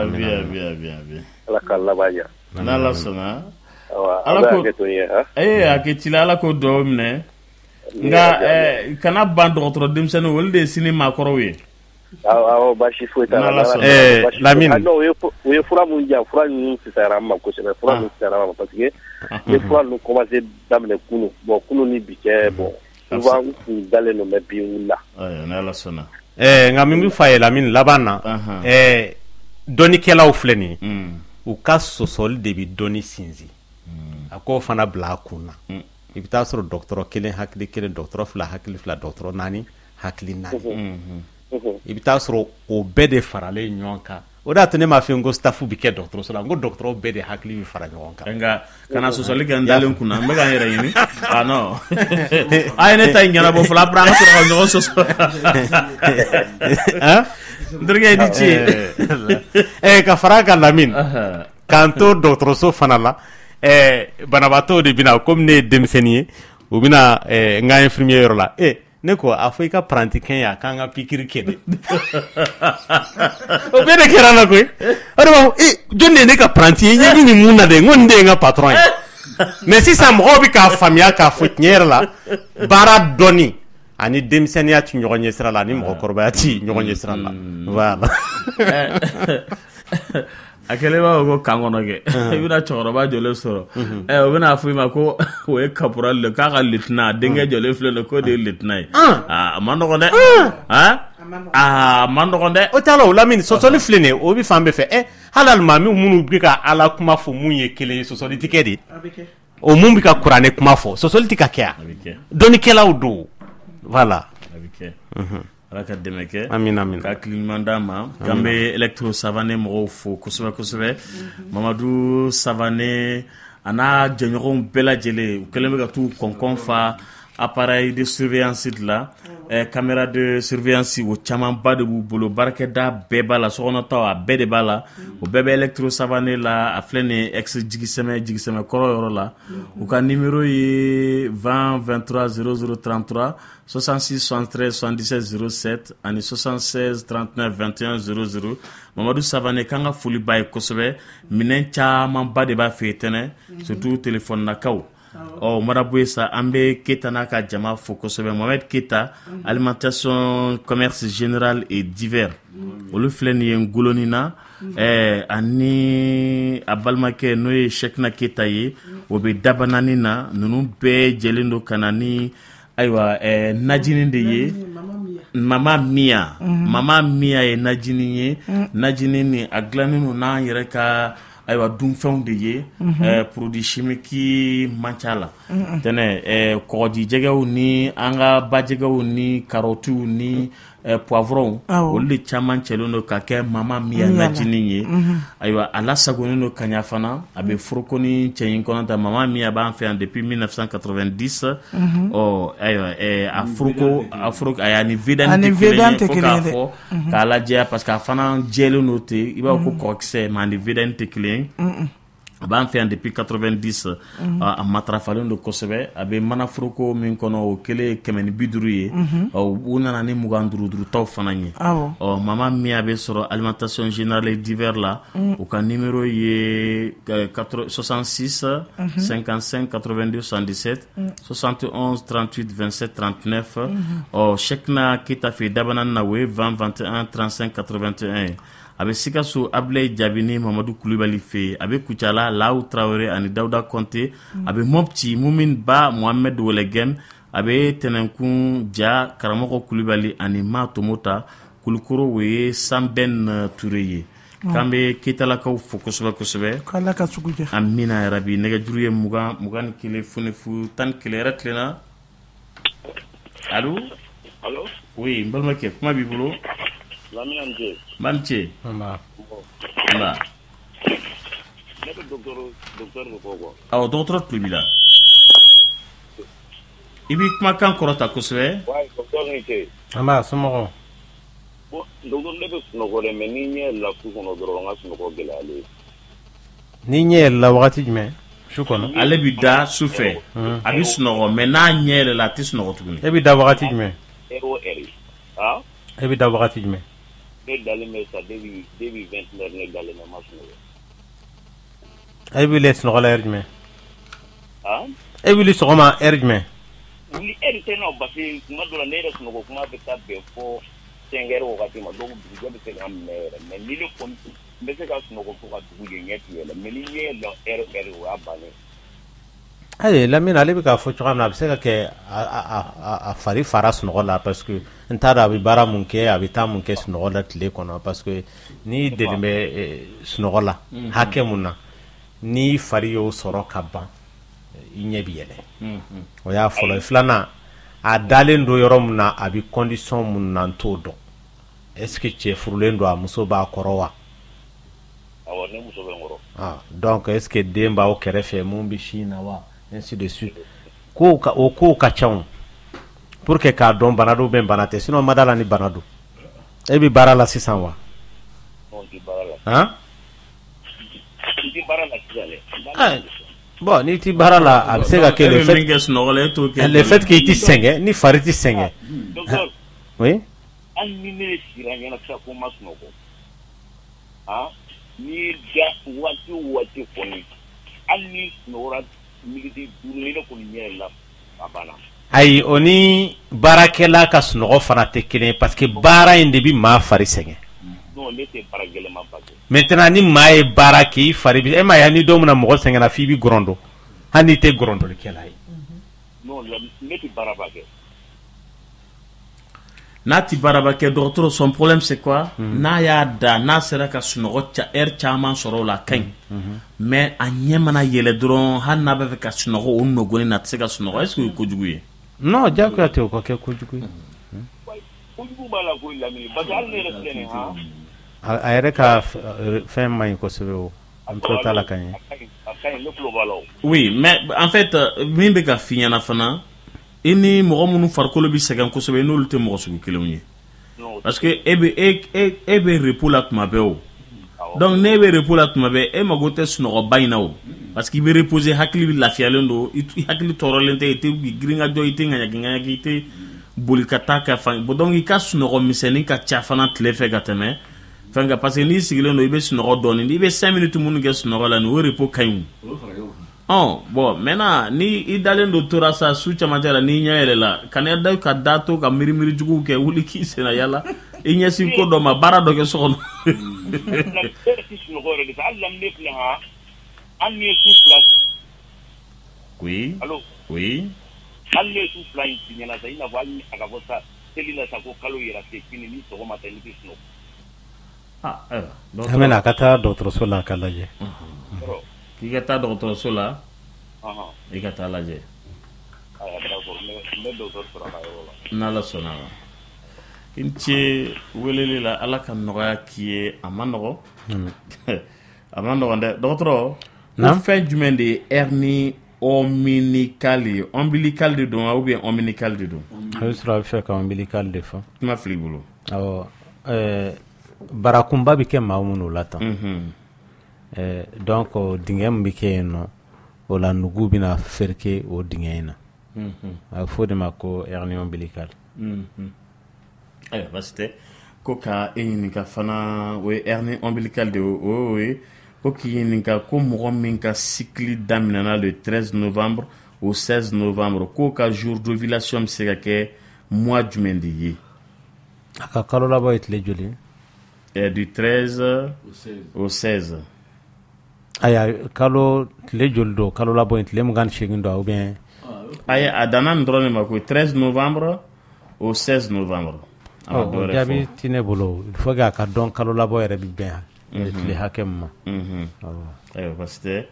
ala ka laban ɲa n'ala sɔnna ala ko hakɛ to n ye hakɛ t'i la ala k'o dugawu minɛ nka kana ban dɔgɔtɔrɔ denmisɛnnin olu de ye sini maakɔrɔw ye awɔ baasi foyi t'a la Lamine o ye fura mun diyan fura ninnu fisayara an ma kosɛbɛ fura ninnu fisayara an ma parce que ni fura ninnu commencé daminɛ kunun bon kunun ni bi cɛ bon souvent n kun dalen don mais bi n wulila n'ala sɔnna nka min bɛ fɔ a ye Lamine laban na dɔnnikɛlaw filɛ nin ye u ka sɔsɔli de bɛ dɔnni sinsin a k'o fana bila a kun na i bɛ taa sɔrɔ dɔgɔtɔrɔ kelen hakili kelen dɔgɔtɔrɔ fila hakili fila dɔgɔtɔrɔ naani hakili naani i bɛ taa sɔrɔ o bɛɛ de faralen ɲɔgɔn kan o de y'a to ne m'a fɔ n ko staff bɛ kɛ dɔgɔtɔrɔso la n ko dɔgɔtɔrɔw bɛɛ de hakili bɛ fara ɲɔgɔn kan nka kana sɔsɔli kɛ n dalen kunna n bɛ ka n yɛrɛ ɲini non a ye ne ta in ɲɛnabɔ fɔlɔ après an ka sɔrɔ ka ɲɔgɔn sɔsɔ n terikɛ i ni ce ka fara a kan Lamine k'an to dɔgɔtɔrɔso fana la banabaatɔ de bina comme ne ye denmisɛnnin ye u bina n ka infirmier yɔrɔ la ne ko a fɔ i ka paranti kɛn ye a k'an ka pikiri kɛ de o bɛɛ de kɛra n na koyi o de b'a fɔ jɔn de ye ne ka paranti ye ɲɛ bɛ nin mun na de n ko nin de ye n ka patron ye mais sisan mɔgɔw bɛ k'a faamuya k'a fɔ tiɲɛ yɛrɛ la baara dɔnni ani denmisɛnniya ti ɲɔgɔn ɲɛ sira la ani mɔgɔkɔrɔbaya ti ɲɔgɔn ɲɛ sira la voilà a kɛlen b'a fɔ ko kan kɔnɔ kɛ i bɛna cɛkɔrɔba jɔlen sɔrɔ o bɛna fɔ i ma ko o ye caporal le k'a ka lieutenant denkɛ jɔlen filɛ nin k'o de ye lieutenant ye a ma nɔgɔn dɛ a ma nɔgɔn dɛ o t'a la o lamini sɔsɔli filɛ nin ye o bɛ fan bɛɛ fɛ hali alimami minnu bɛ ka ala kuma fɔ mun ye kelen ye sɔsɔli tɛ kɛ de o mun bɛ ka kuranɛ kuma fɔ sɔsɔli tɛ ka kɛ a dɔnnikɛlaw don voilà a bɛ kɛ ala ka dɛmɛ kɛ amin ka hakiliɲuman d'a ma k'an bɛ Electro Savané mɔgɔw fo kosɛbɛ kosɛbɛ Mamadu Savané a n'a jɛɲɔgɔnw bɛɛ lajɛlen u kɛlen bɛ ka t'u kɔnkɔn fa appareil de surveillance de la caméra de surveillance o camanba de b'u bolo baarakɛda bɛɛ b'a la sokɔnɔtaw a bɛɛ de b'a la o bɛɛ bɛ Electro Savané la a filɛ nin ye ex jigisɛmɛ kɔrɔ yɔrɔ la u ka numéro ye 20 23 00 33 66 73 77 07 ani 76 39 21 00 Mamadu Savané kan ka foli b'a ye kosɛbɛ minɛn camanba de b'a fɛ yen tɛnɛ surtout téléphone nakaw marabu ye sa an bɛ Keta n'a ka jama fo kosɛbɛ Mohamed Keta alimentation commerce général et divers olu filɛ nin ye Ngoloni na ani a balimakɛ n'o ye Shekina Keta ye o bɛ Dabanani na ninnu bɛɛ jɛlen don ka na ni ayiwa najini de ye Mama Mia ye najini ye najini ni a dilannen don n'an yɛrɛ ka ayiwa dunfɛnw de ye produit chimique man ca la tɛnɛ kɔgɔjijɛgɛw ni an ka bajɛgɛw ni karɔtiw ni poivron olu de caman cɛlen don ka kɛ Mama Mia najini ye ayiwa a lasagonnen don ka ɲa fana a bɛ foroko ni cɛɲi kɔnɔ ta Mama Mia b'an fɛ yan depuis 1990 ayiwa a foroko a y'a ni vidani tɛ kelen ye fo k'a fɔ k'a lajɛ parce que a fana jɛlen don ten i b'a fɔ ko kɔkisɛ mais ani vidani tɛ kelen ye a b'an fɛ yan depuis 90 a matarafalen don kosɛbɛ a bɛ mana foroko min kɔnɔ o kelen 150 ye u nana ni 25 taw fana ye Mama Mia bɛ sɔrɔ alimentation générale et divers la u ka numéro ye 66 55 82 77 71 38 27 39 Shekina Keta fɛ Dabanani na o ye 20 21 35 81 a bɛ Sikaso Ablaye Jabini Mamadu Kulibali fɛ a bɛ Kucala Lawu Traoré ani Dawuda Konte a bɛ Mopti Mumin Ba Mohamed Welegem a bɛ Tɛnɛnkun Ja Karamɔgɔ Kulibali ani Ma Tomota Kulukoro o ye Sanbɛn Ture ye k'an bɛ Ketalakaw fo kosɛbɛ kosɛbɛ k'Ala ka sugu diya amina yarabi nɛgɛjuru ye 21 fonifu 11 yɛrɛ tilenna allo oui n balimakɛ kuma b'i bolo Mamce. Nba. Ne bɛ docteur de ko quoi. Awɔ dɔgɔtɔrɔ tulo b'i la. I b'i kumakan kɔrɔta kosɛbɛ. Ouais, docteur ni ce. Nba somɔgɔw. Bon, docteur ne bɛ sunɔgɔ dɛ mais ni ɲɛ yɛlɛla su kɔnɔ dɔrɔn n ka sunɔgɔ gɛlɛyalen. Ni ɲɛ yɛlɛla wagati jumɛn? Su kɔnɔ. Ale bi da su fɛ. A bi sunɔgɔ mais n'a ɲɛ yɛlɛla a tɛ sunɔgɔ tuguni. E bi da wagati jumɛn? Ah? E bi da wagati jumɛn? Ne dalen bɛ sa depuis 20 ne dalen bɛ ma sunɔgɔ. E bi le sunɔgɔ la heure jumɛn? Ah? E wuli sɔgɔma heure jumɛn? Wuli heure tɛ nɔ parce que kuma dɔ la ne yɛrɛ sunɔgɔ kuma bɛ taa bɛn fɔ 5 heures wagati ma donc dugujɛ bɛ se ka minɛ yɛrɛ mais ni ne kɔni n bɛ se ka sunɔgɔ fo ka dugu jɛ ɲɛ ti yɛlɛ mais ni ɲɛ yɛlɛ heure o y'a bannen. Ayi Lamine ale bɛ k'a fɔ cogoya min na a bɛ se ka kɛ a fari fara sunɔgɔ la parce que n t'a dɔn a bɛ baara mun kɛ a bɛ taa mun kɛ sunɔgɔ la tile kɔnɔ parce que n'i deli bɛ sunɔgɔ la hakɛ mun na n'i fari y'o sɔrɔ ka ban i ɲɛ bɛ yɛlɛ o y'a fɔlɔ ye filanan a dalen don yɔrɔ mun na a bɛ condition mun na n t'o dɔn est ce que cɛ furulen don a muso b'a kɔrɔ wa? Awɔ ne muso bɛ n kɔrɔ. Donc est ce que den b'aw kɛrɛfɛ mun bɛ sin na wa? Ainsi de suite. O kow ka ca pour que k'a dɔn bana do bɛn bana tɛ sinon ma da la ni bana do. E bi baara la sisan wa? Non ti baara la. Han? Ti baara la sisan dɛ. bon ni ti bara la a bɛ se ka kɛ le fait que i ti sɛgɛn ni fari ti sɛgɛn oui an ni ne sira ɲɛna sa ko ma sunɔgɔ ni da waati kɔni an ni sunɔgɔra miniti 5 ne kɔni ɲɛ la a banna ayi o ni baarakɛla ka sunɔgɔ fana tɛ kelen parce que baara in de bi maa fari sɛgɛn non ne tɛ baara gɛlɛma ba kɛ maintenant ni maa ye baara kɛ i fari bi ma ya ni don min na mɔgɔ sɛgɛnna f'i bi gɔrɔndɔ hali n'i tɛ gɔrɔndɔlikɛla ye non ne tɛ baara ba kɛ n'a ti baara ba kɛ dɔgɔtɔrɔ son problème c'est quoi n'a y'a da n'a sera ka sunɔgɔ heure caman sɔrɔ o la ka ɲi mais a ɲɛ mana yɛlɛ dɔrɔn hali n'a bɛ fɛ ka sunɔgɔ o nɔgɔlen na a tɛ se ka sunɔgɔ est ce que o ye kojugu ye non diyagoya tɛ o ka kɛ kojugu ye kojugu b'a la ko Lamini parce que hali ne yɛrɛ filɛ nin a yɛrɛ ka fɛn man ɲi kosɛbɛ o an tulo t'a la ka ɲɛ oui mais en fait min bɛ ka f'i ɲɛna fana i ni mɔgɔ minnu farikolo bɛ sɛgɛn kosɛbɛ i n'olu tɛ mɔgɔ sugu kelenw ye parce que e bɛ repos la tuma bɛɛ o donc ne bɛ repos la tuma bɛɛ e mago tɛ sunɔgɔba in na o parce que i bɛ reposer hakili bɛ lafiyalen don i hakili tɔɔrɔlen tɛ i tɛ girin ka jɔ i tɛ ŋaɲagiŋaɲagi i tɛ boli ka taa ka fan donc i ka sunɔgɔ misɛnnin ka ca fana tile fɛ ka tɛmɛ fɛn kan parce que n'i sigilen don i bɛ sunɔgɔ dɔɔnin i bɛ 5 minutes minnu kɛ sunɔgɔ la nin o repos ka ɲi o bon maintenant ni i dalen don tora sa su camancɛ la n'i ɲɛ yɛlɛ la kana da ka da to ka miiri juguw kɛ wuli k'i senna yala i ɲɛsin ko dɔ ma baara dɔ kɛ so kɔnɔ oui oui hali ne su fila in si ɲɛna sa i n'a fɔ hali a ka fɔ sa seli la sa ko kalo yɛrɛ se kini ni sɔgɔma ta i tɛ sunɔgɔ an bɛna a ka taa dɔgɔtɔrɔso la ka lajɛ k'i ka taa dɔgɔtɔrɔso la i ka taa lajɛ n'ala sɔnna ma i ni ce weleli la ala ka nɔgɔya k'i ye a ma nɔgɔ a ma nɔgɔn dɛ dɔgɔtɔrɔ ko fɛn jumɛn de ye hernie ombilical de don ou bien ombilical de don a bɛ sɔrɔ a bɛ fɛ ka ombilical de fɔ kuma fili bolo awɔ barakunba bɛ kɛ maa minnu la tan donc dingɛ min bɛ kɛ yen nɔ o la nugu bɛna ferke o dingɛ in na a bɛ fɔ o de ma ko hernie ombilical ayiwa basi tɛ ko ka e ɲininka fana o ye hernie ombilical de o ye ko k'i ɲininka ko mɔgɔ min ka cycle daminɛna le 13 novembre au 16 novembre k'o ka jour d'ovulation bɛ se ka kɛ mois jumɛn de ye a ka kalo labɔ ye tile joli du 13 au 16 aya kalo tile joli don kalo labɔ ye tile 28 don ou bien ayi a danna nin dɔrɔn de ma ko 13 novembre au 16 novembre o jaabi ti ne bolo il faut que a ka dɔn kalo labɔ yɛrɛ bɛ bɛn tile hakɛ min ma ayiwa parce que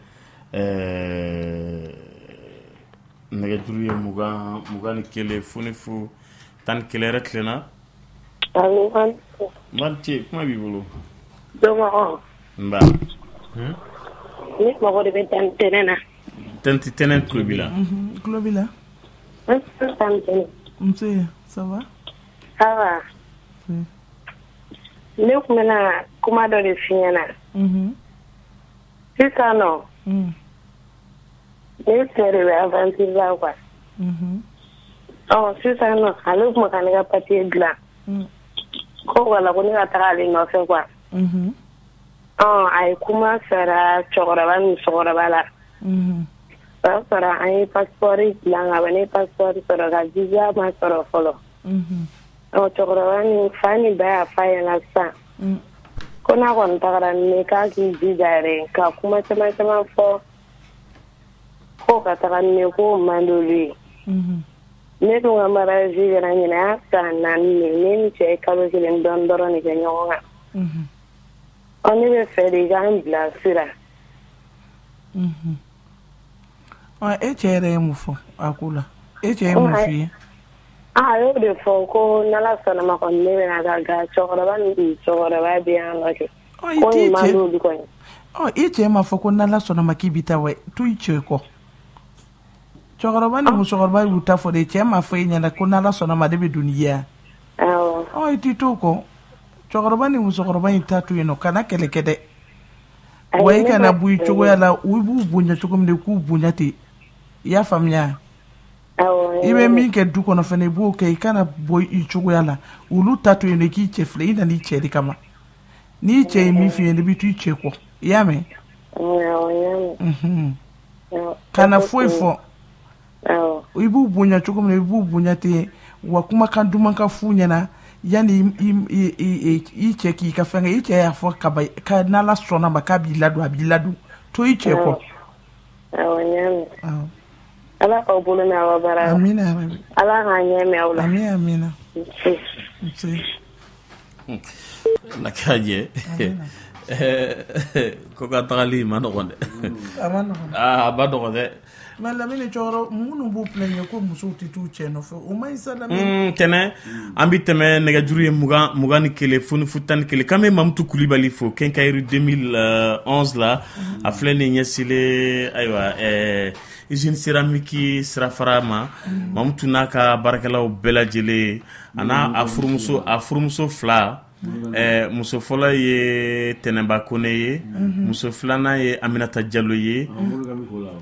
nɛgɛjuru ye 21 fo ni fo 11 yɛrɛ tilenna Mati, kuma b'i bolo? Dɔgɔ. Nba. Ne mago de bɛ tɛnɛn na. Tɛnɛn tulo b'i la. Tulo b'i la. Nse, ça va? Ça va. Ne tun bɛna kuma dɔ de f'i ɲɛna. Sisan nɔ. Ne cɛ de bɛ aventure la quoi. Sisan nɔ ale tun bɛ ka ne ka papier dilan. Ko wala ko ne ka taga ale nɔfɛ quoi. A ye kuma fɛra cɛkɔrɔba ni musokɔrɔba la. O y'a sɔrɔ an ye passeport dilan ka ban ne ye passeport sɔrɔ ka visa ma sɔrɔ fɔlɔ. Cɛkɔrɔba ni fa ni ba y'a f'a ɲɛna sisan. Ko n'a kɔni tagara ne k'a k'i jija yɛrɛ ka kuma caman caman fɔ ko ka taga ne ko man d'olu ye. Ne dun ka mariage kɛra ɲinɛ a y'a san 4 de ne ni cɛ ye kalo 1 dɔɔnin dɔrɔn de kɛ ɲɔgɔn kan. Ne bɛ fɛ de i k'an bilasira. E cɛ yɛrɛ ye mun fɔ a ko la? E cɛ ye mun f'i ye? A y'o de fɔ ko n'Ala sɔnna ma kɔni ne bɛna taa nka cɛkɔrɔba ni musokɔrɔba bɛ yan nɔ kɛ. Ko nin man d'olu kɔni. I cɛ ma fɔ ko n'Ala sɔnna ma k'i bɛ taa wa to i cɛ kɔ. Cɛkɔrɔba ni musokɔrɔba y'u ta fɔ de cɛ ma fɔ e ɲɛna ko n'Ala sɔnna ma de bɛ don n'i ye yan. I t'i to o kɔ. Cɛkɔrɔba ni musokɔrɔba in ta to yen nɔ kana kɛlɛ kɛ dɛ. Wai kana bui cogo ya la u b'u bonya cogo min k'u bonya ten i y'a faamuya i bɛ min kɛ du kɔnɔ fɛnɛ i b'o kɛ i kana bɔ i cogoya la olu ta to yen nɔ k'i cɛ filɛ i nana i cɛ de kama n'i cɛ ye min f'i ye i bɛ to i cɛ kɔ i y'a mɛn kana foyi fɔ i b'u bonya cogo min na i b'u bonya ten wa kumakan duman ka f'u ɲɛna yani i cɛ k'i ka fɛn kɛ i cɛ y'a fɔ kaba ka n'ala sɔnna ma k'a b'i ladon a b'i ladon to i cɛ kɔ ala k'aw bolo mɛn aw baara la amina yarabi ala k'a ɲɛ mɛn aw la amina lakaje ko ka tagali ma nɔgɔn dɛ a ba nɔgɔn dɛ mais Lamine cɔkɔrɔ minnu b'u plaignre ko musow tɛ t'u cɛ nɔfɛ o ma ɲi sa Lamine tɛnɛ an bi tɛmɛ nɛgɛjuru ye 21 foni fu 11 kan bɛ Mamutu Kulibali fo Quincaillerie 2011 la a filɛ nin ɲɛsilen ayiwa usine céramique sirafara ma Mamutu n'a ka baarakɛlaw bɛɛ lajɛlen a n'a a furumuso fila muso fɔlɔ ye Tɛnɛba Kone ye muso filanan ye Aminata Diallo ye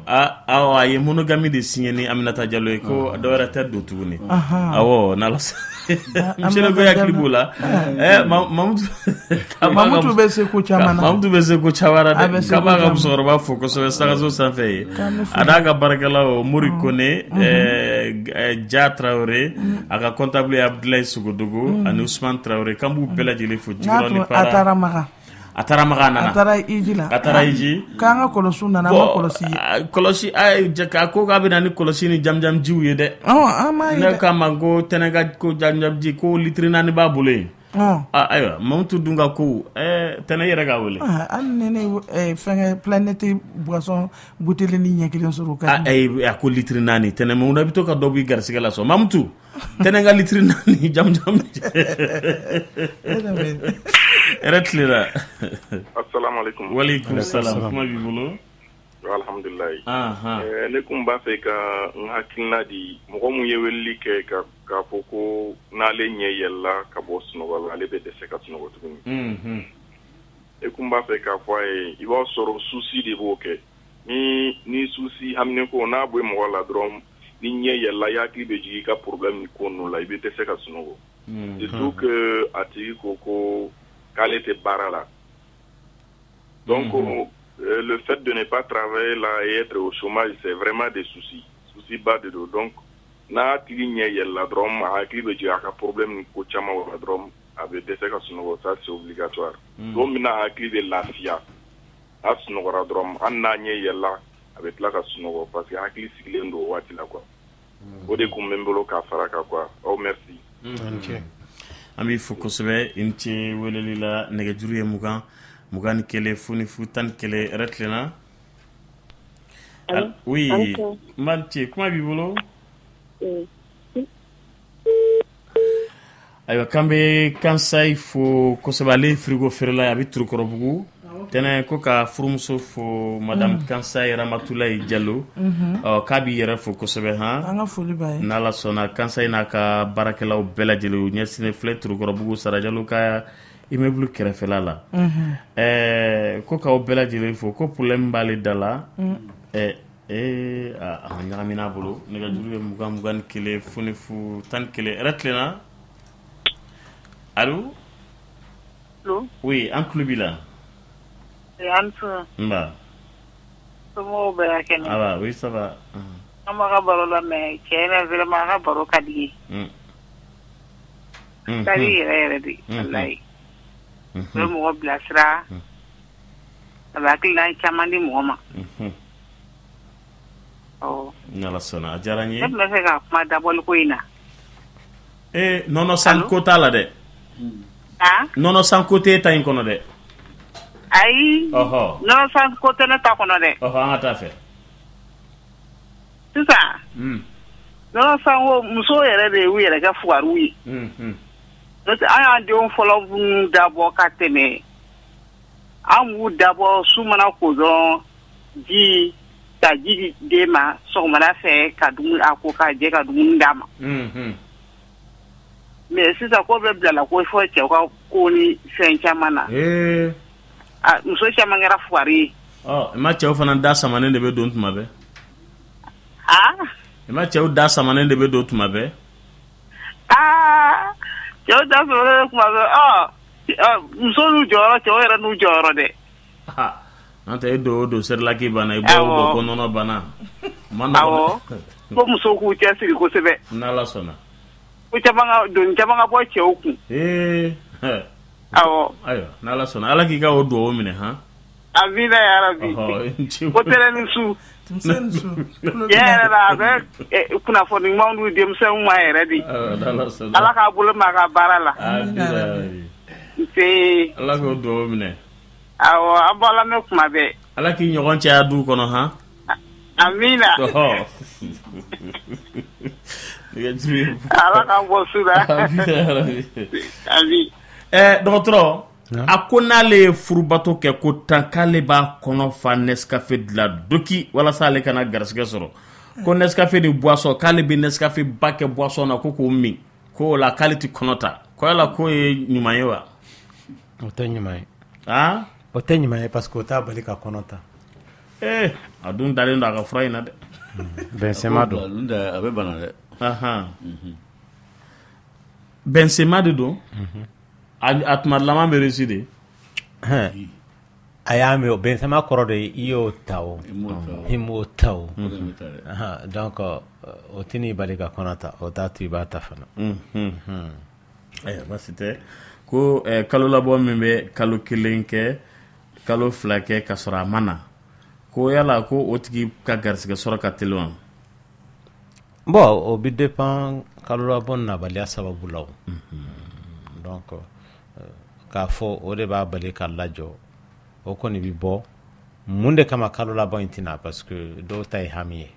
a ye monogami de signé ni Aminata Diallo ye ko dɔwɛrɛ tɛ don tuguni awɔ n'ala monsieur ko yakili b'o la Mamutu bɛ se ko caman na Mamutu bɛ se ko caman na dɛ k'a b'a ka musokɔrɔba fo kosɛbɛ sagaso sanfɛ ye a n'a ka baarakɛlaw Mori Kone Ja Traoré a ka comptable ye Abdoulaye Sogodogo ani Ousmane Traoré kan b'u bɛɛ lajɛlen fo jigiyɔrɔ ni para a taara maga nana a taara iji la a taara iji k'an ka kɔlɔsiw nana ma kɔlɔsi ye kɔlɔsi a ko k'a bɛ na ni kɔlɔsi ni jamjam jiw ye dɛ an m'a ye dɛ ne k'a ma ko tɛnɛ ko jamjam ji ko litiri 4 b'a bolo yen ayiwa Mamutu dun ka ko tɛnɛ yɛrɛ k'a wele hali ni ne fɛnkɛ planète boisson bouteille ni ɲɛ kelen sɔrɔ ka a ko litiri 4 tɛnɛ mun na i bɛ to ka dɔ b'i garisɛgɛ la sɔn Mamutu tɛnɛ ka litiri 4 jamjam Ere tilela. Assalamu alaikum. Wa alaikum salam. Kuma b'i bolo? Alhamdulillah. Ne kun b'a fɛ ka n hakilina di mɔgɔ mun ye weleli kɛ k'a fɔ ko n'ale ɲɛ yɛlɛla ka bɔ sunɔgɔ la ale bɛ dɛsɛ ka sunɔgɔ tuguni. Ne kun b'a fɛ k'a fɔ a ye i b'a sɔrɔ souci de b'o kɛ ni souci hamine ko n'a bɔ mɔgɔ la dɔrɔn ni ɲɛ yɛlɛla i hakili bɛ jigin i ka problème ni ko ninnu la i bɛ dɛsɛ ka sunɔgɔ. Surtout que a tigi ko qu'elle était barra là. Donc, le fait de ne pas travailler là et être au chômage, c'est vraiment des soucis. Soucis bas de dos. Donc, n'a tigi ɲɛ yɛlɛla dɔrɔn a hakili bɛ jigin a ka problème ni ko caman wala dɔrɔn a bɛ dɛsɛ ka sunɔgɔ, ça c'est obligatoire. Don min na a hakili bɛ lafiya a sunɔgɔra dɔrɔn hali n'a ɲɛ yɛlɛla a bɛ tila ka sunɔgɔ parce que hakili sigilen don o waati la quoi. O de kun bɛ n bolo k'a fara kan quoi. Oh merci. An b'i fo kosɛbɛ i ni ce weleli la nɛgɛjuru ye 21 foni fu 11 yɛrɛ tilenna oui n b'a ce kuma b'i bolo ayiwa k'an bɛ Kansayi fo kosɛbɛ ale frigo feerela ye a bɛ Turukɔrɔbugu tɛnɛ ko ka furumuso fo madame Kansayi Ramatulayi Diallo k'a b'i yɛrɛ fo kosɛbɛ an ka foli b'a ye n'ala sɔnna Kansayi n'a ka baarakɛlaw bɛɛ lajɛlen u ɲɛsinnen filɛ Turukɔrɔbugu Sarajalo ka immeuble kɛrɛfɛla la ko k'aw bɛɛ lajɛlen fo ko problème b'ale da la a ɲagamina a bolo nɛgɛjuru ye 21 foni fu 11 yɛrɛ tilenna allo oui an tulo b'i la nba somɔgɔw bɛɛ y'a kɛnɛ aba oui ça va an b'a ka baro la mais cɛ yɛrɛ vraiment a ka baro ka di ye ka di yɛrɛ yɛrɛ de walayi o bɛ mɔgɔ bilasira a bɛ hakilina caman di mɔgɔ ma n'ala sɔnna a diyara n ye ne tun bɛ fɛ ka kuma dabɔli ko in na nɔnɔ san ko t'a la dɛ nɔnɔ san ko t'e ta in kɔnɔ dɛ ayi nɔnɔ san ko tɛ ne ta kɔnɔ dɛ an ka taa fɛ sisan nɔnɔ san ko musow yɛrɛ de ye u yɛrɛ kɛ fugariw ye n'o tɛ an y'an denw fɔlɔ minnu dabɔ ka tɛmɛ an b'u dabɔ su mana ko dɔrɔn ji ka ji di den ma sɔgɔmada fɛ ka dumuni a ko ka jɛ ka dumuni d'a ma mais sisan ko bɛ bilala ko fɔ cɛw ka ko ni fɛn caman na muso caman kɛra fugari ye. I ma cɛw fana da samanen de bɛ don tuma bɛɛ. I ma cɛw da samanen de bɛ don tuma bɛɛ. Cɛw da samanen tuma bɛɛ muso n'u jɔyɔrɔ cɛw yɛrɛ n'u jɔyɔrɔ dɛ. N'o tɛ e don o don serilaki banna i bɔ o bɔ ko nɔnɔ banna. Awɔ ko musow k'u cɛsiri kosɛbɛ. N'Ala sɔnna. Ko caman ka bɔ cɛw kun. Awɔ. Ayiwa n'Ala sɔnna Ala k'i ka o duwawu minɛ han. Amina ya Rabbi. Ko tɛrɛ ni su. Yɛrɛ la a bɛ kunnafoni ɲumanw d'u denmisɛnw ma yɛrɛ de. Ala k'a bolo mɛn a ka baara la. Ala k'o duwawu minɛ. Awɔ an b'a lamɛn kuma bɛɛ. Ala k'i ɲɔgɔn caya du kɔnɔ han. Amina. Ala k'an bɔ su la. Ami. Dɔgɔtɔrɔ a ko n'ale ye furubato kɛ ko tan k'ale b'a kɔnɔ fa Nescafé dilan doki walasa ale kana garisɛgɛ sɔrɔ ko Nescafé ni boisson k'ale bɛ Nescafé ba kɛ boisson na ko k'o min ko o la k'ale ti kɔnɔ ta ko yala ko ye ɲuman ye wa? O tɛ ɲuman ye. O tɛ ɲuman ye parce que o t'a bali ka kɔnɔ ta. A dun dalen don a ka fura in na dɛ. Bɛnsema don. A bɛ bana dɛ. Bɛnsema de don. A tuma laban bɛ réussi de. A y'a mɛn o Bɛnsema kɔrɔ de i y'o ta o. I m'o ta o. Donc o tɛ n'i bali ka kɔnɔ ta o t'a to i b'a ta fana. Ayiwa baasi tɛ ko kalo labɔ min bɛ kalo 1 kɛ kalo 2 kɛ ka sɔrɔ a ma na ko yala ko o tigi ka garisɛgɛ sɔrɔ ka teli wa? Bon o bɛ dépend kalo labɔ nabaliya sababu la o. Donc k'a fɔ o de b'a bali ka lajɔ o kɔni bɛ bɔ mun de kama kalo labɔ in tɛna parce que dɔw ta ye hami ye.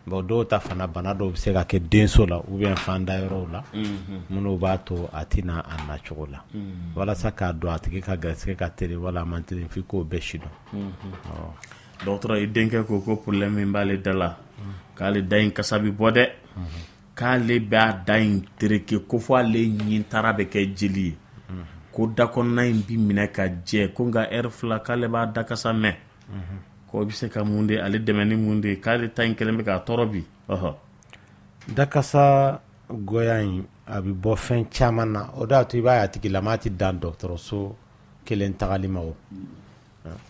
Bon dɔw ta fana bana dɔw bɛ se ka kɛ denso la ou bien fan da yɔrɔw la minnu b'a to a tɛna a nacogo la walasa k'a dɔn a tigi ka garisɛgɛ ka teli wala a man teli f'i k'o bɛɛ si dɔn. Dɔgɔtɔrɔ i denkɛ ko problème min b'ale da la k'ale da in kasa bɛ bɔ dɛ k'ale b'a da in tereke ko fɔ ale ɲin taara bɛ kɛ jeli ye ko da kɔnɔna in bi minɛ ka jɛ ko nka heure 2 k'ale b'a da kasa mɛn. Ko bɛ se ka mun de ale dɛmɛ ni mun de k'ale ta in kelen bɛ k'a tɔɔrɔ bi. Dakasa goya in a bɛ bɔ fɛn caman na o de y'a to i b'a ye a tigilama tɛ dan dɔgɔtɔrɔso kelen tagali ma o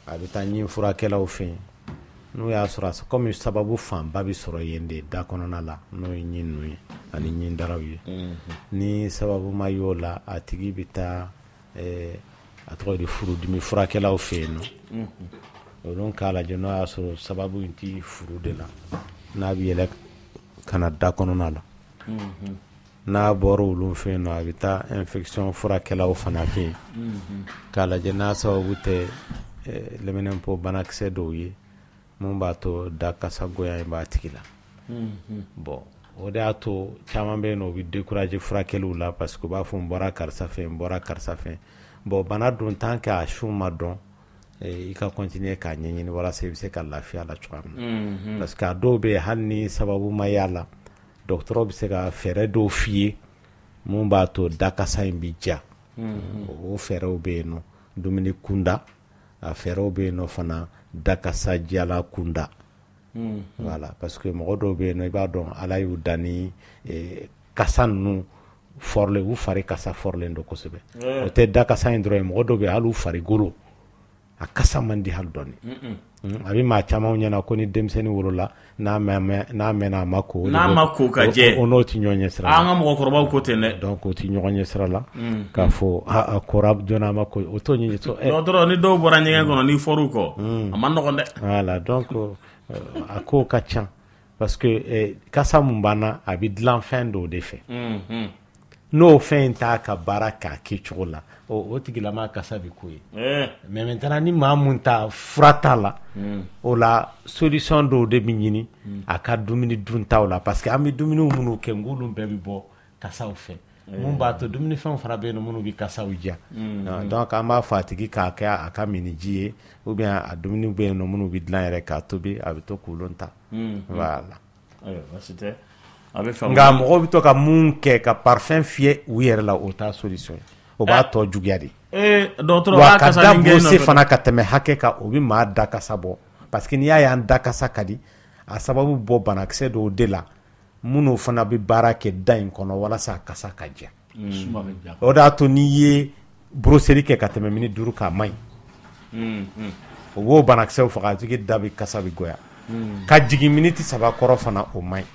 a bɛ taa ɲin furakɛlaw fɛ yen n'o y'a sɔrɔ komi sababu fanba bɛ sɔrɔ yen de da kɔnɔna la n'o ye ɲin ninnu ye ani ɲin daraw ye ni sababu ma y'o la a tigi bɛ taa a tɔgɔ de furudimi furakɛlaw fɛ yen nɔ. Olu k'a lajɛ n'o y'a sɔrɔ sababu in tɛ furu de la n'a bɛ yɛlɛ ka na da kɔnɔna la n'a bɔra olu fɛ yen nɔ a bɛ taa infection furakɛlaw fana fɛ yen k'a lajɛ n'a sababu tɛ lɛminɛnpo banakisɛ dɔw ye mun b'a to da kasa goya in b'a tigi la. Bon o de y'a to caman bɛ yen nɔ o bɛ décourager furakɛliw la parce que u b'a fɔ n bɔra karisa fɛ n bɔra karisa fɛ bon bana dun tant que a sun ma dɔn i ka continuer k'a ɲɛɲini walasa i bɛ se ka lafiya la cogoya min na parce que a dɔw bɛ yen hali ni sababu ma y'a la dɔgɔtɔrɔ bɛ se ka fɛɛrɛ dɔw f'i ye mun b'a to dakasa in bɛ ja o fɛɛrɛw bɛ yen nɔ dumuni kunda a fɛɛrɛw bɛ yen nɔ fana dakasa jala kunda voilà parce que mɔgɔ dɔw bɛ yen nɔ i b'a dɔn ala y'u dan ni kasa ninnu fɔrilen u fari kasa fɔrilen don kosɛbɛ o tɛ dakasa in dɔrɔn ye mɔgɔ dɔw bɛ yen hali u farikolo a kasa man di hali dɔɔni a bɛ maa caman ɲɛna ko ni denmisɛnnin wolola n'a mɛnna a ma ko ka jɛ o n'o tɛ ɲɔgɔn ɲɛ sira la an ka mɔgɔkɔrɔbaw ko ten dɛ donc o tɛ ɲɔgɔn ɲɛ sira la k'a fɔ a kora joona a ma ko o t'o ɲɛ dɔgɔtɔrɔ ni dɔw bɔra ɲɛgɛn kɔnɔ ni fɔr'u kɔ a ma nɔgɔn dɛ voilà donc a kow ka ca parce que kasa mun b'an na a bɛ dilan fɛn dɔw de fɛ n'o fɛn in t'a ka baara k'a kɛ cogo la o tigilama kasa bɛ ko ye mais maintenant ni maa mun ta fura t'a la o la solution dɔw de bɛ ɲini a ka dumuni duntaw la parce que an bɛ dumuni minnu kɛ ng'olu bɛɛ bɛ bɔ kasaw fɛ mun b'a to dumunifɛnw fana bɛ yen nɔ minnu bɛ kasaw ja donc an b'a fɔ a tigi k'a kɛ a ka miniji ye ou bien a dumuni bɛ yen nɔ minnu bɛ dilan yɛrɛ k'a tobi a bɛ to k'olu ta voilà nka mɔgɔw bɛ to ka mun kɛ ka parfum fiyɛ u yɛrɛ la o t'a solution ye o b'a tɔ juguya de dɔgɔtɔrɔ wa ka da brosser fana ka tɛmɛ hakɛ kan o bi maa da kasa bɔ parce que n'i y'a ye an da kasa ka di a sababu bɔ banakisɛ dɔw de la minnu fana bɛ baara kɛ da in kɔnɔ walasa a kasa ka jɛ o de y'a to n'i ye brosseri kɛ ka tɛmɛ minute 5 k'a man ɲi o b'o banakisɛw faga a tigi da bɛ kasa bɛ goya ka jigin minute 3 kɔrɔ fana o man ɲi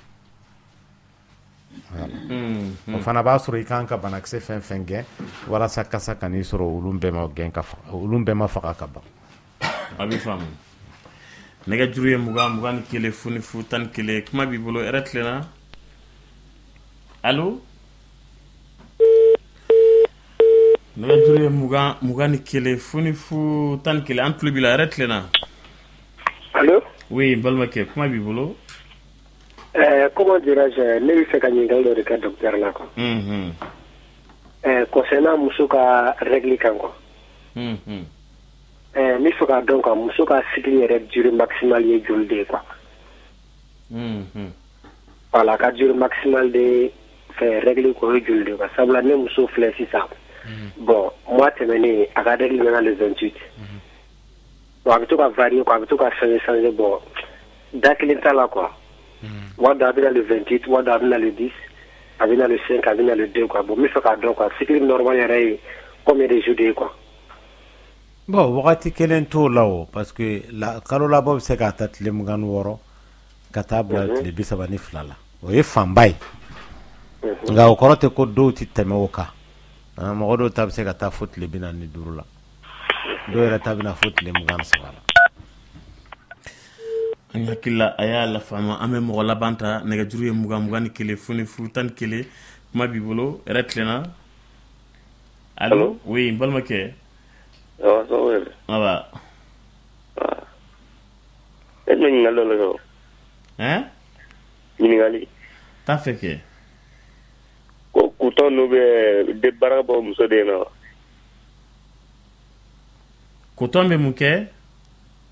o fana b'a sɔrɔ i kan ka banakisɛ fɛn fɛn gɛn walasa kasa ka n'i sɔrɔ olu bɛɛ ma gɛn ka faga olu bɛɛ ma faga ka ban a bɛ faamu nɛgɛjuru ye 21 0 11 kuma b'i bolo hɛrɛ tilenna allo nɛgɛjuru ye 21 0 11 an tulo b'i la hɛrɛ tilenna allo oui balimakɛ kuma b'i bolo comment dirais-je ne bɛ fɛ ka ɲininkali dɔ de kɛ docteur la quoi concernant muso ka règle kan quoi n bɛ fɛ k'a dɔn quoi muso ka cycle yɛrɛ durée maximale ye joli de ye quoi voilà ka durée maximale de fɛ règle ko ye joli de ye quoi sabula ne muso filɛ sisan bon mois tɛmɛnen a ka règle mɛnna le 28 bon a bɛ to ka varier quoi a bɛ to ka changer bon da kelen t'a la quoi mois dɔ a bɛ na le 28 mois dɔ a bɛ na le 10 a bɛ na le 5 a bɛ na le 2 quoi bon n bɛ fɛ k'a dɔn quoi cycle normal yɛrɛ ye combien de jours de ye quoi bon wagati kelen t'o la o parce que kalo labɔ bɛ se k'a ta tile 26 ka taa bila tile 32 la o ye fanba ye nka o kɔrɔ tɛ ko dɔw tɛ tɛmɛ o kan mɔgɔ dɔw ta bɛ se ka taa fo tile 45 la dɔw yɛrɛ ta bɛ na fo tile 23 la an hakilila a y'a lafaamu an bɛ mɔgɔ laban ta nɛgɛjuru ye 21 0 11 kuma b'i bolo hɛrɛ tilenna allo oui n balimakɛ aba e bɛ ɲininkali dɔ la kɛ o ɲininkali t'a fɛ kɛ ko kutɔn n'u bɛ baara bɔ muso den na wa kutɔn bɛ mun kɛ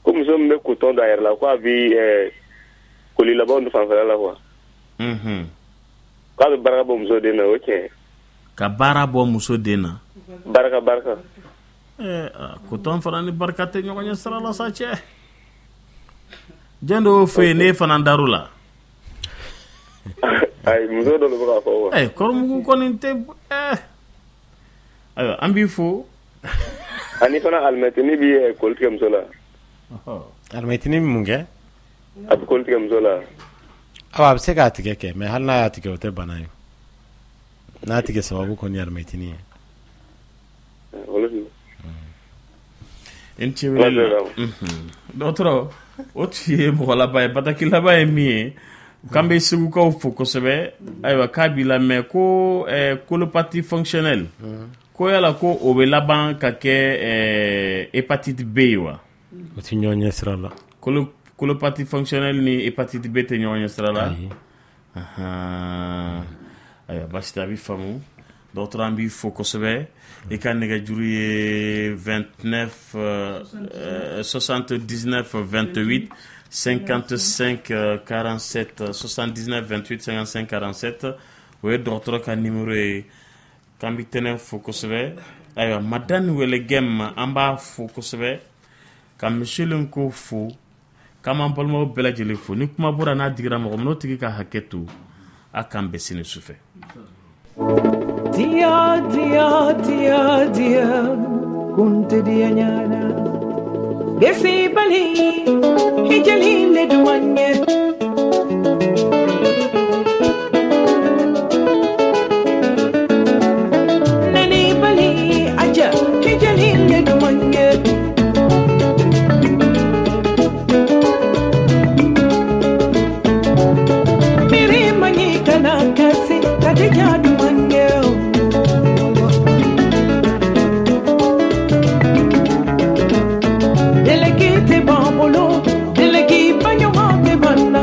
ko muso min bɛ kutɔn don a yɛrɛ la ko a bɛ koli labanw de fanfɛla la quoi k'a bɛ baara bɔ muso den na o tiɲɛ ka baara bɔ muso den na barika kutɔn fana ni barika tɛ ɲɔgɔn ɲɛ sira la sa cɛ jɛn dɔw fɛ yen ne fana dar'o la ayi muso dɔ de bɛ k'a fɔ wa kɔrɔmugu kɔni tɛ ayiwa an b'i fo ani fana alimɛtini bɛ koli tigɛ muso la alimɛtini bɛ mun kɛ a bɛ koli tigɛ muso la a bɛ se k'a tigɛ kɛ mais hali n'a y'a tigɛ o tɛ bana ye n'a tigɛ sababu kɔni alimɛtini ye n cɛ wele la dɔgɔtɔrɔ o tun ye mɔgɔ laban ye bataki laban ye min ye k'an bɛ segukaw fo kosɛbɛ ayiwa k'a b'i lamɛn ko colopathie fonctionnelle ko yala ko o bɛ laban ka kɛ hépatite B ye wa o tɛ ɲɔgɔn ɲɛ sira la colopathie fonctionnelle ni hépatite B tɛ ɲɔgɔn ɲɛ sira la ayiwa basi tɛ a bɛ faamu dɔgɔtɔrɔ an b'i fo kosɛbɛ i ka nɛgɛjuru ye 29 79 28 55 47 79 28 55 47 o ye dɔgɔtɔrɔ ka numéro ye k'an bɛ tɛnɛ fo kosɛbɛ ayiwa madame Welegem an b'a fo kosɛbɛ ka monsieur Lenko fo k'an b'an balimaw bɛɛ lajɛlen fo ni kuma bɔra n'a digira mɔgɔ min n'o tigi ka hakɛ to a k'an bɛn sini sufɛ. Dia, dia, dia, dia, kunte dia nyana. Gesi bali, hijali le duanye. Nani bali, aja, hijali le duanye. Miri mani kana kasi, katika duanye. Delegi banyoma te banna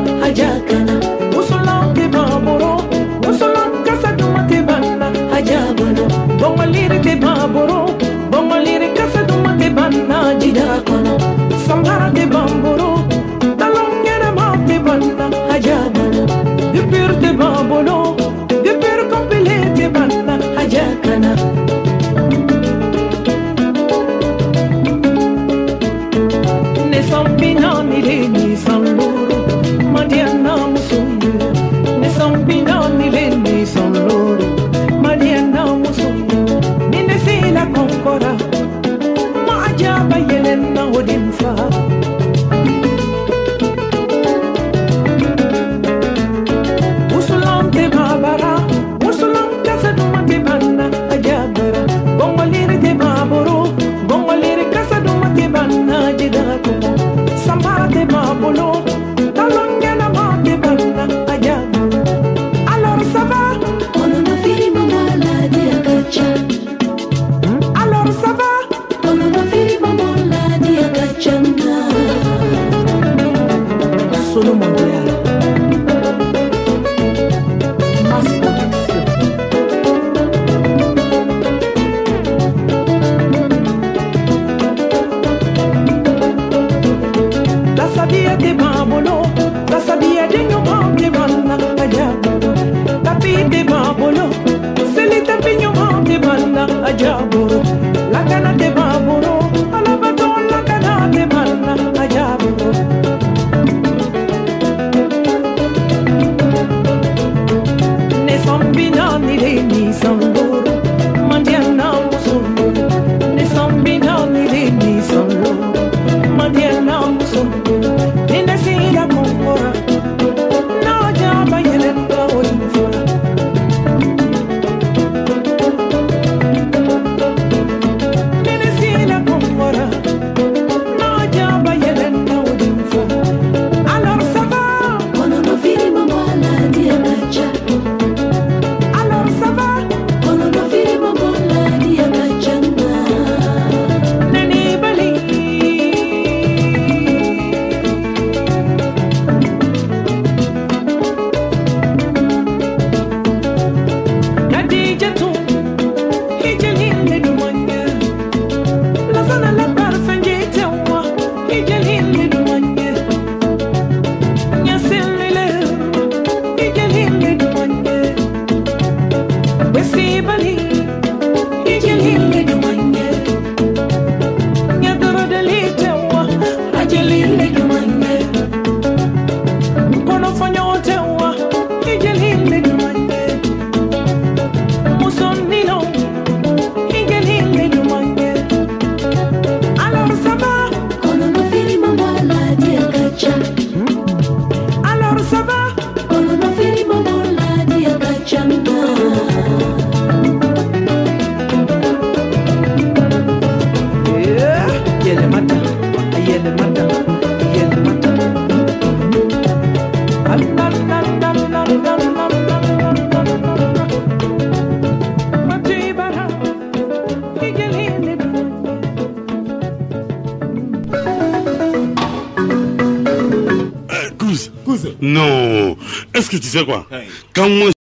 Non, est-ce que tu sais quoi? Quand moi